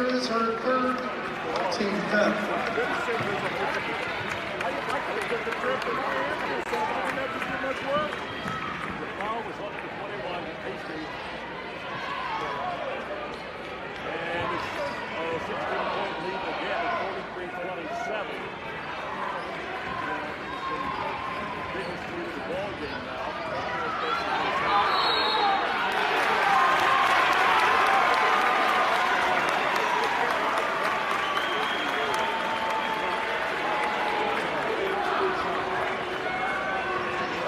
is her third, team fifth.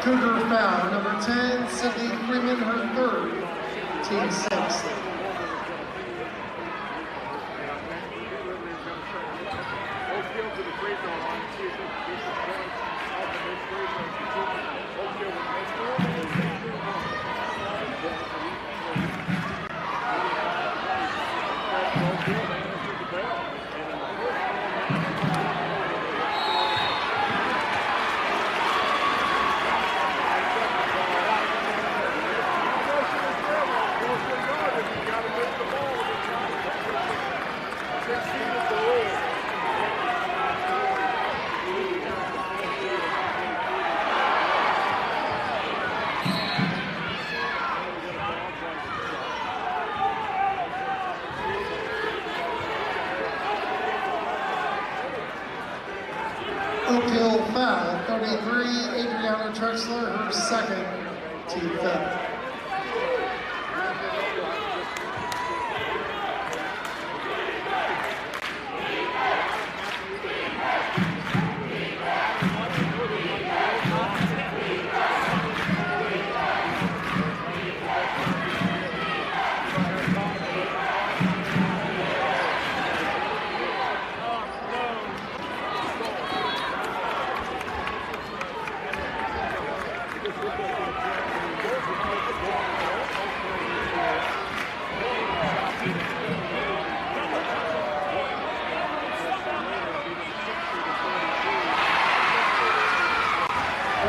Cougar foul, number 10, Sydney Freeman, her third, team sixth. Oakhill foul, 33, Adriana Trexler, her second, team fifth.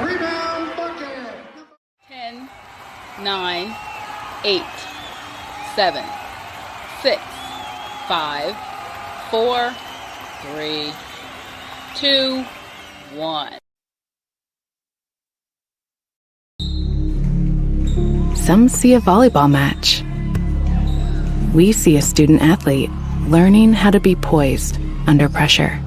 Rebound bucket. 10, 9, 8, 7, 6, 5, 4, 3, 2, 1. Some see a volleyball match. We see a student athlete learning how to be poised under pressure.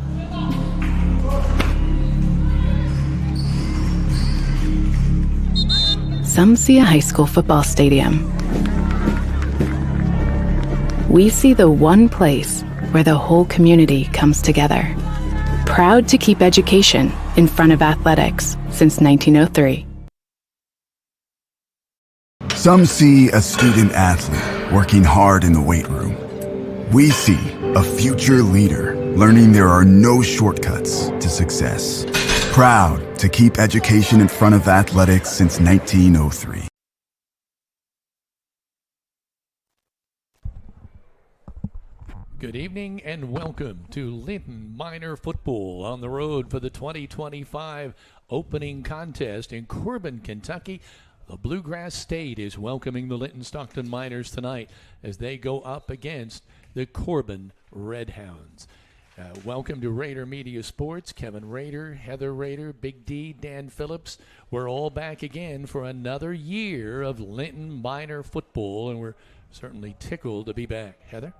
Some see a high school football stadium. We see the one place where the whole community comes together. Proud to keep education in front of athletics since 1903. Some see a student athlete working hard in the weight room. We see a future leader learning there are no shortcuts to success. Proud to keep education in front of athletics since 1903. Good evening and welcome to Linton Minor Football on the road for the 2025 opening contest in Corbin, Kentucky. The Bluegrass State is welcoming the Linton-Stockton Miners tonight as they go up against the Corbin Redhounds. Welcome to Rader Media Sports. Kevin Rader, Heather Rader, Big D, Dan Phillips. We're all back again for another year of Linton Minor Football, and we're certainly tickled to be back. Heather?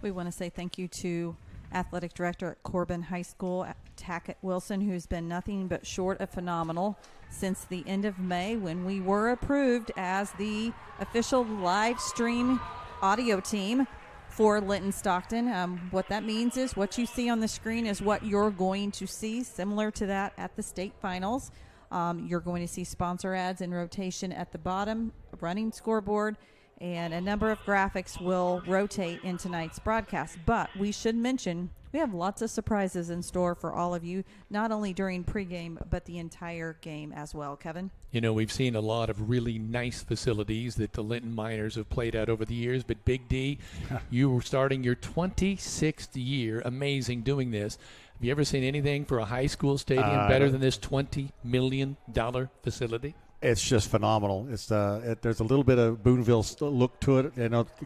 We want to say thank you to Athletic Director at Corbin High School, Tackett Wilson, who's been nothing but short of phenomenal since the end of May when we were approved as the official live stream audio team for Linton-Stockton. What that means is what you see on the screen is what you're going to see, similar to that at the state finals. You're going to see sponsor ads in rotation at the bottom, a running scoreboard, and a number of graphics will rotate in tonight's broadcast. But we should mention we have lots of surprises in store for all of you, not only during pregame, but the entire game as well. Kevin? You know, we've seen a lot of really nice facilities that the Linton Miners have played at over the years, but Big D, you were starting your 26th year. Amazing doing this. Have you ever seen anything for a high school stadium better than this $20 million facility? It's just phenomenal. It's there's a little bit of Booneville look to it,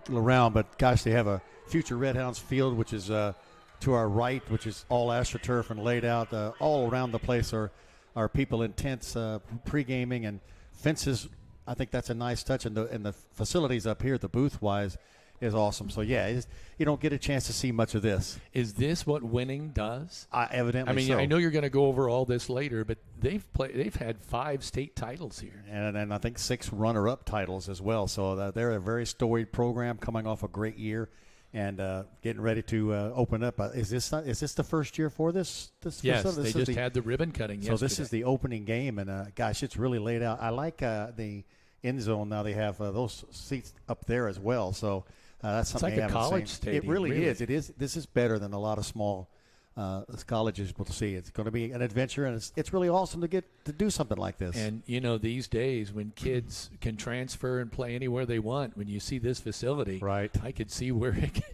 around, but gosh, they have a future Red Hounds field, which is to our right, which is all AstroTurf and laid out all around the place are people in tents pre-gaming and fences. I think that's a nice touch, and the facilities up here, the booth-wise, is awesome. So, yeah, you don't get a chance to see much of this. Is this what winning does? Evidently I mean, so. I know you're going to go over all this later, but they've had 5 state titles here. And I think 6 runner-up titles as well. So they're a very storied program coming off a great year and getting ready to open up. Is this the first year for this Yes, facility? they just had the ribbon cutting yesterday. So this is the opening game, and, gosh, it's really laid out. I like the end zone now. They have those seats up there as well. So that's something it's like I a haven't college seen. stadium. It really is. It is. This is better than a lot of small colleges will see. It's going to be an adventure, and it's really awesome to get to do something like this. And, these days when kids can transfer and play anywhere they want, when you see this facility, right, I could see where it could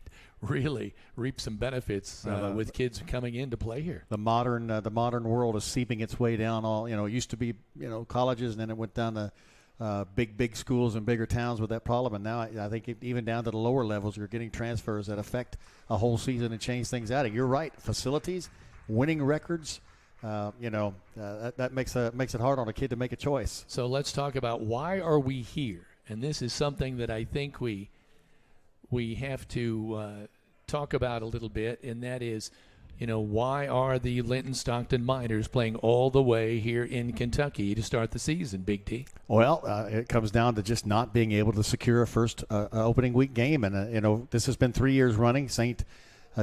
really reap some benefits with kids coming in to play here. The modern world is seeping its way down. It used to be colleges, and then it went down to big schools and bigger towns with that problem, and now I think even down to the lower levels, you're getting transfers that affect a whole season and change things out. You're right, facilities, winning records, that makes it hard on a kid to make a choice. So let's talk about why are we here, and this is something that I think we have to talk about a little bit, and that is, why are the Linton-Stockton Miners playing all the way here in Kentucky to start the season, Big D? Well, it comes down to just not being able to secure a first opening week game. And, this has been 3 years running. St.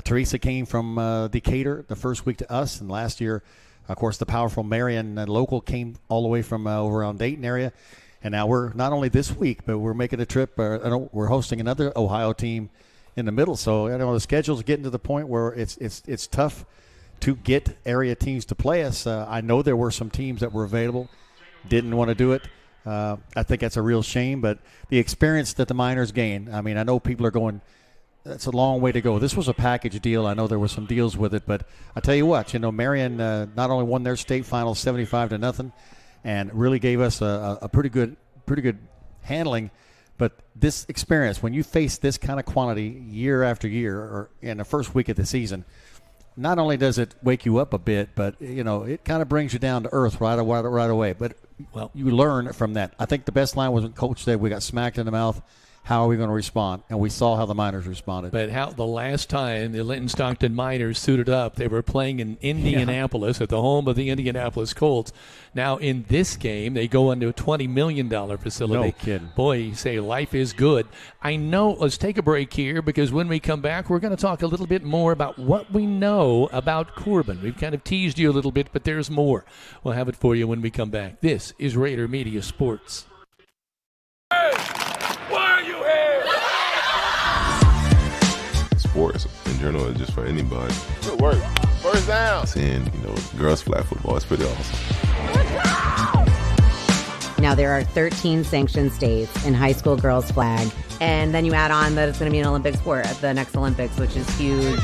Teresa came from Decatur the first week to us. And last year, of course, the powerful Marion local came all the way from over around Dayton area. And now we're not only this week, but we're making a trip. We're hosting another Ohio team in the middle. So the schedule's getting to the point where it's tough to get area teams to play us. I know there were some teams that were available, didn't want to do it. I think that's a real shame, but the experience that the Miners gain, I mean, I know people are going, that's a long way to go. This was a package deal. I know there were some deals with it, but I tell you what, Marion not only won their state final 75-0 and really gave us a pretty good handling. But this experience, when you face this kind of quantity year after year or in the first week of the season, not only does it wake you up a bit, but, it kind of brings you down to earth right away. But you learn from that. I think the best line was when Coach said we got smacked in the mouth. How are we going to respond? And we saw how the Miners responded. But the last time the Linton-Stockton Miners suited up, they were playing in Indianapolis at the home of the Indianapolis Colts. Now in this game, they go into a $20 million facility. No kidding. Boy, you say life is good. I know. Let's take a break here because when we come back, we're going to talk a little bit more about what we know about Corbin. We've kind of teased you a little bit, but there's more. We'll have it for you when we come back. This is Rader Media Sports. Sports in general is just for anybody. Good work. First down. Seeing, girls flag football is pretty awesome. Now there are 13 sanctioned states in high school girls flag, and then you add on that it's going to be an Olympic sport at the next Olympics, which is huge.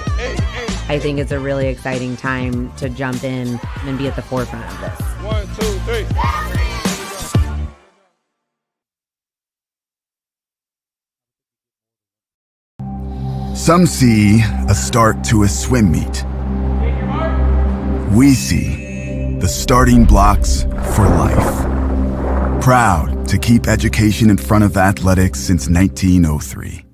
I think it's a really exciting time to jump in and be at the forefront of this. 1, 2, 3. Some see a start to a swim meet. We see the starting blocks for life. Proud to keep education in front of athletics since 1903.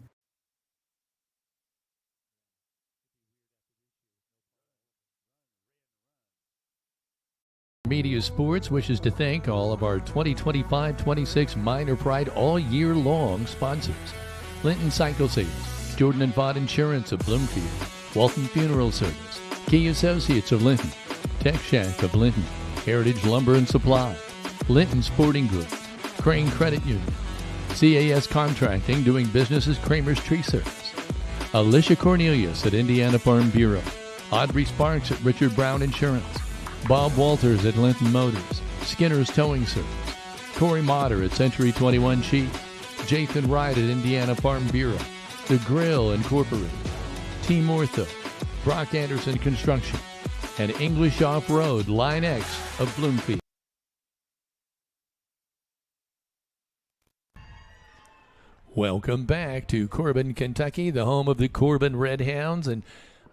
Media Sports wishes to thank all of our 2025-26 Minor Pride all year long sponsors. Linton Cycle Sales, Jordan and Vaught Insurance of Bloomfield, Walton Funeral Service, Key Associates of Linton, Tech Shack of Linton, Heritage Lumber and Supply, Linton Sporting Goods, Crane Credit Union, CAS Contracting doing business as Kramer's Tree Service, Alicia Cornelius at Indiana Farm Bureau, Audrey Sparks at Richard Brown Insurance, Bob Walters at Linton Motors, Skinner's Towing Service, Corey Motter at Century 21 Chief, Jathan Wright at Indiana Farm Bureau, The Grill Incorporated, Team Ortho, Brock Anderson Construction, and English Off-Road Line X of Bloomfield. Welcome back to Corbin, Kentucky, the home of the Corbin Red Hounds. And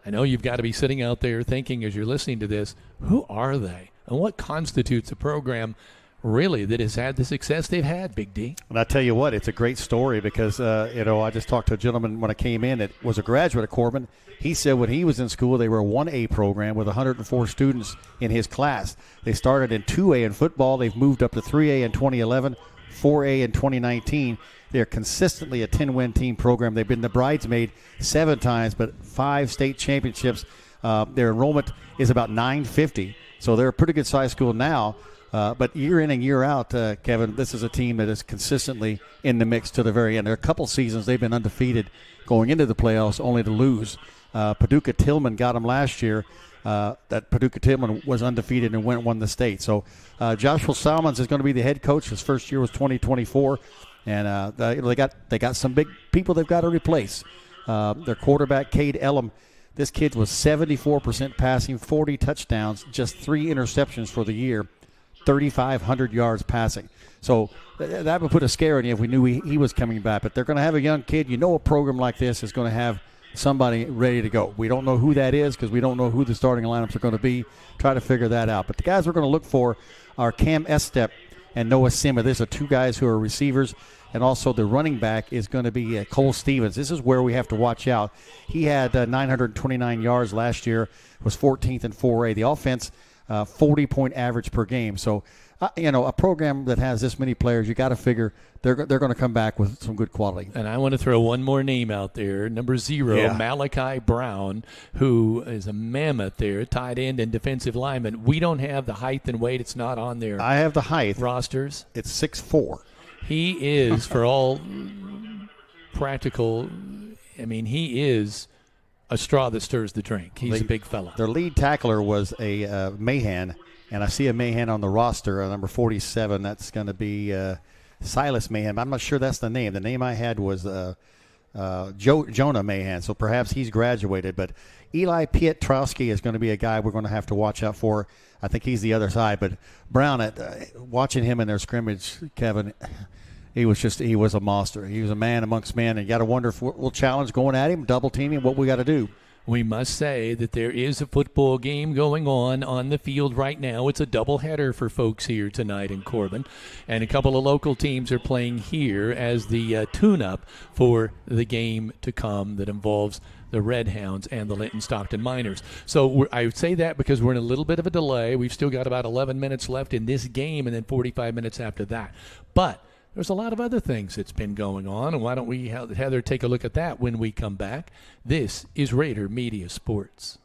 I know you've got to be sitting out there thinking as you're listening to this, who are they? And what constitutes a program really that has had the success they've had, Big D? And I tell you what, it's a great story because, I just talked to a gentleman when I came in that was a graduate of Corbin. He said when he was in school, they were a 1A program with 104 students in his class. They started in 2A in football. They've moved up to 3A in 2011, 4A in 2019. They're consistently a 10-win team program. They've been the bridesmaid 7 times, but 5 state championships. Their enrollment is about 950, so they're a pretty good-sized school now. But year in and year out, Kevin, this is a team that is consistently in the mix to the very end. There are a couple seasons they've been undefeated going into the playoffs, only to lose. Paducah-Tillman got them last year. That Paducah-Tillman was undefeated and won the state. So Joshua Salmons is going to be the head coach. His first year was 2024. And they got some big people they've got to replace. Their quarterback, Cade Elam, this kid was 74% passing, 40 touchdowns, just 3 interceptions for the year, 3,500 yards passing. So that would put a scare in you if we knew he was coming back. But they're going to have a young kid. You know a program like this is going to have somebody ready to go. We don't know who that is because we don't know who the starting lineups are going to be. Try to figure that out. But the guys we're going to look for are Cam Estep and Noah Sima. These are 2 guys who are receivers, and also the running back is going to be Cole Stevens. This is where we have to watch out. He had 929 yards last year, was 14th in 4A. The offense, 40-point average per game. So, a program that has this many players, you got to figure they're going to come back with some good quality. And I want to throw one more name out there, number 0, Malachi Brown, who is a mammoth there, tight end and defensive lineman. We don't have the height and weight. It's not on there. I have the height. Rosters. It's 6'4". He is, for all practical, he is a straw that stirs the drink. He's a big fella. Their lead tackler was a Mahan, and I see a Mahan on the roster, number 47. That's going to be Silas Mahan. I'm not sure that's the name. The name I had was Jonah Mahan, so perhaps he's graduated. But Eli Pietrowski is going to be a guy we're going to have to watch out for. I think he's the other side. But Brown, watching him in their scrimmage, Kevin, he was a monster. He was a man amongst men, and you got to wonder if we'll challenge going at him, double teaming, what we got to do. We must say that there is a football game going on the field right now. It's a doubleheader for folks here tonight in Corbin. And a couple of local teams are playing here as the tune-up for the game to come that involves the Red Hounds and the Linton-Stockton Miners. So I would say that because we're in a little bit of a delay. We've still got about 11 minutes left in this game and then 45 minutes after that. But there's a lot of other things that's been going on, and why don't we, Heather, take a look at that when we come back. This is Rader Media Sports.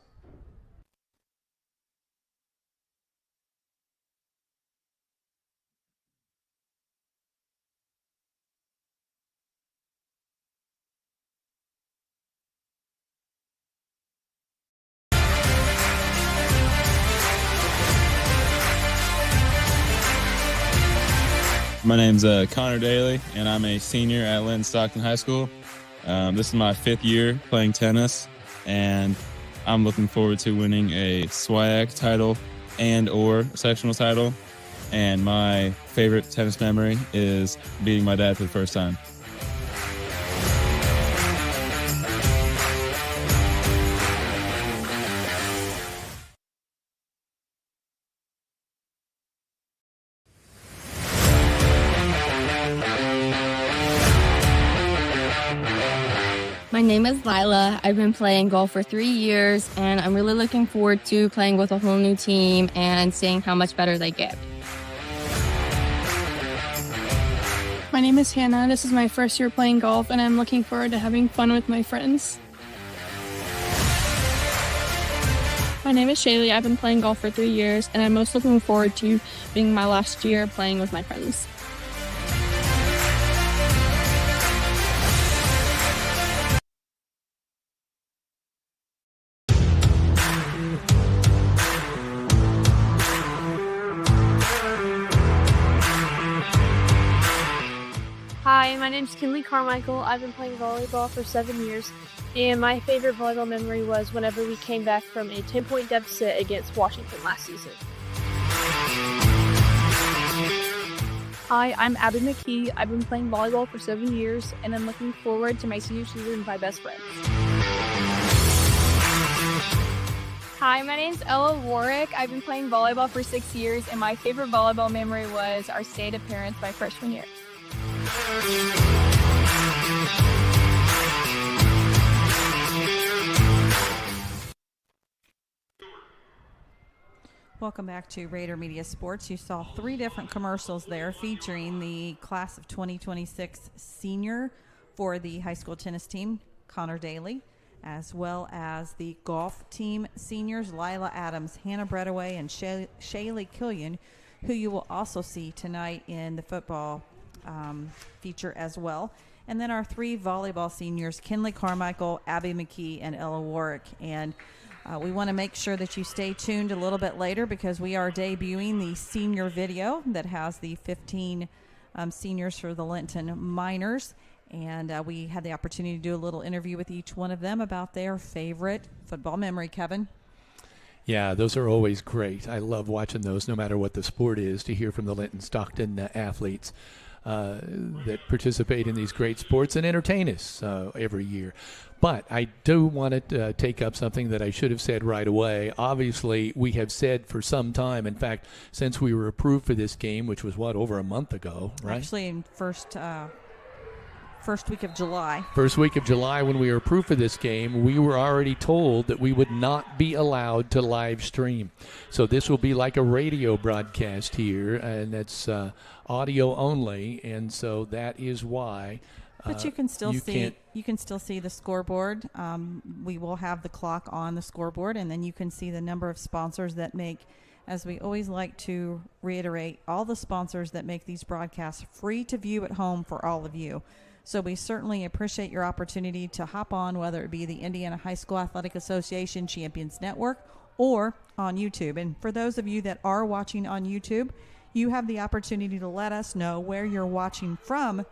My name's Connor Daly, and I'm a senior at Linton-Stockton High School. This is my 5th year playing tennis, and I'm looking forward to winning a SWIAC title and or sectional title. And my favorite tennis memory is beating my dad for the first time. My name is Lila. I've been playing golf for 3 years, and I'm really looking forward to playing with a whole new team and seeing how much better they get. My name is Hannah. This is my first year playing golf, and I'm looking forward to having fun with my friends. My name is Shaylee. I've been playing golf for 3 years, and I'm most looking forward to being my last year playing with my friends. Hi, my name's Kinley Carmichael. I've been playing volleyball for 7 years, and my favorite volleyball memory was whenever we came back from a 10-point deficit against Washington last season. Hi, I'm Abby McKee. I've been playing volleyball for 7 years, and I'm looking forward to my senior season with my best friends. Hi, my name's Ella Warwick. I've been playing volleyball for 6 years, and my favorite volleyball memory was our state appearance my freshman year. Welcome back to Rader Media Sports. You saw 3 different commercials there featuring the class of 2026 senior for the high school tennis team, Connor Daly, as well as the golf team seniors, Lila Adams, Hannah Breadaway, and Shaylee Killian, who you will also see tonight in the football feature as well. And then our 3 volleyball seniors, Kinley Carmichael, Abby McKee, and Ella Warwick. And we want to make sure that you stay tuned a little bit later because we are debuting the senior video that has the 15 seniors for the Linton Miners. And we had the opportunity to do a little interview with each one of them about their favorite football memory, Kevin. Yeah, those are always great. I love watching those no matter what the sport is, to hear from the Linton-Stockton athletes that participate in these great sports and entertain us every year. But I do want to take up something that I should have said right away. Obviously, we have said for some time, in fact, since we were approved for this game, which was, over a month ago, right? Actually, in first week of July. First week of July, when we were approved for this game, we were already told that we would not be allowed to live stream. So this will be like a radio broadcast here, and that's audio only, and so that is why. But you can still see the scoreboard. We will have the clock on the scoreboard, and then you can see the number of sponsors that make, as we always like to reiterate, all the sponsors that make these broadcasts free to view at home for all of you. So we certainly appreciate your opportunity to hop on, whether it be the Indiana High School Athletic Association Champions Network or on YouTube. And for those of you that are watching on YouTube, you have the opportunity to let us know where you're watching from,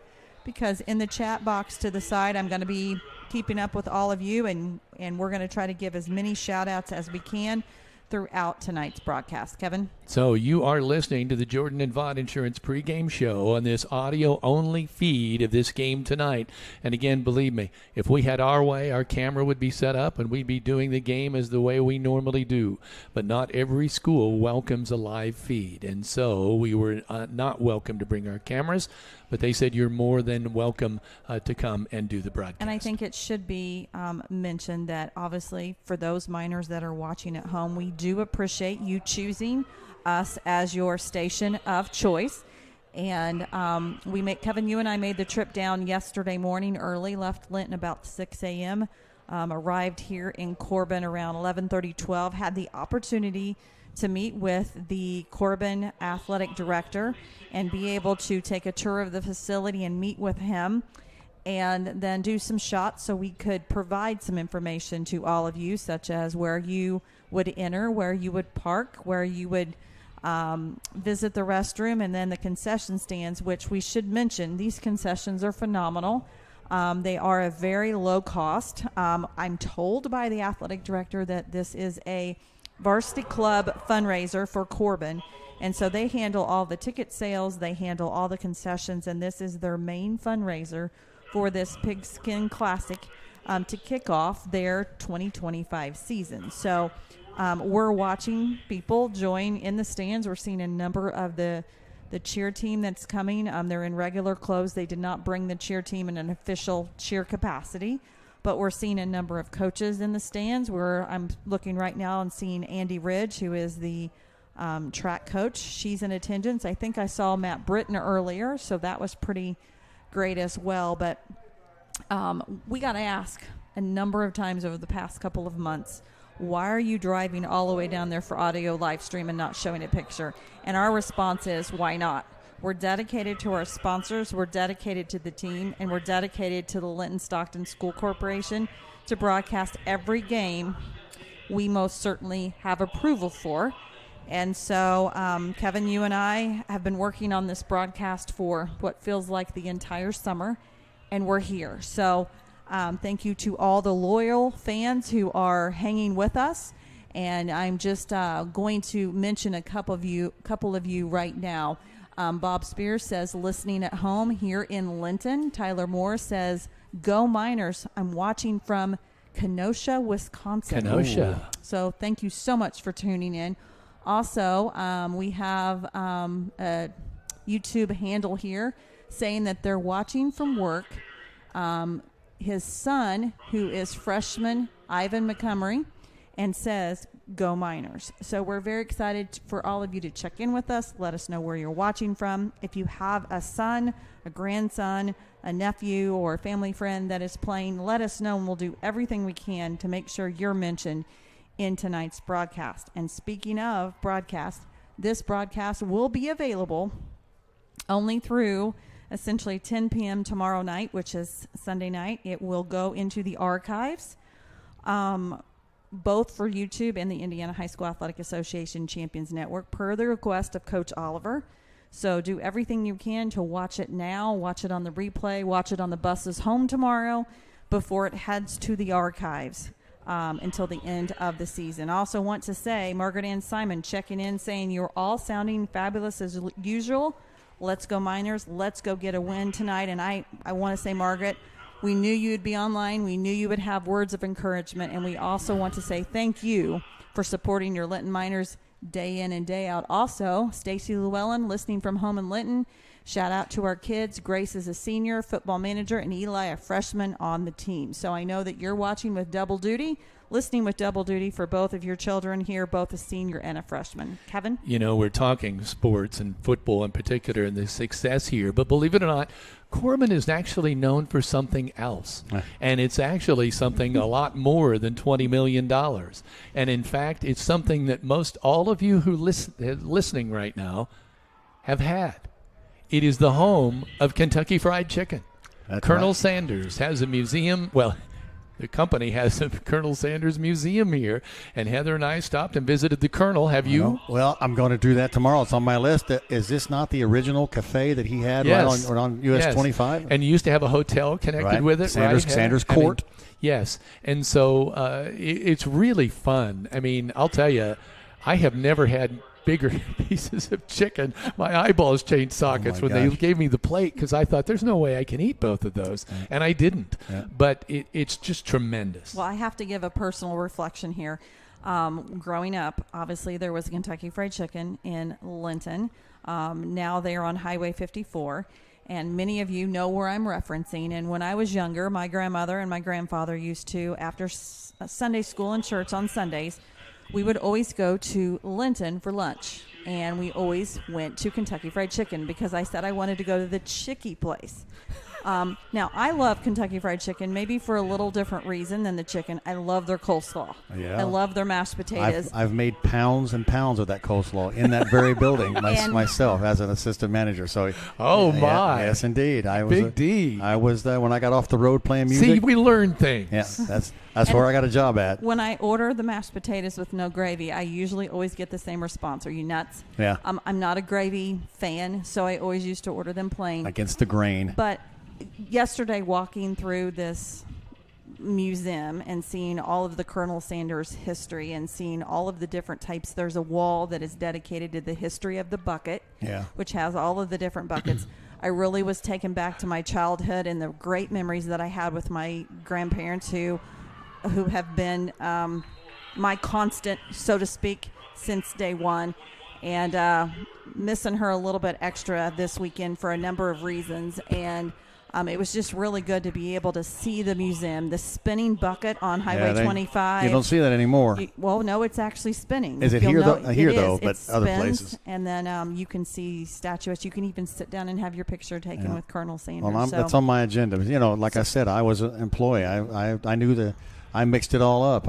because in the chat box to the side, I'm going to be keeping up with all of you, and we're going to try to give as many shout-outs as we can throughout tonight's broadcast. Kevin? So you are listening to the Jordan and Vaught Insurance pregame show on this audio-only feed of this game tonight. And again, believe me, if we had our way, our camera would be set up and we'd be doing the game as the way we normally do. But not every school welcomes a live feed. And so we were not welcome to bring our cameras, but they said you're more than welcome to come and do the broadcast. And I think it should be mentioned that obviously for those minors that are watching at home, we do appreciate you choosing us as your station of choice. And Kevin, you and I made the trip down yesterday morning early, left Linton about 6 a.m., arrived here in Corbin around 11:30, 12, had the opportunity to meet with the Corbin athletic director and be able to take a tour of the facility and meet with him, and then do some shots so we could provide some information to all of you, such as where you would enter, where you would park, where you would visit the restroom, and then the concession stands, which we should mention, these concessions are phenomenal. They are a very low cost. I'm told by the athletic director that this is a varsity club fundraiser for Corbin, and so they handle all the ticket sales, they handle all the concessions, and this is their main fundraiser for this Pigskin Classic to kick off their 2025 season. So we're watching people join in the stands. We're seeing a number of the cheer team that's coming. They're in regular clothes. They did not bring the cheer team in an official cheer capacity, but we're seeing a number of coaches in the stands. I'm looking right now and seeing Andy Ridge, who is the track coach. She's in attendance. I think I saw Matt Britton earlier, so that was pretty great as well. But we got to ask a number of times over the past couple of months, why are you driving all the way down there for audio live stream and not showing a picture? And our response is, why not? We're dedicated to our sponsors, we're dedicated to the team, and we're dedicated to the Linton-Stockton School Corporation to broadcast every game we most certainly have approval for. And so, Kevin, you and I have been working on this broadcast for what feels like the entire summer, and we're here. So thank you to all the loyal fans who are hanging with us. And I'm just going to mention a couple of you right now. Bob Spears says, listening at home here in Linton. Tyler Moore says, go Miners. I'm watching from Kenosha, Wisconsin. Kenosha. Ooh. So thank you so much for tuning in. Also, we have a YouTube handle here saying that they're watching from work. His son, who is freshman Ivan Montgomery, and says, go Miners. So we're very excited for all of you to check in with us. Let us know where you're watching from. If you have a son, a grandson, a nephew, or a family friend that is playing, let us know, and we'll do everything we can to make sure you're mentioned in tonight's broadcast. And speaking of broadcast, this broadcast will be available only through essentially 10 p.m. tomorrow night, which is Sunday night. It will go into the archives, both for YouTube and the Indiana High School Athletic Association Champions Network, per the request of Coach Oliver. So do everything you can to watch it now, watch it on the replay, watch it on the buses home tomorrow before it heads to the archives until the end of the season. I also want to say, Margaret Ann Simon checking in saying, you're all sounding fabulous as usual. Let's go Miners. Let's go get a win tonight. And I want to say, Margaret, we knew you'd be online. We knew you would have words of encouragement. And we also want to say thank you for supporting your Linton Miners day in and day out. Also, Stacy Llewellyn, listening from home in Linton. Shout out to our kids. Grace is a senior football manager, and Eli a freshman on the team. So I know that you're watching with double duty, listening with double duty for both of your children here, both a senior and a freshman. Kevin? You know, we're talking sports and football in particular and the success here, but believe it or not, Corbin is actually known for something else, and it's actually something a lot more than $20 million. And in fact, it's something that most all of you who listening right now have had. It is the home of Kentucky Fried Chicken. That's Colonel right. Sanders has a museum. Well, the company has a Colonel Sanders museum here, and Heather and I stopped and visited the Colonel. Have you? Well, I'm going to do that tomorrow. It's on my list. Is this not the original cafe that he had Yes. right on US 25? And you used to have a hotel connected with it, Sanders, right? Sanders I mean, Court. yes. And so it's really fun. I mean, I'll tell you, I have never had bigger pieces of chicken. My eyeballs changed sockets when they gave me the plate because I thought there's no way I can eat both of those, and I didn't. But it's just tremendous. Well, I have to give a personal reflection here. Growing up, obviously there was a Kentucky Fried Chicken in Linton. Now they are on Highway 54. And many of you know where I'm referencing. And when I was younger, my grandmother and my grandfather used to, after Sunday school and church on Sundays, we would always go to Linton for lunch. And we always went to Kentucky Fried Chicken because I said I wanted to go to the Chickie place. Now, I love Kentucky Fried Chicken, maybe for a little different reason than the chicken. I love their coleslaw. Yeah. I love their mashed potatoes. I've made pounds and pounds of that coleslaw in that very building myself as an assistant manager. So, my. Yes, indeed. Big D. I was there when I got off the road playing music. See, we learn things. Yeah, that's where I got a job at. When I order the mashed potatoes with no gravy, I usually always get the same response. Are you nuts? Yeah. I'm not a gravy fan, so I always used to order them plain. Against the grain. But yesterday, walking through this museum and seeing all of the Colonel Sanders history and seeing all of the different types, there's a wall that is dedicated to the history of the bucket, which has all of the different buckets. I really was taken back to my childhood and the great memories that I had with my grandparents who have been my constant, so to speak, since day one. And missing her a little bit extra this weekend for a number of reasons. And it was just really good to be able to see the museum, the spinning bucket on Highway 25. You don't see that anymore. Well, no, it's actually spinning. Is it here, though? But It other spins, places. And then you can see statuettes. You can even sit down and have your picture taken with Colonel Sanders. Well, that's on my agenda. You know, like I said, I was an employee. I knew I mixed it all up.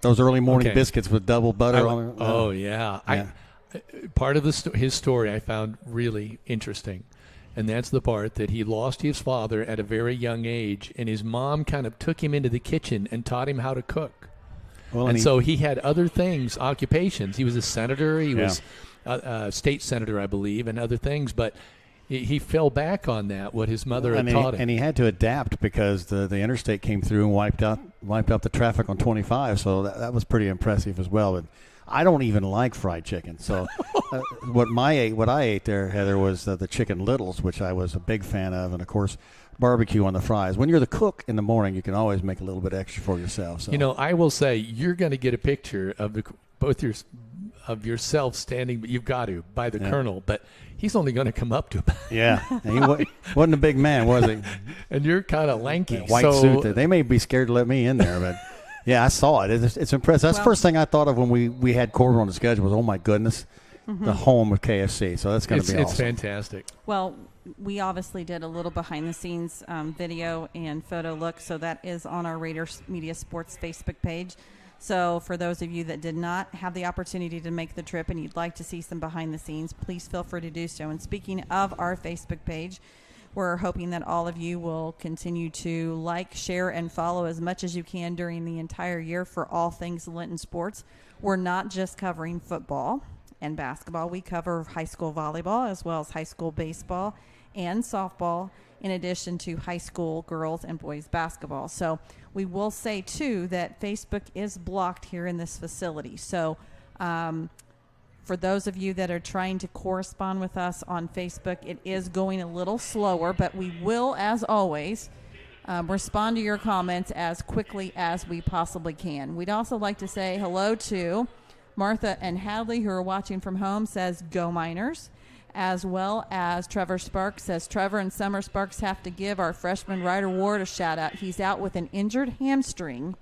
Those early morning biscuits with double butter on it. Oh, yeah. Part of his story I found really interesting. And that's the part that he lost his father at a very young age, and his mom kind of took him into the kitchen and taught him how to cook. Well, and so he had other things, occupations. He was a senator. He was a state senator, I believe, and other things. But he fell back on that, what his mother had taught him. And he had to adapt because the interstate came through and wiped out the traffic on 25. So that was pretty impressive as well. But I don't even like fried chicken. So what I ate there, Heather, was the chicken littles, which I was a big fan of, and of course barbecue on the fries. When you're the cook in the morning, you can always make a little bit extra for yourself. So. You know, I will say you're going to get a picture of of yourself standing, but you've got to, by the Colonel, but he's only going to come up to about. Yeah, he wasn't a big man, was he? And you're kind of lanky. White suit. They may be scared to let me in there, but yeah, I saw it. It's impressive. That's the first thing I thought of when we had Corbin on the schedule was, oh my goodness, the home of KFC. So that's going to be awesome. It's fantastic. Well, we obviously did a little behind-the-scenes video and photo look, so that is on our Rader Media Sports Facebook page. So for those of you that did not have the opportunity to make the trip and you'd like to see some behind the scenes, please feel free to do so. And speaking of our Facebook page, we're hoping that all of you will continue to like, share, and follow as much as you can during the entire year for all things Linton sports. We're not just covering football and basketball. We cover high school volleyball as well as high school baseball and softball, in addition to high school girls and boys basketball. So we will say, too, that Facebook is blocked here in this facility. So for those of you that are trying to correspond with us on Facebook, it is going a little slower, but we will, as always, respond to your comments as quickly as we possibly can. We'd also like to say hello to Martha and Hadley, who are watching from home, says, "Go Miners." As well as Trevor Sparks says, Trevor and Summer Sparks have to give our freshman Rader Ward a shout-out. He's out with an injured hamstring,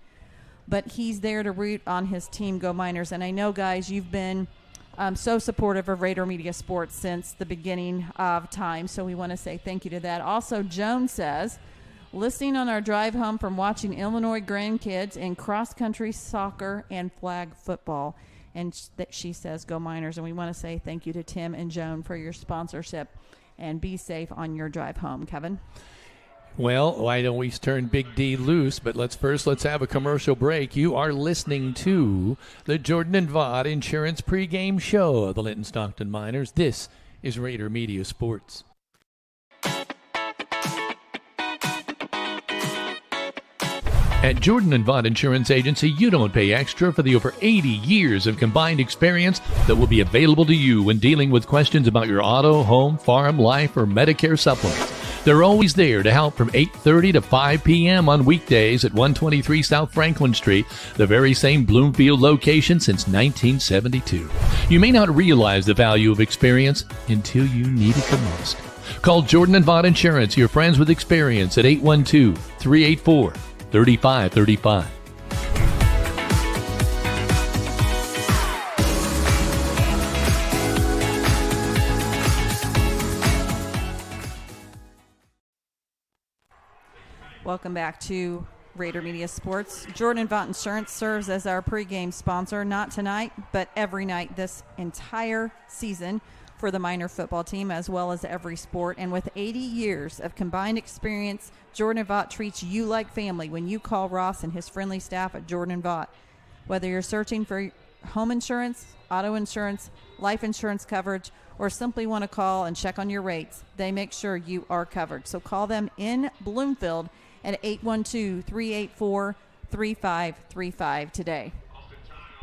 but he's there to root on his team, Go Miners. And I know, guys, you've been so supportive of Rader Media Sports since the beginning of time, so we want to say thank you to that. Also, Joan says, listening on our drive home from watching Illinois grandkids in cross-country soccer and flag football. And that she says, "Go Miners." And we want to say thank you to Tim and Joan for your sponsorship. And be safe on your drive home, Kevin. Well, why don't we turn Big D loose? But let's have a commercial break. You are listening to the Jordan and Vaught Insurance Pregame Show of the Linton-Stockton Miners. This is Rader Media Sports. At Jordan and Vaught Insurance Agency, you don't pay extra for the over 80 years of combined experience that will be available to you when dealing with questions about your auto, home, farm, life, or Medicare supplements. They're always there to help from 8:30 to 5 p.m. on weekdays at 123 South Franklin Street, the very same Bloomfield location since 1972. You may not realize the value of experience until you need it the most. Call Jordan and Vaught Insurance, your friends with experience, at 812-384-3535. Welcome back to Rader Media Sports. Jordan and Vaught Insurance serves as our pregame sponsor, not tonight, but every night this entire season for the minor football team, as well as every sport. And with 80 years of combined experience, Jordan and Vaught treats you like family when you call Ross and his friendly staff at Jordan and Vaught. Whether you're searching for home insurance, auto insurance, life insurance coverage, or simply want to call and check on your rates, they make sure you are covered. So call them in Bloomfield at 812-384-3535 today.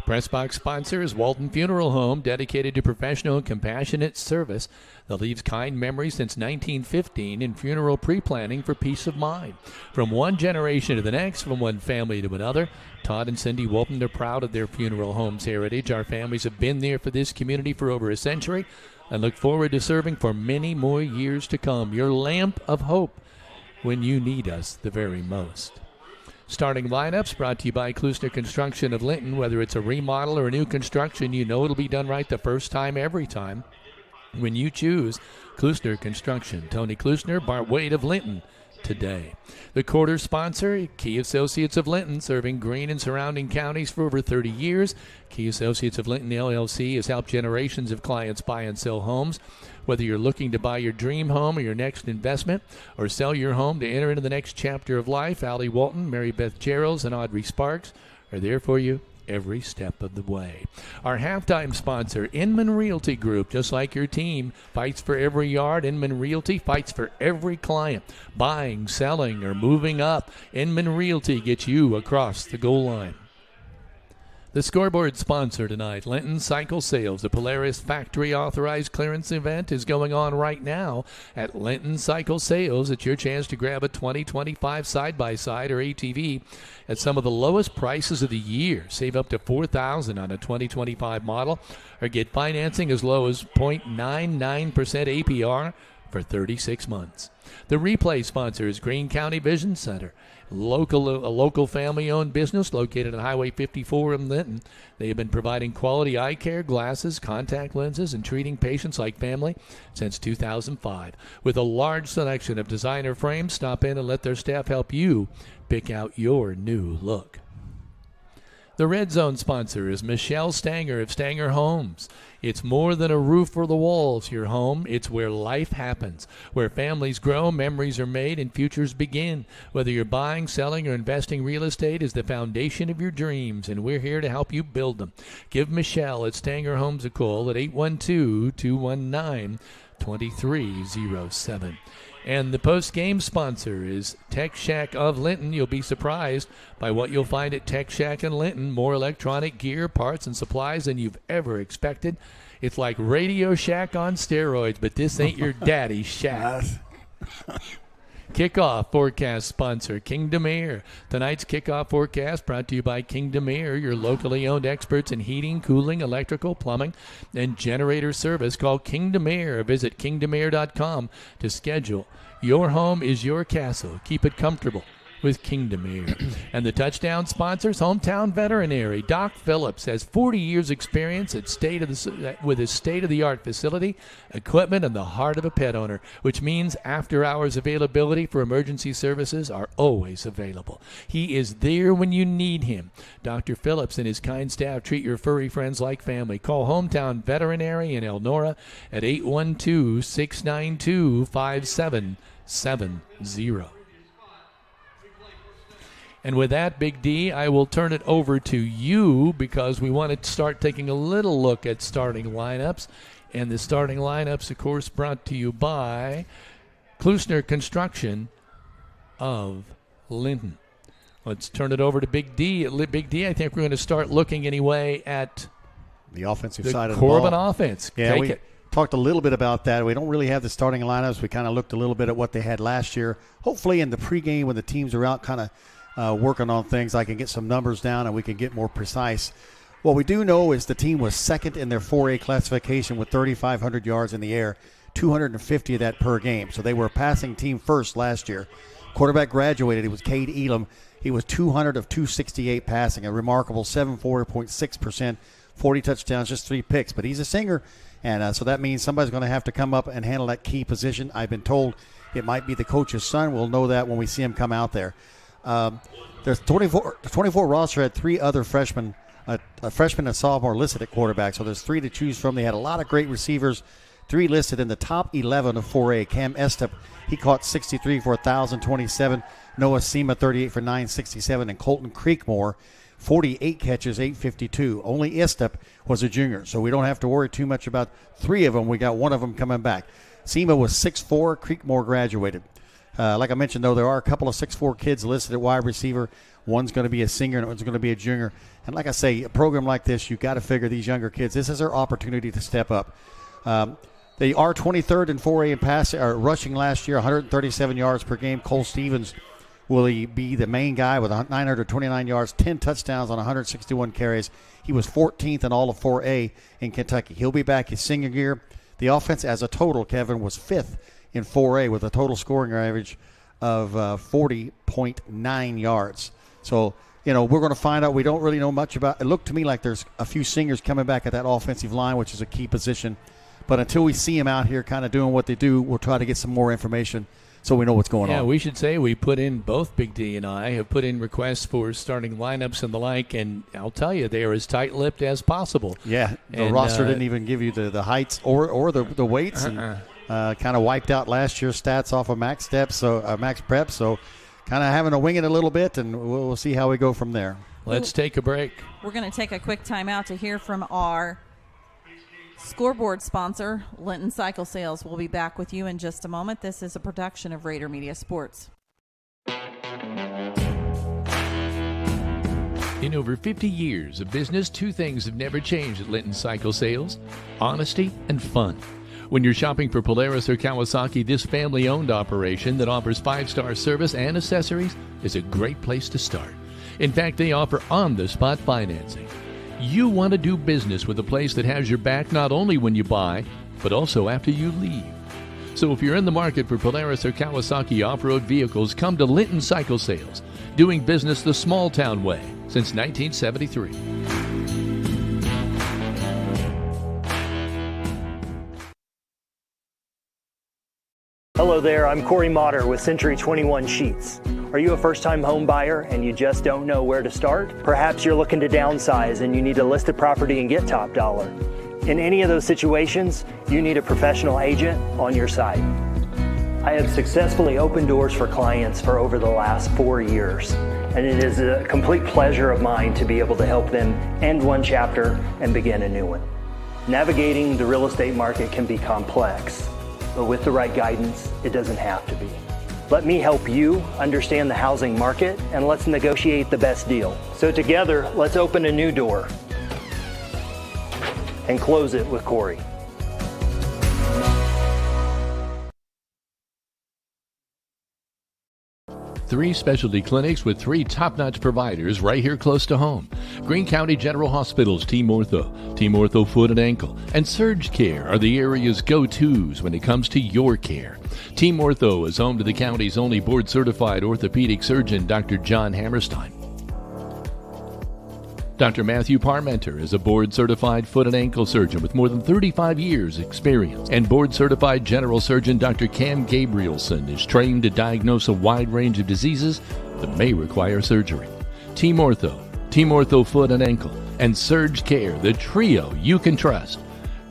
Pressbox sponsor is Walton Funeral Home, dedicated to professional and compassionate service that leaves kind memories since 1915 in funeral pre-planning for peace of mind. From one generation to the next, from one family to another, Todd and Cindy Walton are proud of their funeral home's heritage. Our families have been there for this community for over a century and look forward to serving for many more years to come. Your lamp of hope when you need us the very most. Starting lineups brought to you by Klusner Construction of Linton. Whether it's a remodel or a new construction, you know it'll be done right the first time, every time. When you choose Klusner Construction. Tony Klusner, Bart Wade of Linton today. The quarter sponsor, Key Associates of Linton, serving Greene and surrounding counties for over 30 years. Key Associates of Linton LLC has helped generations of clients buy and sell homes. Whether you're looking to buy your dream home or your next investment, or sell your home to enter into the next chapter of life, Allie Walton, Mary Beth Geralds, and Audrey Sparks are there for you every step of the way. Our halftime sponsor, Inman Realty Group. Just like your team fights for every yard, Inman Realty fights for every client. Buying, selling, or moving up, Inman Realty gets you across the goal line. The scoreboard sponsor tonight, Linton Cycle Sales. The Polaris factory authorized clearance event is going on right now at Linton Cycle Sales. It's your chance to grab a 2025 side-by-side or ATV at some of the lowest prices of the year. Save up to $4,000 on a 2025 model or get financing as low as 0.99% APR for 36 months. The replay sponsor is Greene County Vision Center, a local family-owned business located on Highway 54 in Linton. They have been providing quality eye care, glasses, contact lenses, and treating patients like family since 2005. With a large selection of designer frames, stop in and let their staff help you pick out your new look. The Red Zone sponsor is Michelle Stanger of Stanger Homes. It's more than a roof or the walls, your home. It's where life happens, where families grow, memories are made, and futures begin. Whether you're buying, selling, or investing, real estate is the foundation of your dreams, and we're here to help you build them. Give Michelle at Stanger Homes a call at 812-219-2307. And the post-game sponsor is Tech Shack of Linton. You'll be surprised by what you'll find at Tech Shack in Linton. More electronic gear, parts, and supplies than you've ever expected. It's like Radio Shack on steroids, but this ain't your daddy's shack. Kickoff forecast sponsor, Kingdom Air. Tonight's kickoff forecast brought to you by Kingdom Air, your locally owned experts in heating, cooling, electrical, plumbing, and generator service. Call Kingdom Air. Visit kingdomair.com to schedule. Your home is your castle. Keep it comfortable with Kingdom Air. And the touchdown sponsors, Hometown Veterinary. Doc Phillips has 40 years experience with his state-of-the-art facility, equipment, and the heart of a pet owner, which means after-hours availability for emergency services are always available. He is there when you need him. Dr. Phillips and his kind staff treat your furry friends like family. Call Hometown Veterinary in Elnora at 812-692-5770. And with that, Big D, I will turn it over to you because we want to start taking a little look at starting lineups. And the starting lineups, of course, brought to you by Klusner Construction of Linton. Let's turn it over to Big D. Big D, I think we're going to start looking anyway at the offensive side of the Corbin ball. Offense. Yeah, Take it. Talked a little bit about that. We don't really have the starting lineups. We kind of looked a little bit at what they had last year. Hopefully in the pregame when the teams are out kind of working on things, I can get some numbers down and we can get more precise. What we do know is the team was second in their 4A classification with 3,500 yards in the air, 250 of that per game. So they were a passing team first last year. Quarterback graduated. It was Cade Elam. He was 200 of 268 passing, a remarkable 74.6%, 40 touchdowns, just 3 picks. But he's a singer, and so that means somebody's going to have to come up and handle that key position. I've been told it might be the coach's son. We'll know that when we see him come out there. There's 24 roster had 3 other freshmen, a freshman and sophomore listed at quarterback. So there's 3 to choose from. They had a lot of great receivers, 3 listed in the top 11 of 4A. Cam Estep, he caught 63 for 1,027. Noah Sema, 38 for 967. And Colton Creekmore, 48 catches, 852. Only Estep was a junior, so we don't have to worry too much about 3 of them. We got 1 of them coming back. Sema was 6'4". Creekmore graduated. Like I mentioned, though, there are a couple of 6'4" kids listed at wide receiver. One's going to be a senior and one's going to be a junior. And like I say, a program like this, you've got to figure these younger kids, this is their opportunity to step up. They are 23rd in 4A in rushing last year, 137 yards per game. Cole Stevens will he be the main guy with 929 yards, 10 touchdowns on 161 carries. He was 14th in all of 4A in Kentucky. He'll be back his senior year. The offense as a total, Kevin, was 5th in 4A with a total scoring average of 40.9 yards. So, we're going to find out. We don't really know much about it. It looked to me like there's a few seniors coming back at that offensive line, which is a key position. But until we see them out here kind of doing what they do, we'll try to get some more information so we know what's going on. Yeah, we should say we put in, both Big D and I have put in requests for starting lineups and the like, and I'll tell you, they are as tight-lipped as possible. Yeah, the roster didn't even give you the heights or the weights. And kind of wiped out last year's stats off of max steps, so max prep. So kind of having to wing it a little bit, and we'll see how we go from there. Let's take a break. We're going to take a quick timeout to hear from our scoreboard sponsor, Linton Cycle Sales. We'll be back with you in just a moment. This is a production of Rader Media Sports. In over 50 years of business, two things have never changed at Linton Cycle Sales: honesty and fun. When you're shopping for Polaris or Kawasaki, this family-owned operation that offers 5-star service and accessories is a great place to start. In fact, they offer on-the-spot financing. You want to do business with a place that has your back not only when you buy, but also after you leave. So if you're in the market for Polaris or Kawasaki off-road vehicles, come to Linton Cycle Sales, doing business the small-town way since 1973. Hello there, I'm Corey Motter with Century 21 Sheets. Are you a first-time home buyer and you just don't know where to start? Perhaps you're looking to downsize and you need to list a property and get top dollar. In any of those situations, you need a professional agent on your side. I have successfully opened doors for clients for over the last 4 years, and it is a complete pleasure of mine to be able to help them end one chapter and begin a new one. Navigating the real estate market can be complex, but with the right guidance, it doesn't have to be. Let me help you understand the housing market, and let's negotiate the best deal. So together, let's open a new door and close it with Corey. Three specialty clinics with 3 top-notch providers right here close to home. Greene County General Hospital's Team Ortho Foot and Ankle, and Surge Care are the area's go-tos when it comes to your care. Team Ortho is home to the county's only board-certified orthopedic surgeon, Dr. John Hammerstein. Dr. Matthew Parmenter is a board-certified foot and ankle surgeon with more than 35 years' experience. And board-certified general surgeon Dr. Cam Gabrielson is trained to diagnose a wide range of diseases that may require surgery. Team Ortho Foot and Ankle, and Surge Care, the trio you can trust.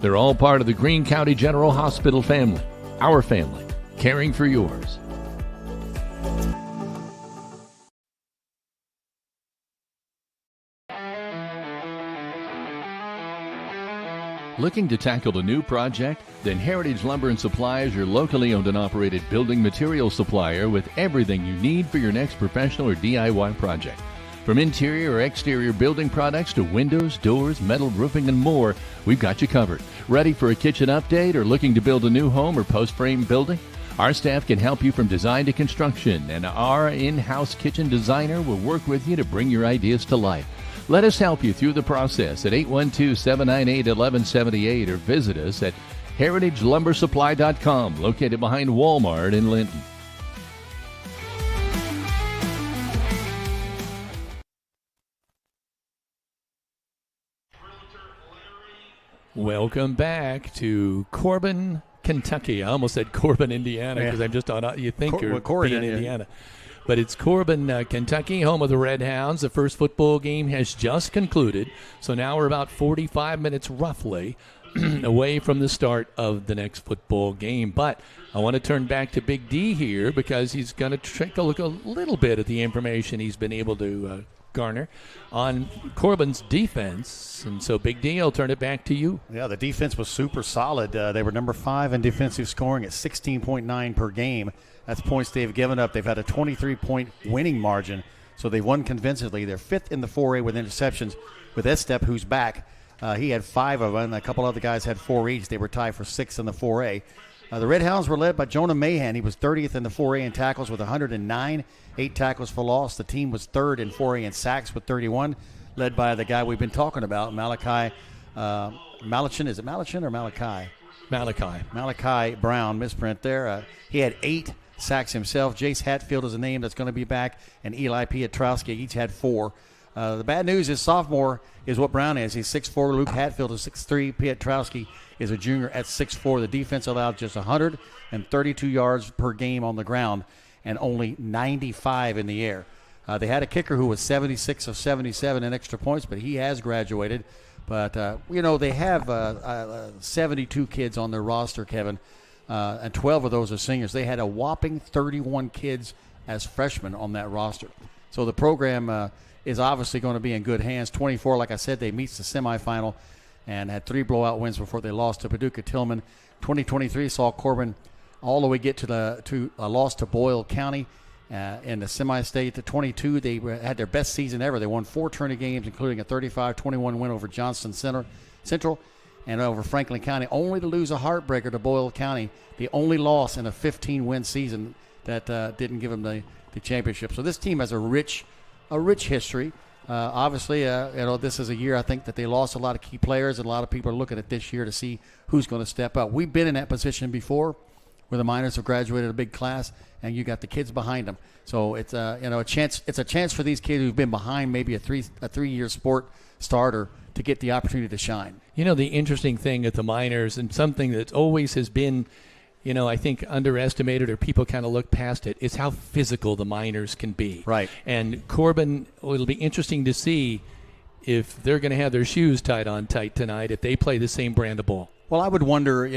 They're all part of the Greene County General Hospital family. Our family, caring for yours. Looking to tackle a new project? Then Heritage Lumber and Supply is your locally owned and operated building material supplier with everything you need for your next professional or DIY project. From interior or exterior building products to windows, doors, metal roofing, and more, we've got you covered. Ready for a kitchen update or looking to build a new home or post-frame building? Our staff can help you from design to construction, and our in-house kitchen designer will work with you to bring your ideas to life. Let us help you through the process at 812-798-1178 or visit us at heritagelumbersupply.com, located behind Walmart in Linton. Welcome back to Corbin, Kentucky. I almost said Corbin, Indiana, because I'm just on. You think you're in Indiana. But it's Corbin, Kentucky, home of the Red Hounds. The first football game has just concluded, so now we're about 45 minutes roughly away from the start of the next football game. But I want to turn back to Big D here because he's going to take a look a little bit at the information he's been able to garner on Corbin's defense. And so, Big D, I'll turn it back to you. Yeah, the defense was super solid. They were number 5 in defensive scoring at 16.9 per game. That's points they've given up. They've had a 23-point winning margin, so they won convincingly. They're 5th in the 4A with interceptions with Estep, who's back. He had 5 of them. A couple other guys had 4 each. They were tied for 6th in the 4A. The Red Hounds were led by Jonah Mahan. He was 30th in the 4A in tackles with 109, 8 tackles for loss. The team was 3rd in 4A in sacks with 31, led by the guy we've been talking about, Malachi Malachin. Is it Malachin or Malachi? Malachi Brown, misprint there. He had 8 sacks himself. Jace Hatfield is a name that's going to be back, and Eli Pietrowski each had 4. The bad news is sophomore is what Brown is. He's 6'4". Luke Hatfield is 6'3". Pietrowski is a junior at 6'4". The defense allowed just 132 yards per game on the ground and only 95 in the air. They had a kicker who was 76 of 77 in extra points, but he has graduated. But, they have 72 kids on their roster, Kevin, and 12 of those are seniors. They had a whopping 31 kids as freshmen on that roster. So the program is obviously going to be in good hands. 24, like I said, they meet the semifinal and had 3 blowout wins before they lost to Paducah Tillman. 2023 saw Corbin all the way get to a loss to Boyle County In the semi-state, the 22, they had their best season ever. They won 4 tourney games, including a 35-21 win over Johnston Central and over Franklin County, only to lose a heartbreaker to Boyle County, the only loss in a 15-win season that didn't give them the championship. So this team has a rich history. Obviously, this is a year I think that they lost a lot of key players, and a lot of people are looking at this year to see who's going to step up. We've been in that position before, where the Miners have graduated a big class, and you got the kids behind them. So it's a chance. It's a chance for these kids who've been behind maybe a 3-year sport starter to get the opportunity to shine. The interesting thing at the Miners, and something that always has been, I think underestimated, or people kind of look past it, is how physical the Miners can be. Right. And Corbin, it'll be interesting to see if they're going to have their shoes tied on tight tonight if they play the same brand of ball. Well, I would wonder,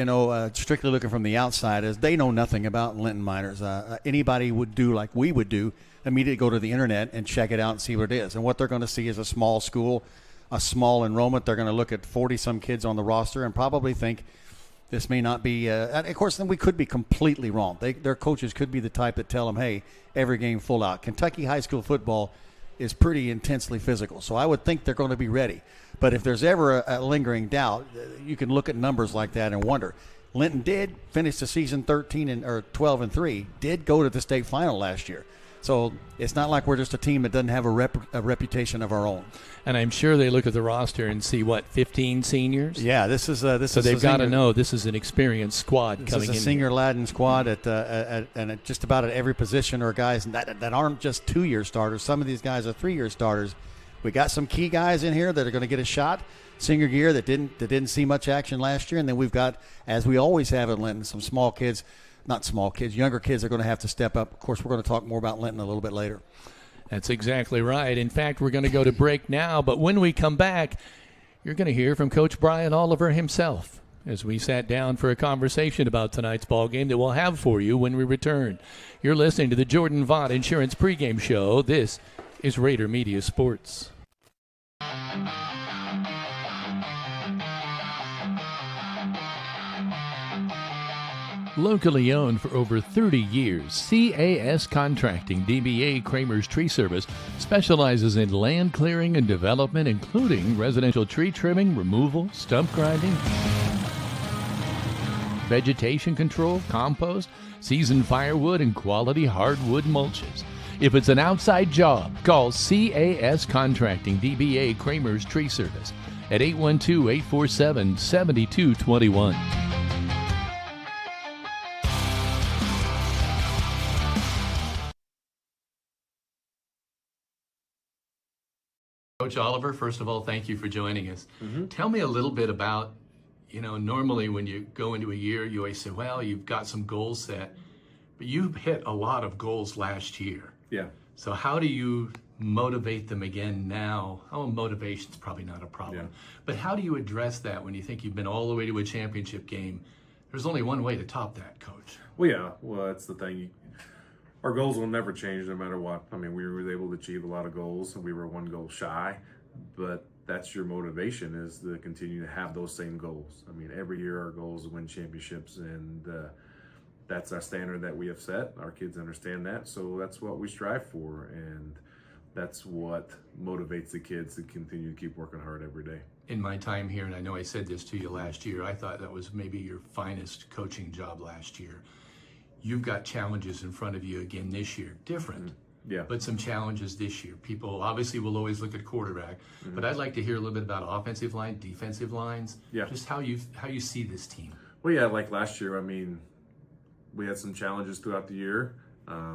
strictly looking from the outside, as they know nothing about Linton Miners. Anybody would do like we would do, immediately go to the internet and check it out and see what it is. And what they're going to see is a small school, a small enrollment. They're going to look at 40-some kids on the roster and probably think this may not be of course, then we could be completely wrong. Their coaches could be the type that tell them, hey, every game full out. Kentucky high school football is pretty intensely physical, so I would think they're going to be ready. But if there's ever a lingering doubt, you can look at numbers like that and wonder. Linton did finish the season 12-3, did go to the state final last year. So it's not like we're just a team that doesn't have a reputation of our own. And I'm sure they look at the roster and see, 15 seniors? Yeah, this is so they've got to know this is an experienced squad coming in. This is a senior-laden squad at just about at every position, or guys that aren't just 2-year starters. Some of these guys are 3-year starters. We got some key guys in here that are going to get a shot senior year that didn't see much action last year, and then we've got, as we always have at Linton, some younger kids are going to have to step up. Of course, we're going to talk more about Linton a little bit later. That's exactly right. In fact, we're going to go to break now, but when we come back, you're going to hear from Coach Brian Oliver himself as we sat down for a conversation about tonight's ball game that we'll have for you when we return. You're listening to the Jordan Vaught Insurance Pregame Show. This is Rader Media Sports. Locally owned for over 30 years, CAS Contracting DBA Kramer's Tree Service specializes in land clearing and development, including residential tree trimming, removal, stump grinding, vegetation control, compost, seasoned firewood, and quality hardwood mulches. If it's an outside job, call CAS Contracting DBA Kramer's Tree Service at 812-847-7221. Coach Oliver, first of all, thank you for joining us. Mm-hmm. Tell me a little bit about, normally when you go into a year, you always say, well, you've got some goals set, but you hit a lot of goals last year. Yeah. So how do you motivate them again now? Oh, motivation's probably not a problem. Yeah. But how do you address that when you think you've been all the way to a championship game? There's only one way to top that, Coach. Well, yeah. Well, that's the thing. Our goals will never change no matter what. I mean, we were able to achieve a lot of goals, and we were one goal shy, but that's your motivation, is to continue to have those same goals. I mean, every year our goal is to win championships, and that's our standard that we have set. Our kids understand that, so that's what we strive for, and that's what motivates the kids to continue to keep working hard every day. In my time here, and I know I said this to you last year, I thought that was maybe your finest coaching job last year. You've got challenges in front of you again this year, different, but some challenges this year. People obviously will always look at quarterback, but I'd like to hear a little bit about offensive line, defensive lines, just how you see this team. Well, yeah, like last year, I mean, we had some challenges throughout the year.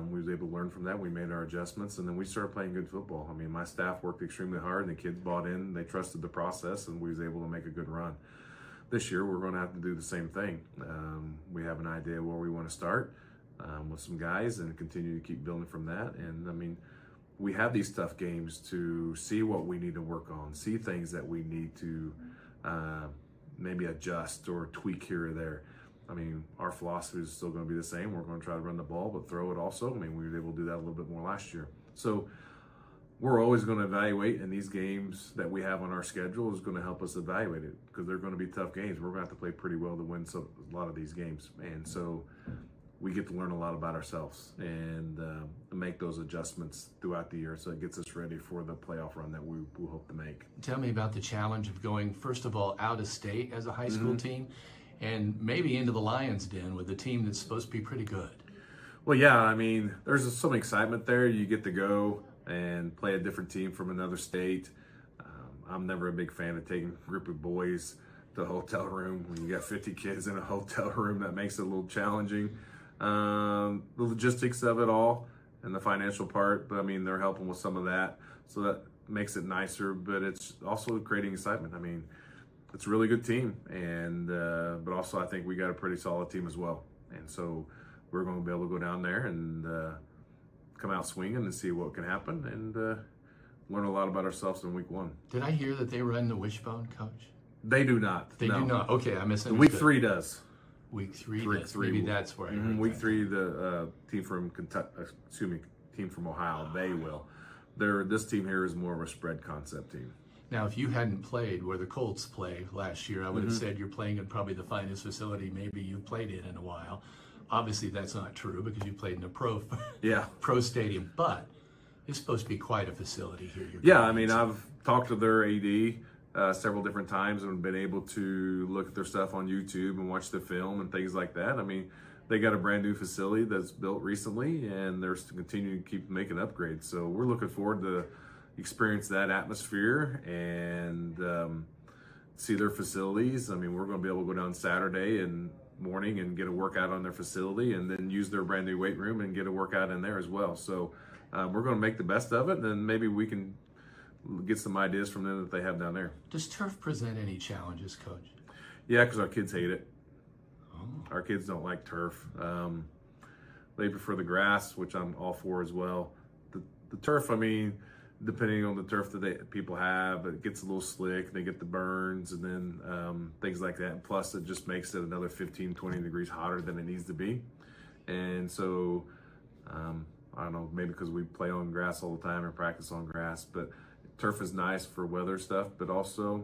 We was able to learn from that. We made our adjustments, and then we started playing good football. I mean, my staff worked extremely hard, and the kids bought in. They trusted the process, and we was able to make a good run. This year, we're going to have to do the same thing. We have an idea where we want to start with some guys and continue to keep building from that. And, I mean, we have these tough games to see what we need to work on, see things that we need to maybe adjust or tweak here or there. I mean, our philosophy is still going to be the same. We're going to try to run the ball, but throw it also. I mean, we were able to do that a little bit more last year. So we're always going to evaluate, and these games that we have on our schedule is going to help us evaluate it, because they're going to be tough games. We're going to have to play pretty well to win a lot of these games. And so we get to learn a lot about ourselves and make those adjustments throughout the year, so it gets us ready for the playoff run that we hope to make. Tell me about the challenge of going, first of all, out of state as a high school team, and maybe into the Lions' Den with a team that's supposed to be pretty good. Well, yeah, I mean, there's some excitement there. You get to go and play a different team from another state. I'm never a big fan of taking a group of boys to a hotel room. When you got 50 kids in a hotel room, that makes it a little challenging. The logistics of it all and the financial part, but I mean, they're helping with some of that, so that makes it nicer, but it's also creating excitement. I mean, it's a really good team, and but also I think we got a pretty solid team as well, and so we're going to be able to go down there and come out swinging and see what can happen, and learn a lot about ourselves in week 1. Did I hear that they run the wishbone, Coach? They do not. They do not. Okay, I misunderstood. Week 3 does. Week 3 does. Maybe that's where I heard Week 3, the team from team from Ohio, they will. This team here is more of a spread concept team. Now, if you hadn't played where the Colts play last year, I would have said you're playing in probably the finest facility maybe you've played in a while. Obviously, that's not true because you played in a pro stadium, but it's supposed to be quite a facility here. Yeah, I mean, I've talked to their AD several different times and been able to look at their stuff on YouTube and watch the film and things like that. I mean, they got a brand new facility that's built recently, and they're continuing to keep making upgrades. So we're looking forward to experience that atmosphere and see their facilities. I mean, we're going to be able to go down Saturday and morning and get a workout on their facility, and then use their brand new weight room and get a workout in there as well. So we're going to make the best of it, and then maybe we can get some ideas from them that they have down there. Does turf present any challenges, Coach? Yeah, because our kids hate it. Our kids don't like turf. They prefer the grass, which I'm all for as well. The turf, I mean, depending on the turf that people have, it gets a little slick. They get the burns and then things like that. And plus, it just makes it another 15, 20 degrees hotter than it needs to be. And so, I don't know, maybe because we play on grass all the time and practice on grass, but turf is nice for weather stuff, but also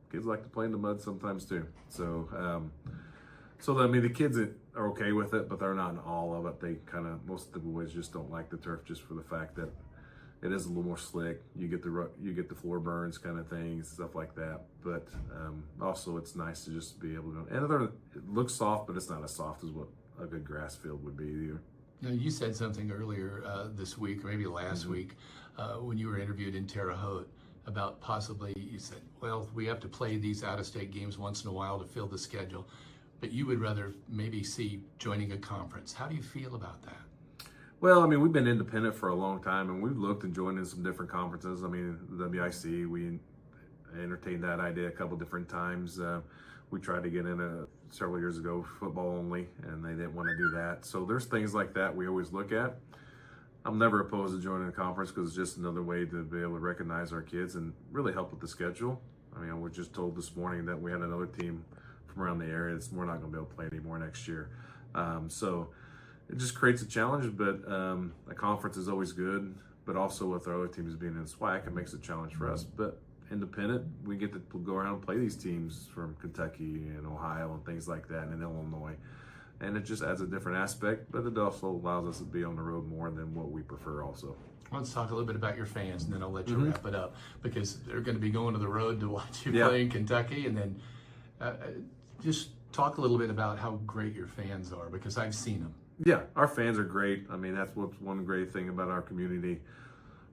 kids like to play in the mud sometimes too. So, I mean, the kids are okay with it, but they're not in all of it. They most of the boys just don't like the turf just for the fact that it is a little more slick. You get the floor burns kind of things, stuff like that. But also, it's nice to just be able to. And it looks soft, but it's not as soft as what a good grass field would be either. Now, you said something earlier this week, or maybe last week, when you were interviewed in Terre Haute about possibly, you said, well, we have to play these out-of-state games once in a while to fill the schedule, but you would rather maybe see joining a conference. How do you feel about that? Well, I mean, we've been independent for a long time, and we've looked and joined in some different conferences. I mean, the WIC, we entertained that idea a couple different times. We tried to get in several years ago, football only, and they didn't want to do that. So there's things like that we always look at. I'm never opposed to joining a conference because it's just another way to be able to recognize our kids and really help with the schedule. I mean, I was just told this morning that we had another team from around the area that's we're not going to be able to play anymore next year. So it just creates a challenge, but a conference is always good. But also with our other teams being in SWAC, it makes it a challenge for us. But independent, we get to go around and play these teams from Kentucky and Ohio and things like that, and Illinois. And it just adds a different aspect, but it also allows us to be on the road more than what we prefer also. Let's talk a little bit about your fans, and then I'll let you wrap it up, because they're going to be going to the road to watch you play in Kentucky. And then just talk a little bit about how great your fans are, because I've seen them. Yeah, our fans are great. I mean, that's what's one great thing about our community.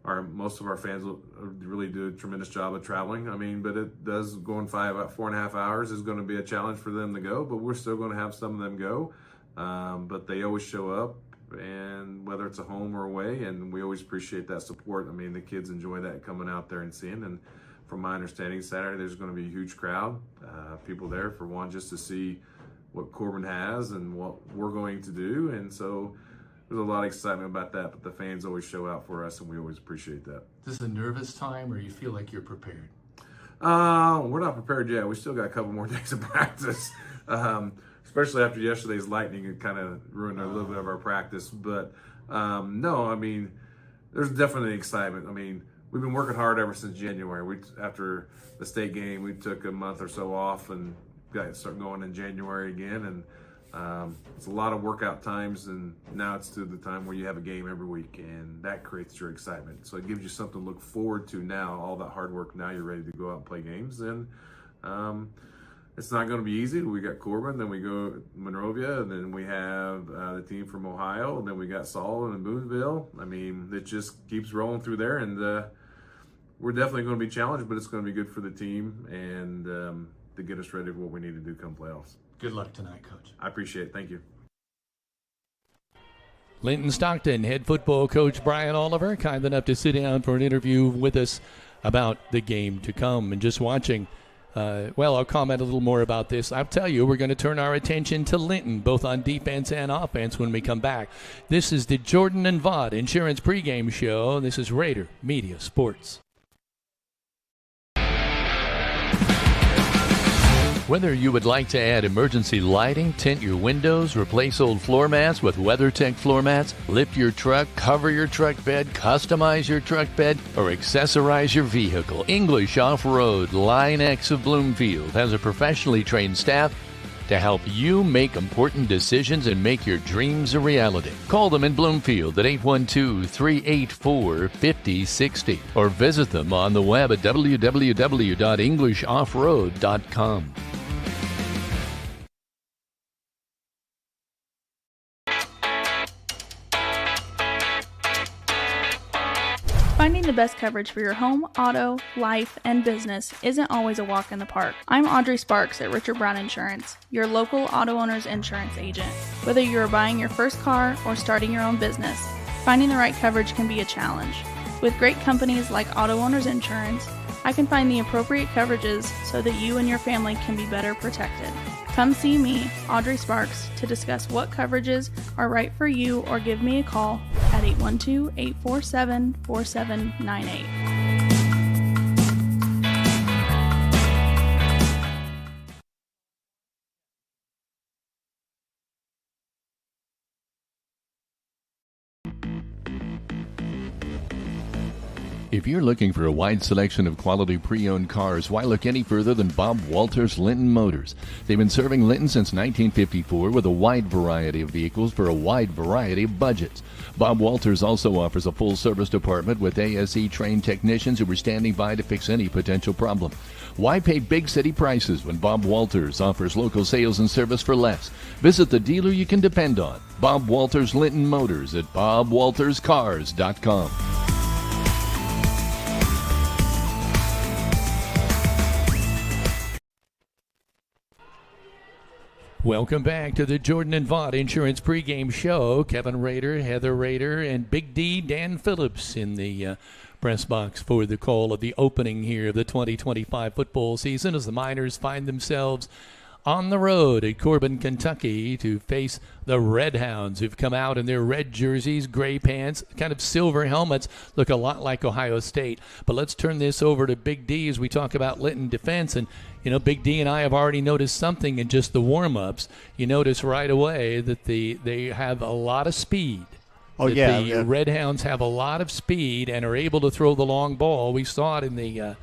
Most of our fans really do a tremendous job of traveling. I mean, but it does going 4.5 hours is going to be a challenge for them to go, but we're still going to have some of them go. But they always show up, and whether it's a home or away, and we always appreciate that support. I mean, the kids enjoy that, coming out there and seeing. And from my understanding, Saturday there's going to be a huge crowd, people there for one, just to see what Corbin has and what we're going to do. And so there's a lot of excitement about that, but the fans always show out for us, and we always appreciate that. Is this a nervous time, or you feel like you're prepared? We're not prepared yet. We still got a couple more days of practice, especially after yesterday's lightning. It kind of ruined a little bit of our practice. But no, I mean, there's definitely excitement. I mean, we've been working hard ever since January. After the state game, we took a month or so off and got started going in January again, and It's a lot of workout times, and now it's to the time where you have a game every week, and that creates your excitement. So it gives you something to look forward to now. All that hard work, now you're ready to go out and play games. And it's not going to be easy. We got Corbin, then we go Monrovia, and then we have the team from Ohio, and then we got Sullivan and Boonville. I mean, it just keeps rolling through there, and we're definitely going to be challenged, but it's going to be good for the team and to get us ready for what we need to do come playoffs. Good luck tonight, Coach. I appreciate it. Thank you. Linton-Stockton head football coach Brian Oliver, kind enough to sit down for an interview with us about the game to come. And just watching, I'll comment a little more about this. I'll tell you, we're going to turn our attention to Linton, both on defense and offense, when we come back. This is the Jordan and Vaught Insurance Pregame Show. This is Rader Media Sports. Whether you would like to add emergency lighting, tint your windows, replace old floor mats with WeatherTech floor mats, lift your truck, cover your truck bed, customize your truck bed, or accessorize your vehicle, English Off-Road Line X of Bloomfield has a professionally trained staff to help you make important decisions and make your dreams a reality. Call them in Bloomfield at 812-384-5060 or visit them on the web at www.englishoffroad.com. Finding the best coverage for your home, auto, life, and business isn't always a walk in the park. I'm Audrey Sparks at Richard Brown Insurance, your local auto owner's insurance agent. Whether you're buying your first car or starting your own business, finding the right coverage can be a challenge. With great companies like Auto Owners Insurance, I can find the appropriate coverages so that you and your family can be better protected. Come see me, Audrey Sparks, to discuss what coverages are right for you, or give me a call at 812-847-4798. If you're looking for a wide selection of quality pre-owned cars, why look any further than Bob Walters Linton Motors? They've been serving Linton since 1954 with a wide variety of vehicles for a wide variety of budgets. Bob Walters also offers a full-service department with ASE-trained technicians who are standing by to fix any potential problem. Why pay big city prices when Bob Walters offers local sales and service for less? Visit the dealer you can depend on. Bob Walters Linton Motors at bobwalterscars.com. Welcome back to the Jordan and Vaught Insurance Pregame Show. Kevin Rader, Heather Rader, and Big D, Dan Phillips in the press box for the call of the opening here of the 2025 football season as the Miners find themselves on the road at Corbin, Kentucky to face the Red Hounds, who've come out in their red jerseys, gray pants, kind of silver helmets, look a lot like Ohio State. But let's turn this over to Big D as we talk about Linton defense. And, you know, Big D and I have already noticed something in just the warm-ups. You notice right away that they have a lot of speed. Oh, yeah. The Red Hounds have a lot of speed and are able to throw the long ball. We saw it in the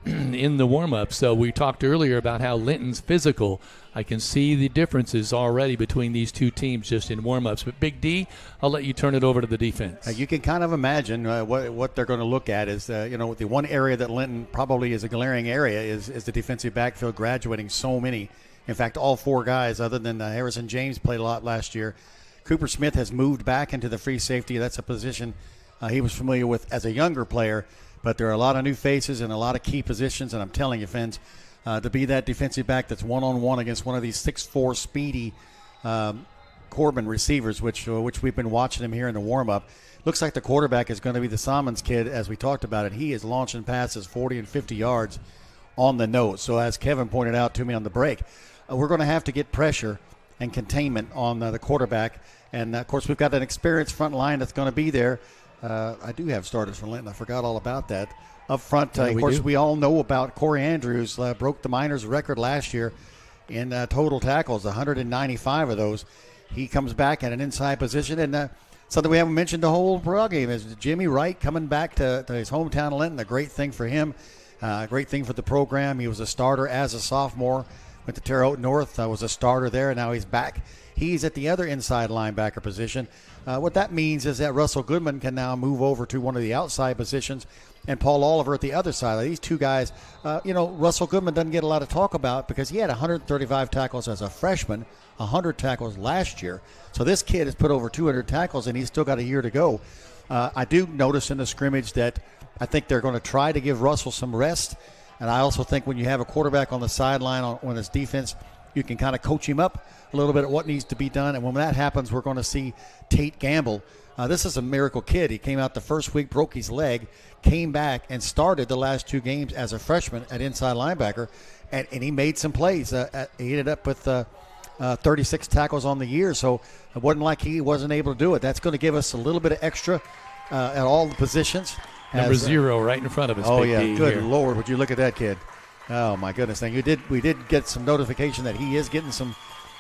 in the warm-up. So we talked earlier about how Linton's physical. I can see the differences already between these two teams just in warm-ups. But Big D, I'll let you turn it over to the defense. You can kind of imagine what they're going to look at is, the one area that Linton probably is a glaring area is the defensive backfield, graduating so many. In fact, all four guys other than Harrison James played a lot last year. Cooper Smith has moved back into the free safety. That's a position he was familiar with as a younger player. But there are a lot of new faces and a lot of key positions, and I'm telling you, Fins, to be that defensive back that's one-on-one against one of these 6'4", speedy Corbin receivers, which we've been watching him here in the warm-up. Looks like the quarterback is going to be the Salmons kid, as we talked about it. He is launching passes 40 and 50 yards on the nose. So as Kevin pointed out to me on the break, we're going to have to get pressure and containment on the quarterback. And, of course, we've got an experienced front line that's going to be there. I do have starters from Linton. I forgot all about that. Up front, of course, we all know about Corey Andrews. Broke the Miners' record last year in total tackles, 195 of those. He comes back at an inside position. And something we haven't mentioned the whole game is Jimmy Wright coming back to his hometown of Linton. A great thing for him, a great thing for the program. He was a starter as a sophomore went to Terre Haute North, was a starter there, and now he's back. He's at the other inside linebacker position. What that means is that Russell Goodman can now move over to one of the outside positions, and Paul Oliver at the other side. These two guys, Russell Goodman doesn't get a lot of talk about because he had 135 tackles as a freshman, 100 tackles last year. So this kid has put over 200 tackles, and he's still got a year to go. I do notice in the scrimmage that I think they're going to try to give Russell some rest, and I also think when you have a quarterback on the sideline on his defense, you can kind of coach him up a little bit at what needs to be done. And when that happens, we're going to see Tate Gamble. This is a miracle kid. He came out the first week, broke his leg, came back, and started the last 2 games as a freshman at inside linebacker, and he made some plays. He ended up with 36 tackles on the year, so it wasn't like he wasn't able to do it. That's going to give us a little bit of extra at all the positions. Number 0 right in front of us. Oh, Big yeah. D Good here. Lord, would you look at that kid. Oh, my goodness. Now, we did get some notification that he is getting some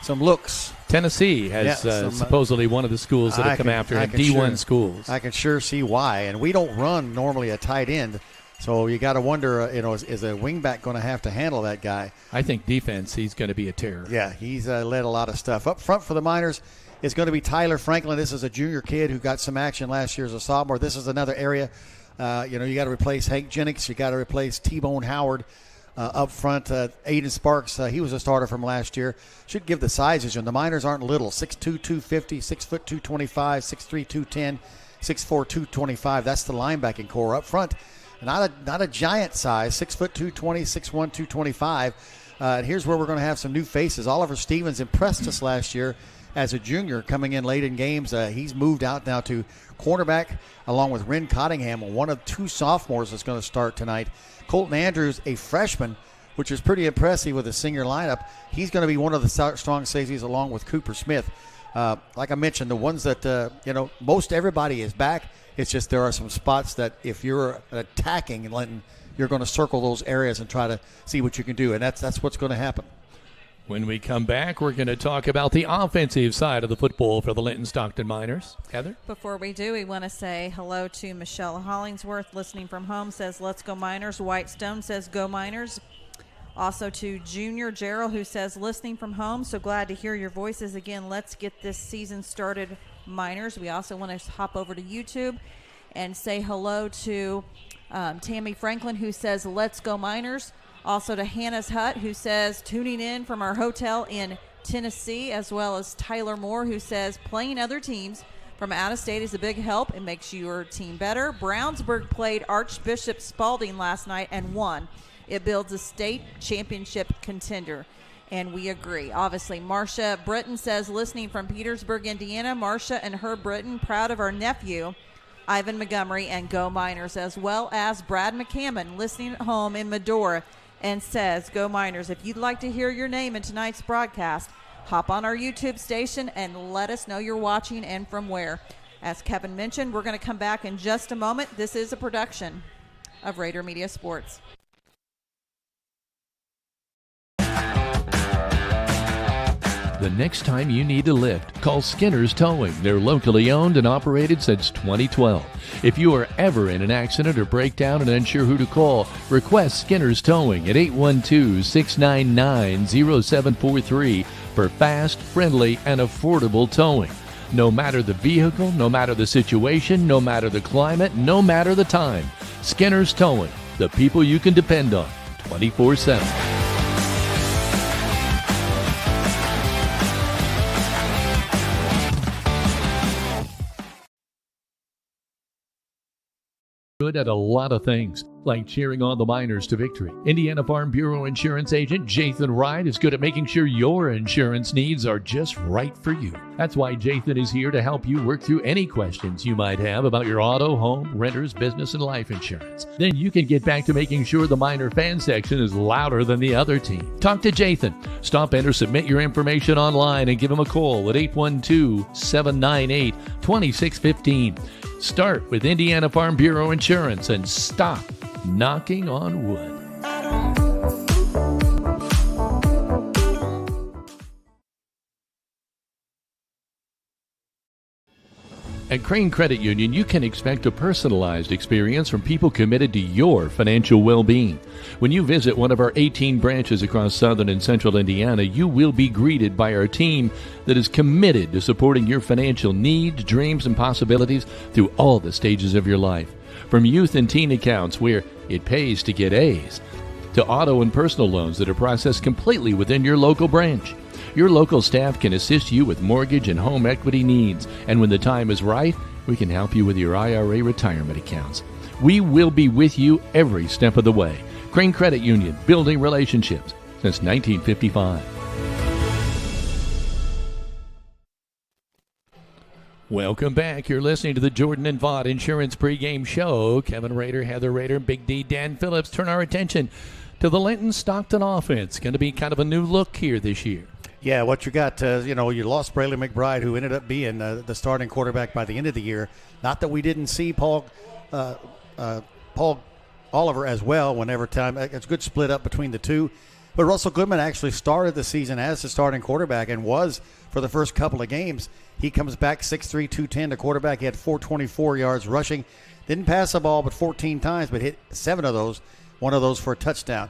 looks. Tennessee has supposedly one of the schools that have come after him, D1 schools. I can sure see why. And we don't run normally a tight end, so you got to wonder, is a wingback going to have to handle that guy? I think defense, he's going to be a terror. Yeah, he's led a lot of stuff. Up front for the Miners is going to be Tyler Franklin. This is a junior kid who got some action last year as a sophomore. This is another area, you got to replace Hank Jennings. You got to replace T-Bone Howard. Up front, Aiden Sparks, he was a starter from last year. Should give the sizes, and the Miners aren't little. 6'2", 250, 6', 225, 6'3", 210, 6'4", 225. That's the linebacking core up front. Not a giant size, 6', 220, 6'1", 225. And here's where we're going to have some new faces. Oliver Stevens impressed us last year as a junior coming in late in games. He's moved out now to cornerback along with Ren Cottingham, one of 2 sophomores that's going to start tonight. Colton Andrews, a freshman, which is pretty impressive with a senior lineup. He's going to be one of the strong safeties along with Cooper Smith. Like I mentioned, the ones that, most everybody is back. It's just there are some spots that if you're attacking Linton, you're going to circle those areas and try to see what you can do, and that's what's going to happen. When we come back, we're going to talk about the offensive side of the football for the Linton-Stockton Miners. Heather? Before we do, we want to say hello to Michelle Hollingsworth, listening from home, says, let's go Miners. White Stone says, go Miners. Also to Junior Gerald, who says, listening from home, so glad to hear your voices again. Let's get this season started, Miners. We also want to hop over to YouTube and say hello to Tammy Franklin, who says, let's go Miners. Also to Hannah's Hut, who says, tuning in from our hotel in Tennessee, as well as Tyler Moore, who says, playing other teams from out of state is a big help. It makes your team better. Brownsburg played Archbishop Spalding last night and won. It builds a state championship contender. And we agree. Obviously, Marcia Britton says, listening from Petersburg, Indiana. Marcia and Herb Britton, proud of our nephew, Ivan Montgomery, and go Miners, as well as Brad McCammon, listening at home in Medora, and says, go Miners. If you'd like to hear your name in tonight's broadcast, hop on our YouTube station and let us know you're watching and from where. As Kevin mentioned, we're going to come back in just a moment. This is a production of Rader Media Sports. The next time you need a lift, call Skinner's Towing. They're locally owned and operated since 2012. If you are ever in an accident or breakdown and unsure who to call, request Skinner's Towing at 812-699-0743 for fast, friendly, and affordable towing. No matter the vehicle, no matter the situation, no matter the climate, no matter the time. Skinner's Towing, the people you can depend on 24/7. Good at a lot of things, like cheering on the Miners to victory. Indiana Farm Bureau Insurance Agent Jathan Wright is good at making sure your insurance needs are just right for you. That's why Jathan is here to help you work through any questions you might have about your auto, home, renters, business, and life insurance. Then you can get back to making sure the Miner fan section is louder than the other team. Talk to Jathan. Stop in or submit your information online and give him a call at 812-798-2615. Start with Indiana Farm Bureau Insurance and stop knocking on wood. At Crane Credit Union, you can expect a personalized experience from people committed to your financial well-being. When you visit one of our 18 branches across southern and central Indiana, you will be greeted by our team that is committed to supporting your financial needs, dreams, and possibilities through all the stages of your life. From youth and teen accounts where it pays to get A's, to auto and personal loans that are processed completely within your local branch. Your local staff can assist you with mortgage and home equity needs, and when the time is right, we can help you with your IRA retirement accounts. We will be with you every step of the way. Crane Credit Union, building relationships since 1955. Welcome back. You're listening to the Jordan and Vaught Insurance Pregame Show. Kevin Rader, Heather Rader, Big D, Dan Phillips. Turn our attention to the Linton-Stockton offense. Going to be kind of a new look here this year. Yeah, what you got, you lost Braylon McBride, who ended up being the starting quarterback by the end of the year. Not that we didn't see Paul Oliver as well whenever time. It's a good split up between the two. But Russell Goodman actually started the season as the starting quarterback and was for the first couple of games. He comes back 6'3", 210 to quarterback. He had 424 yards rushing. Didn't pass the ball but 14 times, but hit 7 of those, 1 of those for a touchdown.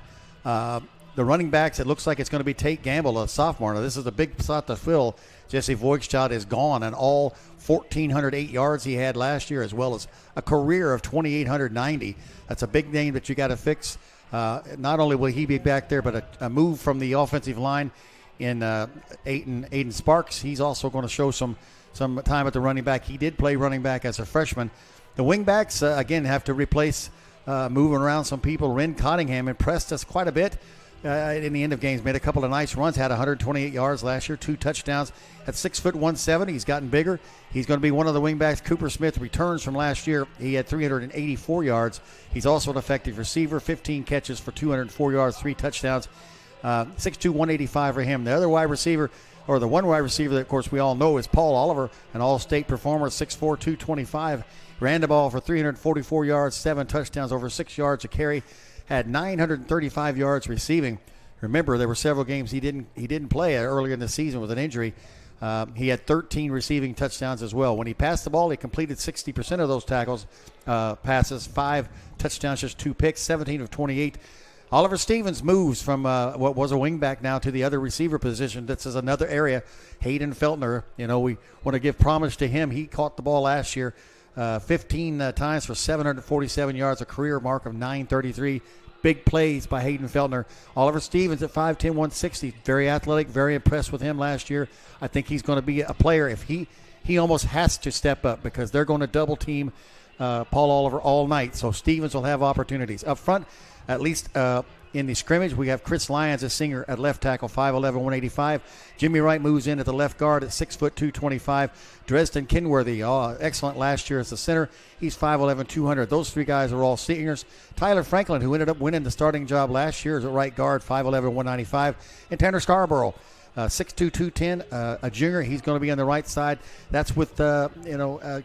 The running backs, it looks like it's going to be Tate Gamble, a sophomore. Now, this is a big spot to fill. Jesse Voigtchild is gone, and all 1,408 yards he had last year, as well as a career of 2,890. That's a big name that you got to fix. Not only will he be back there, but a move from the offensive line in Aiden Sparks. He's also going to show some time at the running back. He did play running back as a freshman. The wing backs, again, have to replace moving around some people. Ren Cottingham impressed us quite a bit in the end of games. Made a couple of nice runs. Had 128 yards last year, 2 touchdowns. At 6'170", he's gotten bigger. He's going to be one of the wing backs. Cooper Smith returns from last year. He had 384 yards. He's also an effective receiver. 15 catches for 204 yards, 3 touchdowns. 6'2", 185 for him. The other wide receiver, or the one wide receiver that, of course, we all know is Paul Oliver, an all-state performer, 6'4", 225. Ran the ball for 344 yards, 7 touchdowns, over 6 yards a carry. Had 935 yards receiving. Remember, there were several games he didn't play earlier in the season with an injury. He had 13 receiving touchdowns as well. When he passed the ball, he completed 60% of those passes, 5 touchdowns, just 2 picks, 17 of 28. Oliver Stevens moves from what was a wingback now to the other receiver position. This is another area. Hayden Feltner, we want to give promise to him. He caught the ball last year 15 times for 747 yards, a career mark of 933. Big plays by Hayden Feltner. Oliver Stevens at 5'10", 160. Very athletic, very impressed with him last year. I think he's going to be a player. If he almost has to step up because they're going to double team Paul Oliver all night. So Stevens will have opportunities. Up front, at least in the scrimmage, we have Chris Lyons, a senior at left tackle, 5'11", 185. Jimmy Wright moves in at the left guard at 6', 225. Dresden Kenworthy, excellent last year as the center. He's 5'11", 200. Those 3 guys are all seniors. Tyler Franklin, who ended up winning the starting job last year, is at right guard, 5'11", 195. And Tanner Scarborough, 6'2", 210, a junior. He's going to be on the right side. That's with,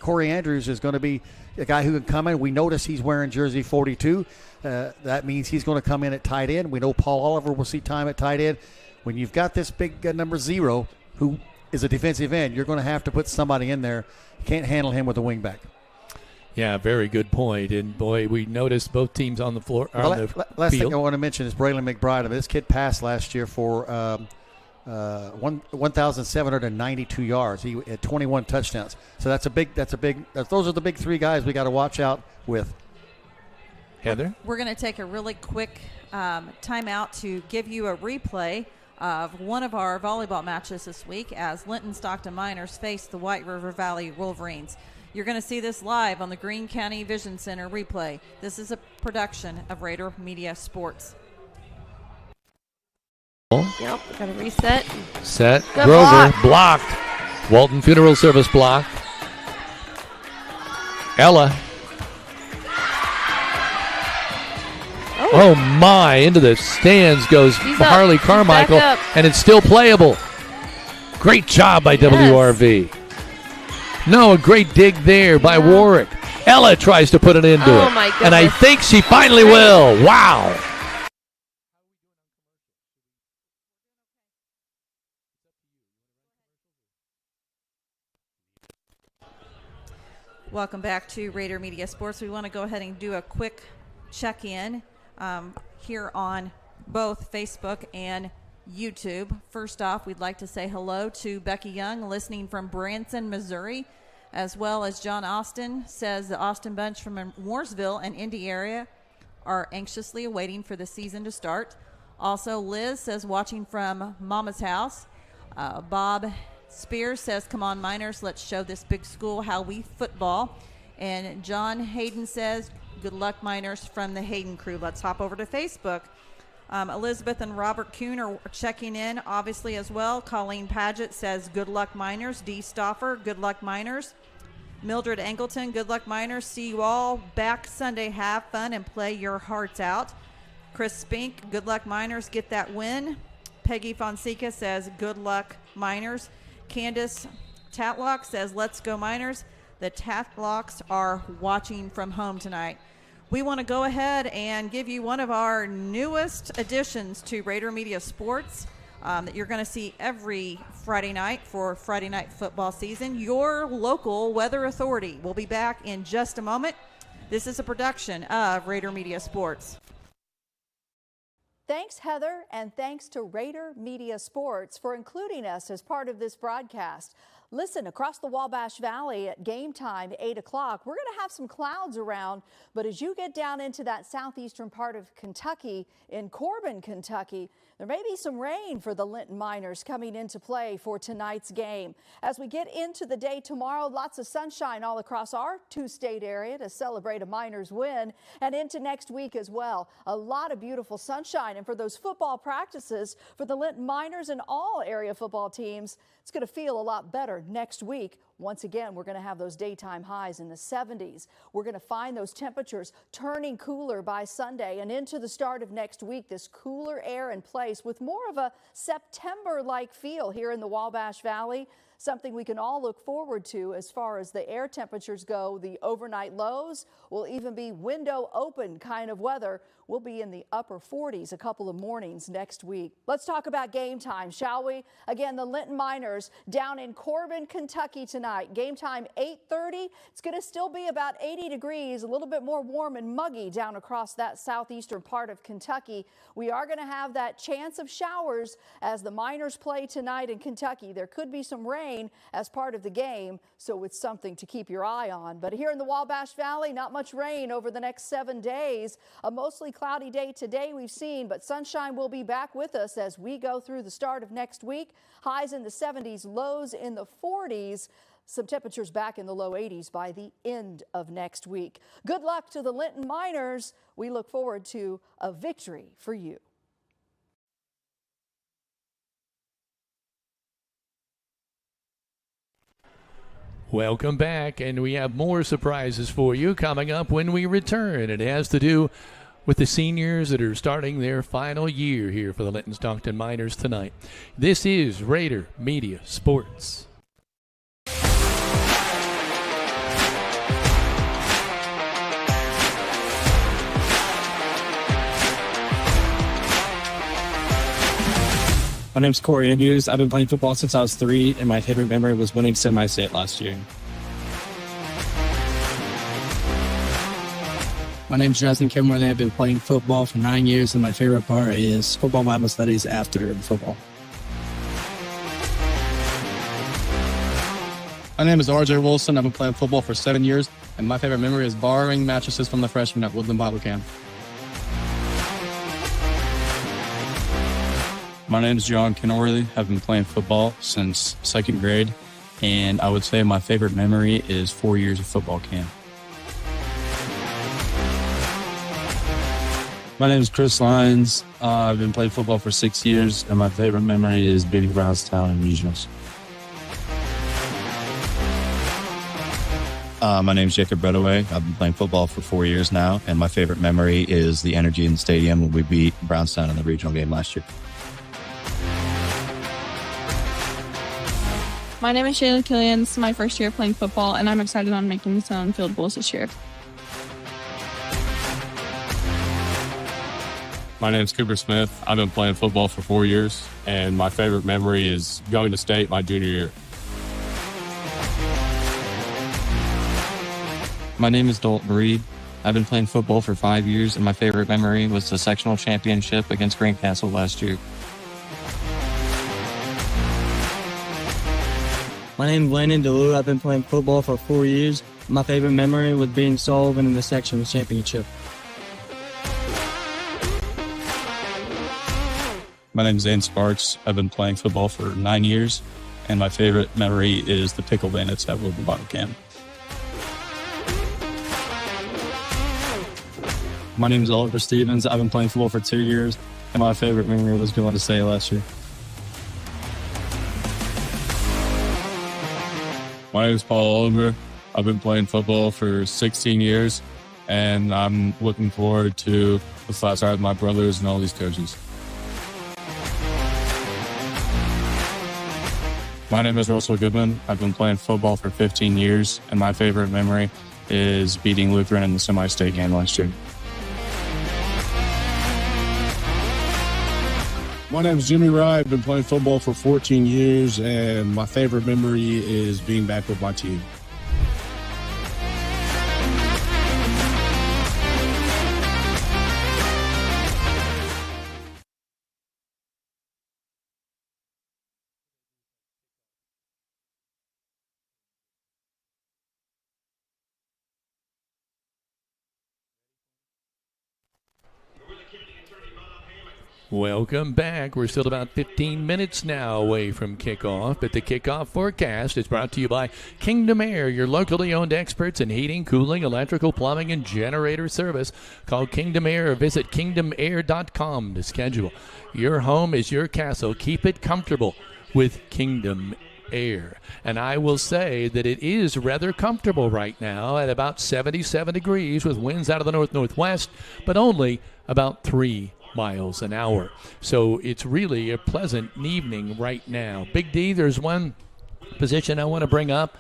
Corey Andrews is going to be a guy who can come in. We notice he's wearing jersey 42. That means he's going to come in at tight end. We know Paul Oliver will see time at tight end. When you've got this big number 0 who is a defensive end, you're going to have to put somebody in there. You can't handle him with a wing back. Yeah, very good point. And, boy, we noticed both teams on the floor. Last thing I want to mention is Braylon McBride. This kid passed last year for 1,792 yards. He had 21 touchdowns. So those are the big 3 guys we got to watch out with. Heather? We're going to take a really quick timeout to give you a replay of one of our volleyball matches this week as Linton-Stockton Miners face the White River Valley Wolverines. You're going to see this live on the Greene County Vision Center replay. This is a production of Rader Media Sports. Yep, got to reset. Set. Good Grover blocked. Walton Funeral Service blocked. Ella. Oh my, into the stands goes Harley Carmichael, and it's still playable. Great job by WRV. No, a great dig there by Warwick. Ella tries to put it into it. My goodness. And I think she finally will. Wow. Welcome back to Rader Media Sports. We want to go ahead and do a quick check-in here on both Facebook and YouTube. First off, we'd like to say hello to Becky Young, listening from Branson, Missouri, as well as John Austin says the Austin bunch from Mooresville and Indy area are anxiously awaiting for the season to start. Also, Liz says watching from Mama's house. Bob Spears says, come on, Miners, let's show this big school how we football. And John Hayden says, good luck, Miners, from the Hayden crew. Let's hop over to Facebook. Elizabeth and Robert Kuhn are checking in, obviously, as well. Colleen Paget says, good luck, Miners. Dee Stoffer, good luck, Miners. Mildred Angleton, good luck, Miners. See you all back Sunday. Have fun and play your hearts out. Chris Spink, good luck, Miners. Get that win. Peggy Fonseca says, good luck, Miners. Candace Tatlock says, let's go, Miners. The Tatlocks are watching from home tonight. We want to go ahead and give you one of our newest additions to Rader Media Sports that you're going to see every Friday night for Friday night football season. Your local weather authority will be back in just a moment. This is a production of Rader Media Sports. Thanks, Heather, and thanks to Rader Media Sports for including us as part of this broadcast. Listen, across the Wabash Valley at game time, 8 o'clock, we're going to have some clouds around, but as you get down into that southeastern part of Kentucky, in Corbin, Kentucky, there may be some rain for the Linton Miners coming into play for tonight's game. As we get into the day tomorrow, lots of sunshine all across our two-state area to celebrate a Miners win, and into next week as well. A lot of beautiful sunshine, and for those football practices for the Linton Miners and all area football teams, it's going to feel a lot better next week. Once again, we're going to have those daytime highs in the 70s. We're going to find those temperatures turning cooler by Sunday and into the start of next week. This cooler air in place with more of a September-like feel here in the Wabash Valley. Something we can all look forward to as far as the air temperatures go. The overnight lows will even be window open kind of weather. We'll be in the upper 40s a couple of mornings next week. Let's talk about game time, shall we? Again, the Linton Miners down in Corbin, Kentucky tonight. Game time 8:30. It's going to still be about 80 degrees, a little bit more warm and muggy down across that southeastern part of Kentucky. We are going to have that chance of showers as the Miners play tonight in Kentucky. There could be some rain as part of the game, so it's something to keep your eye on. But here in the Wabash Valley, not much rain over the next 7 days. A mostly cloudy day today we've seen, but sunshine will be back with us as we go through the start of next week. Highs in the 70s, lows in the 40s. Some temperatures back in the low 80s by the end of next week. Good luck to the Linton Miners. We look forward to a victory for you. Welcome back, and we have more surprises for you coming up when we return. It has to do with the seniors that are starting their final year here for the Linton-Stockton Miners tonight. This is Rader Media Sports. My name's Corey Andrews. I've been playing football since I was 3, and my favorite memory was winning semi-state last year. My name's Justin Kimberly. I've been playing football for 9 years, and my favorite part is football Bible studies after football. My name is RJ Wilson. I've been playing football for 7 years, and my favorite memory is borrowing mattresses from the freshmen at Woodland Bible Camp. My name is John Kenworthy. I've been playing football since 2nd grade, and I would say my favorite memory is 4 years of football camp. My name is Chris Lyons. I've been playing football for 6 years, and my favorite memory is beating Brownstown in regionals. My name is Jacob Bredaway. I've been playing football for 4 years now, and my favorite memory is the energy in the stadium when we beat Brownstown in the regional game last year. My name is Shayla Killian. This is my first year playing football, and I'm excited on making the on-field goals this year. My name's Cooper Smith. I've been playing football for 4 years, and my favorite memory is going to state my junior year. My name is Dalton Reed. I've been playing football for 5 years, and my favorite memory was the sectional championship against Greencastle last year. My name is Landon DeLue. I've been playing football for 4 years. My favorite memory was being Sullivan in the sectional championship. My name is Zane Sparks. I've been playing football for 9 years, and my favorite memory is the Pickle Bandits at Woodland Bottom Camp. My name is Oliver Stevens. I've been playing football for 2 years, and my favorite memory was going to say last year. My name is Paul Oliver. I've been playing football for 16 years, and I'm looking forward to the class I have with my brothers and all these coaches. My name is Russell Goodman. I've been playing football for 15 years, and my favorite memory is beating Lutheran in the semi-state game last year. My name is Jimmy Wright. I've been playing football for 14 years, and my favorite memory is being back with my team. Welcome back. We're still about 15 minutes now away from kickoff, but the kickoff forecast is brought to you by Kingdom Air, your locally owned experts in heating, cooling, electrical, plumbing, and generator service. Call Kingdom Air or visit kingdomair.com to schedule. Your home is your castle. Keep it comfortable with Kingdom Air. And I will say that it is rather comfortable right now at about 77 degrees with winds out of the north-northwest, but only about 3 miles an hour. So it's really a pleasant evening right now. Big D, there's one position I want to bring up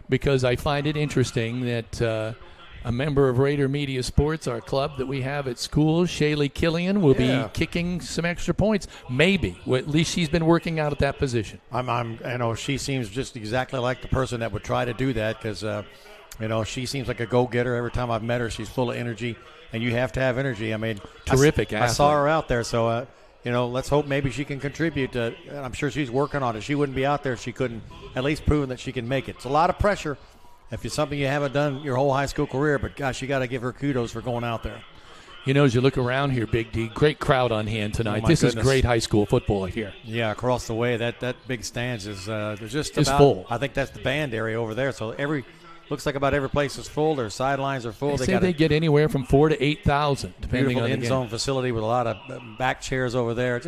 because I find it interesting that a member of Rader Media Sports, our club that we have at school, Shaylee Killian, will be kicking some extra points. Maybe. Well, at least she's been working out at that position. She seems just exactly like the person that would try to do that because, she seems like a go-getter. Every time I've met her, she's full of energy. And you have to have energy. I mean, terrific I saw her out there, so let's hope maybe she can contribute. I'm sure she's working on it. She wouldn't be out there if she couldn't at least prove that she can make it. It's a lot of pressure if it's something you haven't done your whole high school career, but gosh, you got to give her kudos for going out there. As you look around here, Big D, great crowd on hand tonight. Oh, this is great high school football here. Yeah, across the way, that big stands is there's just it's about full. I think that's the band area over there. So looks like about every place is full. Their sidelines are full. They get anywhere from 4,000 to 8,000, depending on the end zone facility with a lot of back chairs over there.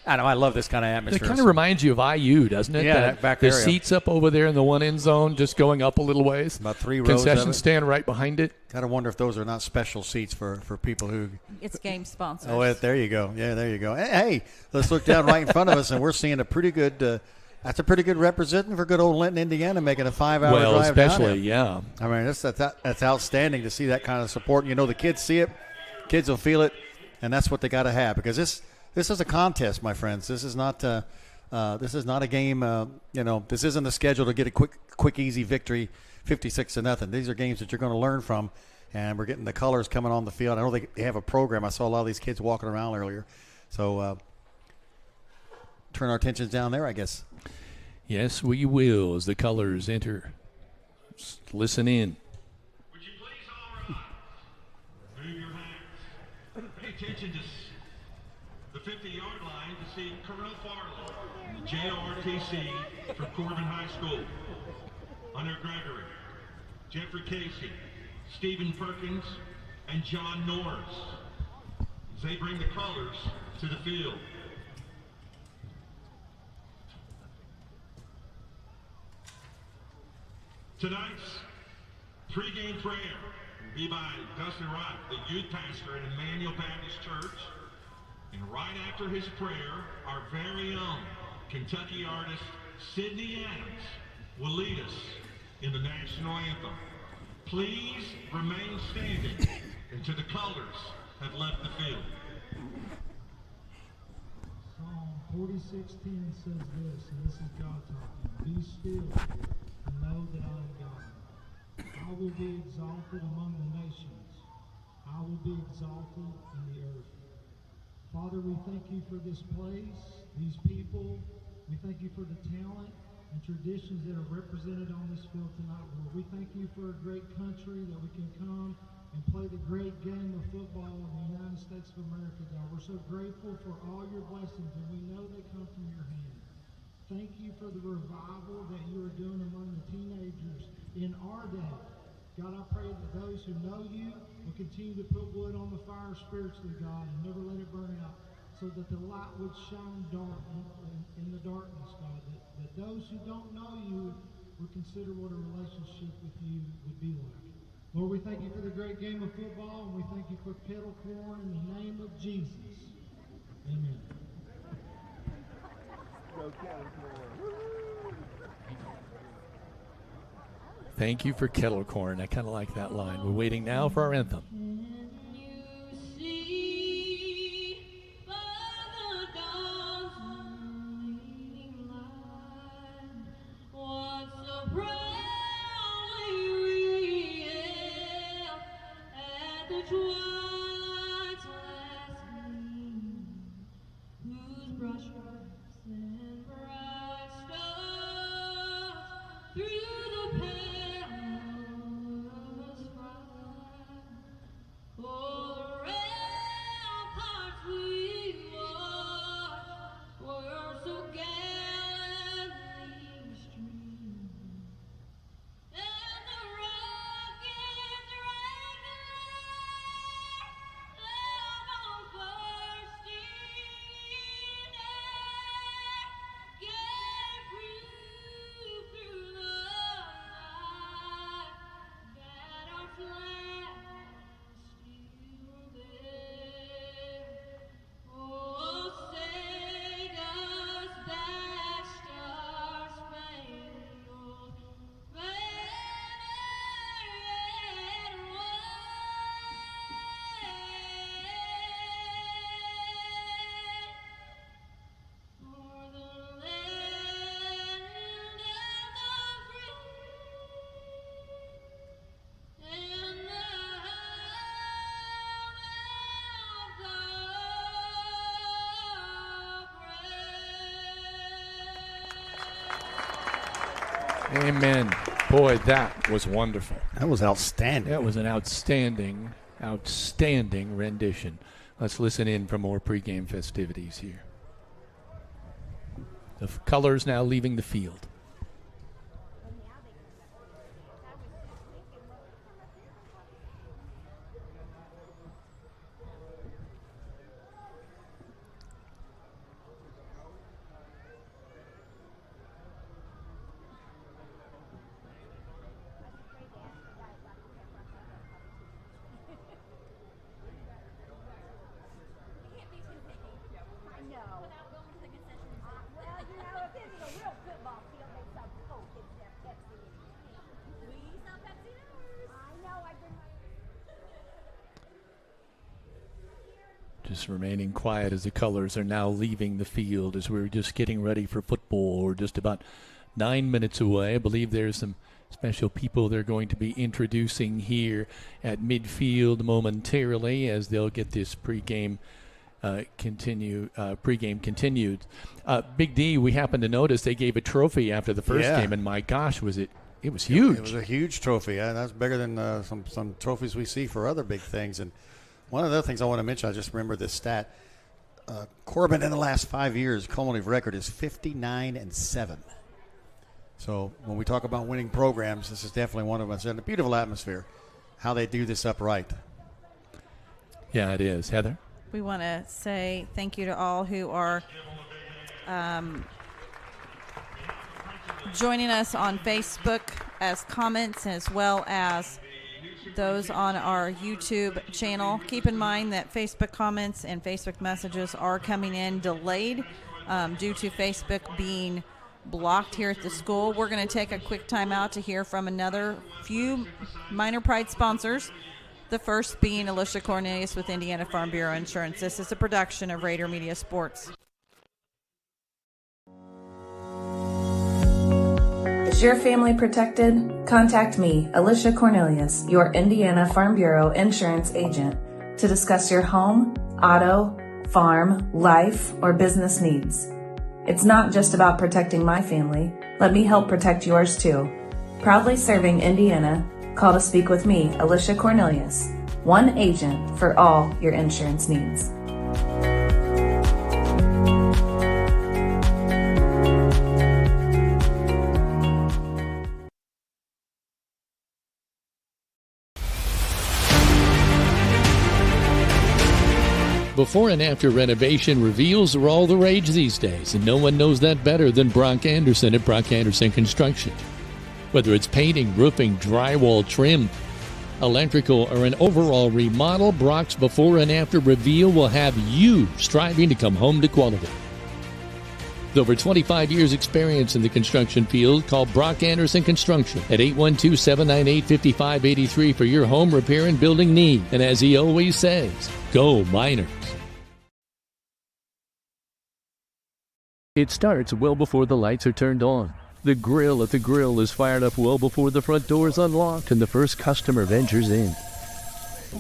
I love this kind of atmosphere. It kind of reminds you of IU, doesn't it? Yeah, that back the area. Seats up over there in the one end zone, just going up a little ways. About 3 rows. Concession stand right behind it. Gotta wonder if those are not special seats for people who. It's game sponsors. Oh, there you go. Yeah, there you go. Hey, let's look down right in front of us, and we're seeing a pretty good. That's a pretty good representing for good old Linton, Indiana, making a 5-hour drive down especially, here. yeah. I mean, that's outstanding to see that kind of support. The kids see it, kids will feel it, and that's what they got to have because this is a contest, my friends. This is not a game. This isn't a schedule to get a quick, easy victory, 56-0. These are games that you're going to learn from, and we're getting the colors coming on the field. I know they have a program. I saw a lot of these kids walking around earlier, so turn our attentions down there, I guess. Yes, we will as the colors enter. Listen in. Would you please all rise? Move your hands. Pay attention to the 50-yard line to see Colonel Farley, JRTC from Corbin High School. Hunter Gregory, Jeffrey Casey, Stephen Perkins, and John Norris. As they bring the colors to the field. Tonight's pregame prayer will be by Dustin Wright, the youth pastor at Emmanuel Baptist Church. And right after his prayer, our very own Kentucky artist, Sydney Adams, will lead us in the national anthem. Please remain standing until the colors have left the field. Psalm 46:10 says this, and this is God talking. Be still and know that I am God. I I will be exalted among the nations. I will be exalted in the earth. Father, we thank you for this place, these people. We thank you for the talent and traditions that are represented on this field tonight, Lord. We thank you for a great country that we can come and play the great game of football in the United States of America, God. We're so grateful for all your blessings, and we know they come from your hand. Thank you for the revival that you are doing among the teenagers in our day. God, I pray that those who know you will continue to put wood on the fire spiritually, God, and never let it burn out, so that the light would shine dark in the darkness, God, that those who don't know you would consider what a relationship with you would be like. Lord, we thank you for the great game of football, and we thank you for kettle corn in the name of Jesus. Amen. Thank you for kettle corn. I kind of like that line. We're waiting now for our anthem. Amen. Boy, that was wonderful. That was outstanding. That was an outstanding rendition. Let's listen in for more pregame festivities here. The colors now leaving the field. Just remaining quiet as the colors are now leaving the field as we're just getting ready for football. We're just about 9 minutes away. I believe there's some special people they're going to be introducing here at midfield momentarily as they'll get this pregame continued. Big D, we happened to notice they gave a trophy after the first game, and my gosh, it was huge. It was a huge trophy. That's bigger than some trophies we see for other big things. And one of the other things I want to mention, I just remember this stat. Corbin in the last 5 years, cumulative record is 59-7. So when we talk about winning programs, this is definitely one of us. And a beautiful atmosphere, how they do this upright. Yeah, it is. Heather? We want to say thank you to all who are joining us on Facebook as comments, as well as those on our YouTube channel. Keep in mind that Facebook comments and Facebook messages are coming in delayed due to Facebook being blocked here at the school. We're going to take a quick time out to hear from another few Minor Pride sponsors. The first being Alicia Cornelius with Indiana Farm Bureau Insurance. This is a production of Rader Media Sports. The Is your family protected? Contact me, Alicia Cornelius, your Indiana Farm Bureau insurance agent, to discuss your home, auto, farm, life, or business needs. It's not just about protecting my family. Let me help protect yours too. Proudly serving Indiana, call to speak with me, Alicia Cornelius, one agent for all your insurance needs. Before and after renovation reveals are all the rage these days, and no one knows that better than Brock Anderson at Brock Anderson Construction. Whether it's painting, roofing, drywall, trim, electrical, or an overall remodel, Brock's before and after reveal will have you striving to come home to quality. With over 25 years experience in the construction field, call Brock Anderson Construction at 812-798-5583 for your home repair and building need. And as he always says, go Miners. It starts well before the lights are turned on. The grill at the grill is fired up well before the front door is unlocked and the first customer ventures in.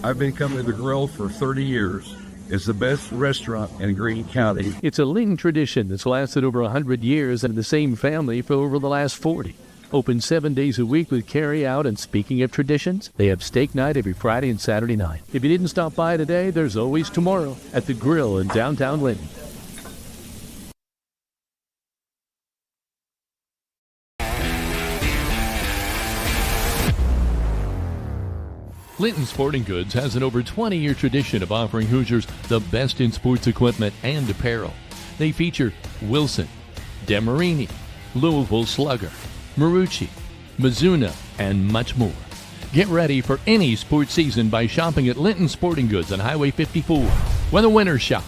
I've been coming to the grill for 30 years. It's the best restaurant in Greene County. It's a Linton tradition that's lasted over 100 years and the same family for over the last 40. Open 7 days a week with carry out, and speaking of traditions, they have steak night every Friday and Saturday night. If you didn't stop by today, there's always tomorrow at the grill in downtown Linton. Linton Sporting Goods has an over 20-year tradition of offering Hoosiers the best in sports equipment and apparel. They feature Wilson, Demarini, Louisville Slugger, Marucci, Mizuno, and much more. Get ready for any sports season by shopping at Linton Sporting Goods on Highway 54. When the winners shop.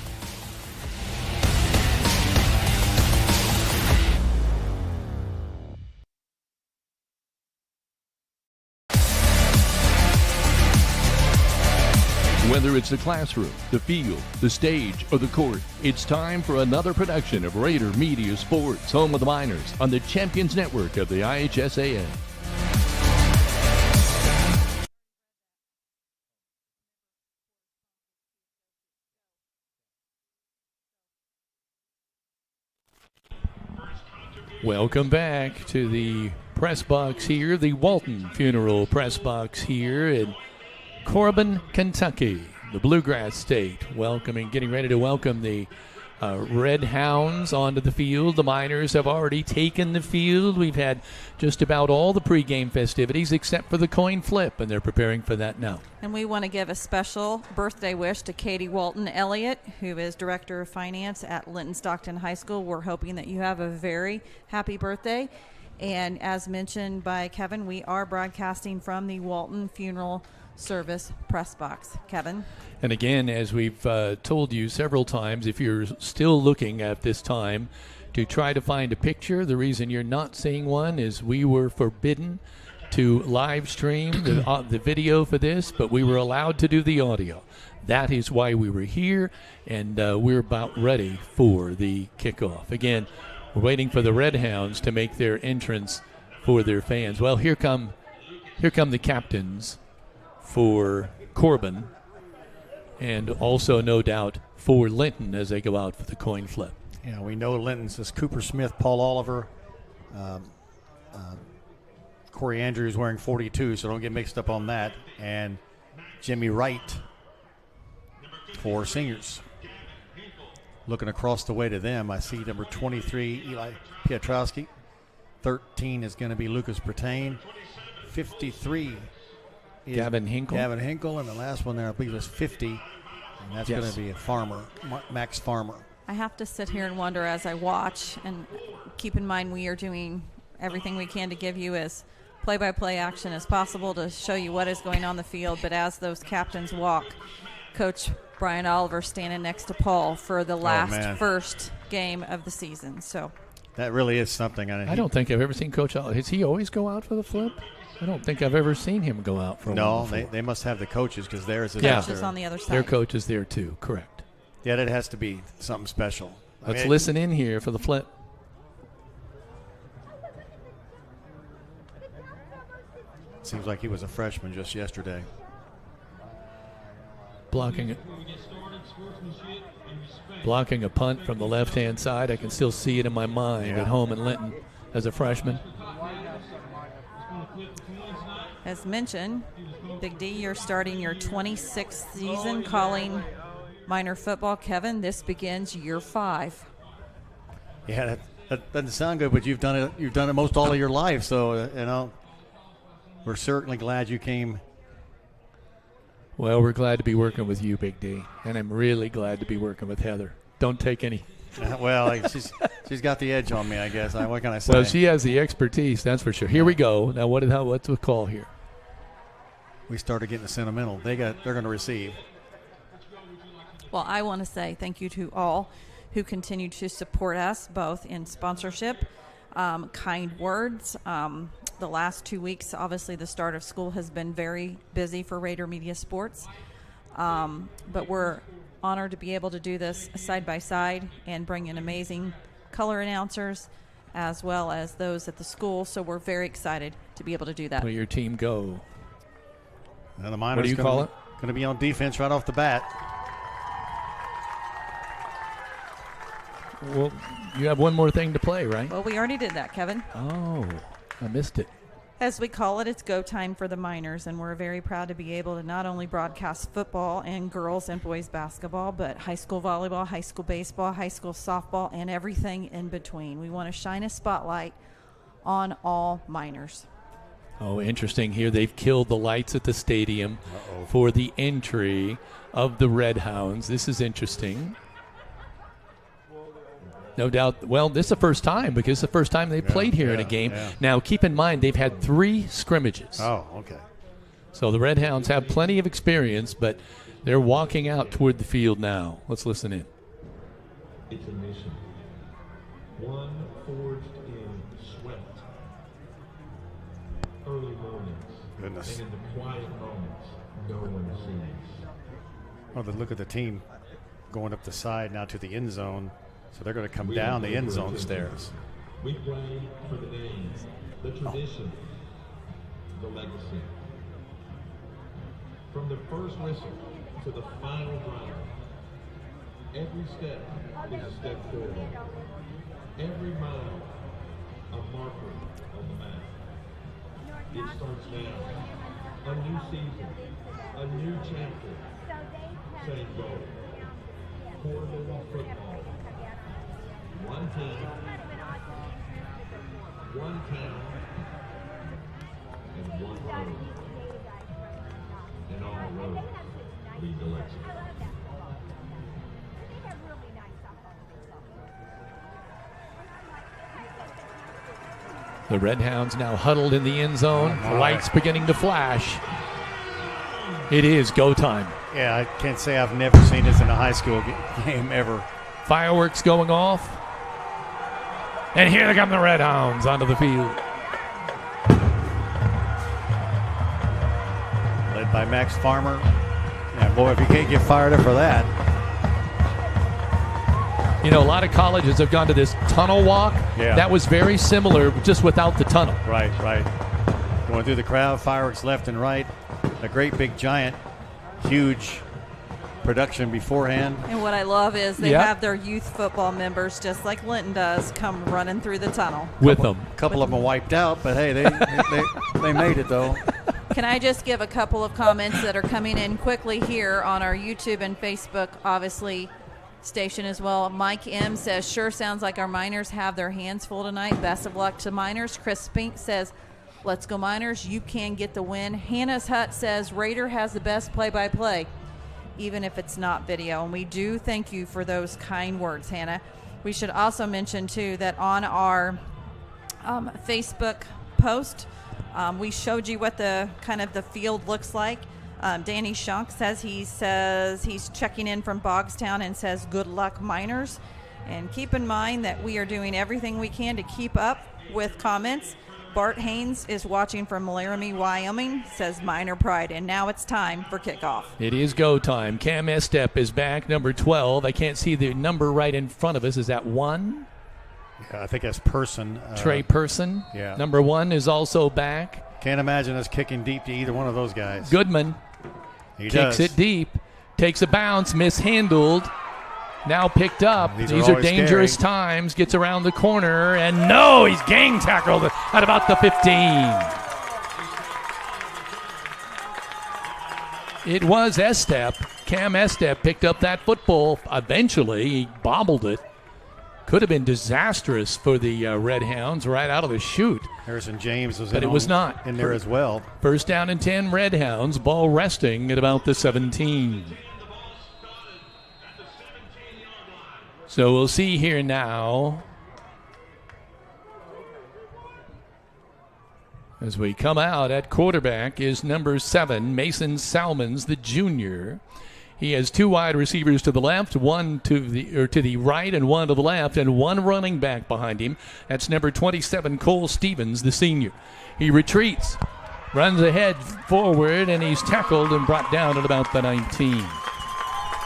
Whether it's the classroom, the field, the stage, or the court, it's time for another production of Rader Media Sports, home of the Miners, on the Champions Network of the IHSAA. Welcome back to the press box here, the Walton Funeral press box here in Corbin, Kentucky, the Bluegrass State, getting ready to welcome the Red Hounds onto the field. The Miners have already taken the field. We've had just about all the pregame festivities except for the coin flip, and they're preparing for that now. And we want to give a special birthday wish to Katie Walton Elliott, who is Director of Finance at Linton-Stockton High School. We're hoping that you have a very happy birthday. And as mentioned by Kevin, we are broadcasting from the Walton Funeral Service press box. Kevin? And again, as we've told you several times, if you're still looking at this time to try to find a picture, the reason you're not seeing one is we were forbidden to live stream the video for this, but we were allowed to do the audio. That is why we were here, and we're about ready for the kickoff. Again, we're waiting for the Red Hounds to make their entrance for their fans. Well, here come the captains for Corbin, and also, no doubt, for Linton as they go out for the coin flip. Yeah, we know Linton's is Cooper Smith, Paul Oliver, Corey Andrews wearing 42, so don't get mixed up on that, and Jimmy Wright for seniors. Looking across the way to them, I see number 23, Eli Pietrowski. 13 is going to be Lucas Bertain. 53 Gavin Hinkle. And the last one there, I believe, was 50. And that's going to be a Farmer, Max Farmer. I have to sit here and wonder as I watch, and keep in mind we are doing everything we can to give you as play-by-play action as possible to show you what is going on the field. But as those captains walk, Coach Brian Oliver standing next to Paul for the first game of the season. So that really is something. I don't think I've ever seen Coach Oliver. Does he always go out for the flip? I don't think I've ever seen him go out for one. No, they must have the coaches, because theirs is coaches on the other side. Their coach is there too, correct. Yeah, that has to be something special. Let's listen in here for the flip. Seems like he was a freshman just yesterday. Blocking a punt from the left-hand side. I can still see it in my mind at home in Linton as a freshman. As mentioned, Big D, you're starting your 26th season calling minor football. Kevin, this begins year 5. Yeah, that doesn't sound good, but you've done it. You've done it most all of your life, so we're certainly glad you came. Well, we're glad to be working with you, Big D, and I'm really glad to be working with Heather. Don't take any. Well, she's got the edge on me, I guess. What can I say? Well, she has the expertise, that's for sure. Here we go. Now, what's the call here? We started getting sentimental. They're going to receive. Well, I want to say thank you to all who continue to support us, both in sponsorship, kind words. The last 2 weeks, obviously, the start of school has been very busy for Rader Media Sports. But we're honored to be able to do this side by side and bring in amazing color announcers as well as those at the school. So we're very excited to be able to do that. Will your team go? Now the Miners what do you call it? Going to be on defense right off the bat. Well, you have one more thing to play, right? Well, we already did that, Kevin. Oh, I missed it. As we call it, it's go time for the Miners, and we're very proud to be able to not only broadcast football and girls and boys basketball, but high school volleyball, high school baseball, high school softball, and everything in between. We want to shine a spotlight on all Miners. Oh, interesting here. They've killed the lights at the stadium for the entry of the Red Hounds. This is interesting. No doubt. Well, this is the first time because it's the first time they played here in a game. Yeah. Now, keep in mind, they've had 3 scrimmages. Oh, okay. So the Red Hounds have plenty of experience, but they're walking out toward the field now. Let's listen in. It's a mission. One forged in sweat. Early mornings. Goodness. And in the quiet moments, no one sees. Well, then look at the team going up the side now to the end zone. So they're going to come down the end zone stairs. We play for the name, the tradition, the legacy. From the first whistle to the final drive, every step is a step forward. Every mile, a marker on the map. It starts now. A new season, a new chapter, same goal. Corbin football. One team, one town, and one road. And all roads lead to Lexington. The Red Hounds now huddled in the end zone. Lights beginning to flash. It is go time. Yeah, I can't say I've never seen this in a high school game ever. Fireworks going off. And here they come the Red Hounds onto the field. Led by Max Farmer. And boy, if you can't get fired up for that. You know, a lot of colleges have gone to this tunnel walk. Yeah. That was very similar, just without the tunnel. Right. Going through the crowd, fireworks left and right. A great big giant, huge production beforehand. And what I love is they have their youth football members, just like Linton does, come running through the tunnel. With them. A couple of them wiped out, but hey, they made it, though. Can I just give a couple of comments that are coming in quickly here on our YouTube and Facebook, obviously, station as well. Mike M. says, sure sounds like our Miners have their hands full tonight. Best of luck to Miners. Chris Spink says, let's go Miners. You can get the win. Hannah's Hut says, Rader has the best play-by-play, even if it's not video. And we do thank you for those kind words, Hannah. We should also mention, too, that on our Facebook post, we showed you what the kind of the field looks like. Danny Shunk says he's checking in from Bogstown and says, good luck, Miners. And keep in mind that we are doing everything we can to keep up with comments. Bart Haynes is watching from Laramie, Wyoming, says Miner Pride. And now it's time for kickoff. It is go time. Cam Estep is back, number 12. I can't see the number right in front of us. Is that 1? Yeah, I think that's Person. Trey Person. Yeah. Number 1 is also back. Can't imagine us kicking deep to either one of those guys. Goodman kicks it deep, takes a bounce, mishandled. Now picked up. These are dangerous times. Gets around the corner, and no, he's gang tackled at about the 15. It was Estep. Cam Estep picked up that football. Eventually, he bobbled it. Could have been disastrous for the Red Hounds right out of the chute. Harrison James was but it was not in there as well. First down and 10, Red Hounds. Ball resting at about the 17. So we'll see here now as we come out. At quarterback is number 7, Mason Salmons, the junior. He has 2 wide receivers to the left, one to the right and one to the left, and 1 running back behind him. That's number 27, Cole Stevens, the senior. He retreats, runs ahead forward, and he's tackled and brought down at about the 19.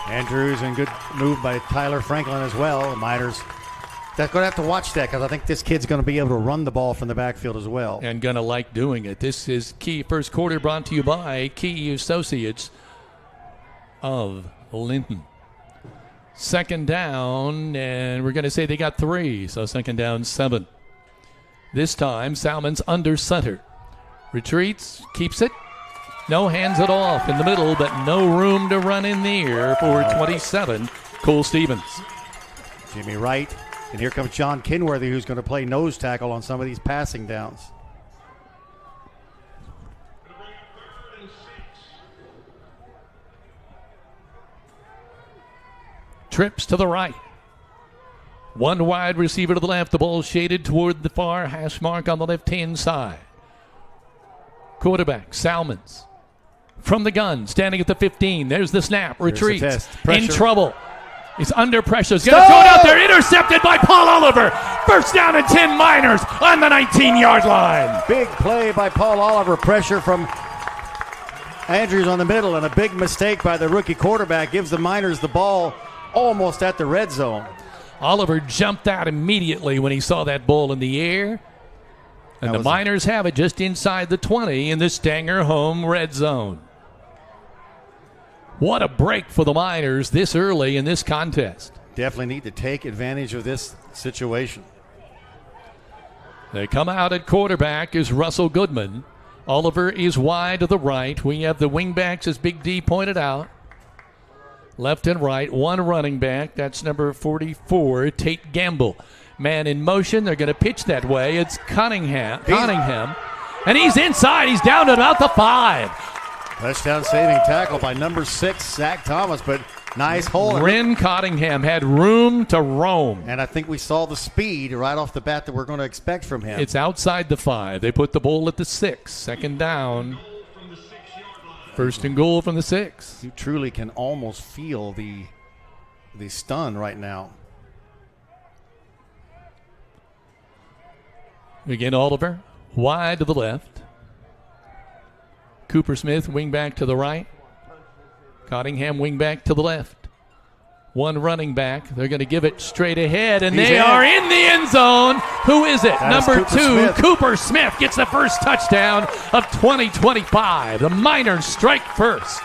Andrews, and good move by Tyler Franklin as well. The Miners, they're going to have to watch that because I think this kid's going to be able to run the ball from the backfield as well. And going to like doing it. This is Key First Quarter brought to you by Key Associates of Linton. Second down, and we're going to say they got 3, so second down 7. This time, Salmons under center. Retreats, keeps it. No, hands it off in the middle, but no room to run in the air for 27, Cole Stevens. Jimmy Wright, and here comes John Kinworthy, who's going to play nose tackle on some of these passing downs. Trips to the right. 1 wide receiver to the left. The ball shaded toward the far hash mark on the left-hand side. Quarterback, Salmons. From the gun, standing at the 15. There's the snap. Retreats. In trouble. He's under pressure. He's going to throw it out there. Intercepted by Paul Oliver. First down and 10 Miners on the 19-yard line. Big play by Paul Oliver. Pressure from Andrews on the middle, and a big mistake by the rookie quarterback gives the Miners the ball almost at the red zone. Oliver jumped out immediately when he saw that ball in the air. And the Miners have it just inside the 20 in the Stanger home red zone. What a break for the Miners this early in this contest. Definitely need to take advantage of this situation. They come out at quarterback is Russell Goodman. Oliver is wide to the right. We have the wingbacks, as Big D pointed out. Left and right, 1 running back. That's number 44, Tate Gamble. Man in motion. They're going to pitch that way. It's Cunningham. And he's inside. He's down to about the 5. Touchdown saving tackle by number 6, Zach Thomas, but nice hole. Ren Cottingham had room to roam. And I think we saw the speed right off the bat that we're going to expect from him. It's outside the 5. They put the ball at the 6. Second down. First and goal from the 6. You truly can almost feel the stun right now. Again, Oliver, wide to the left. Cooper Smith, wing back to the right. Cottingham, wing back to the left. 1 running back. They're going to give it straight ahead, and they are in the end zone. Who is it? Number 2, Cooper Smith gets the first touchdown of 2025. The Miners strike first.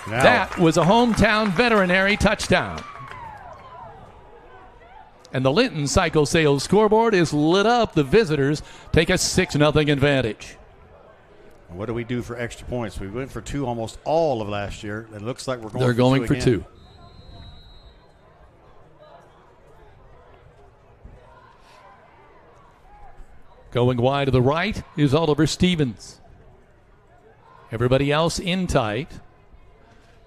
That was a hometown veterinary touchdown. And the Linton Cycle Sales scoreboard is lit up. The visitors take a 6-0 advantage. What do we do for extra points? We went for 2 almost all of last year. It looks like they're going for 2. Going wide to the right is Oliver Stevens. Everybody else in tight.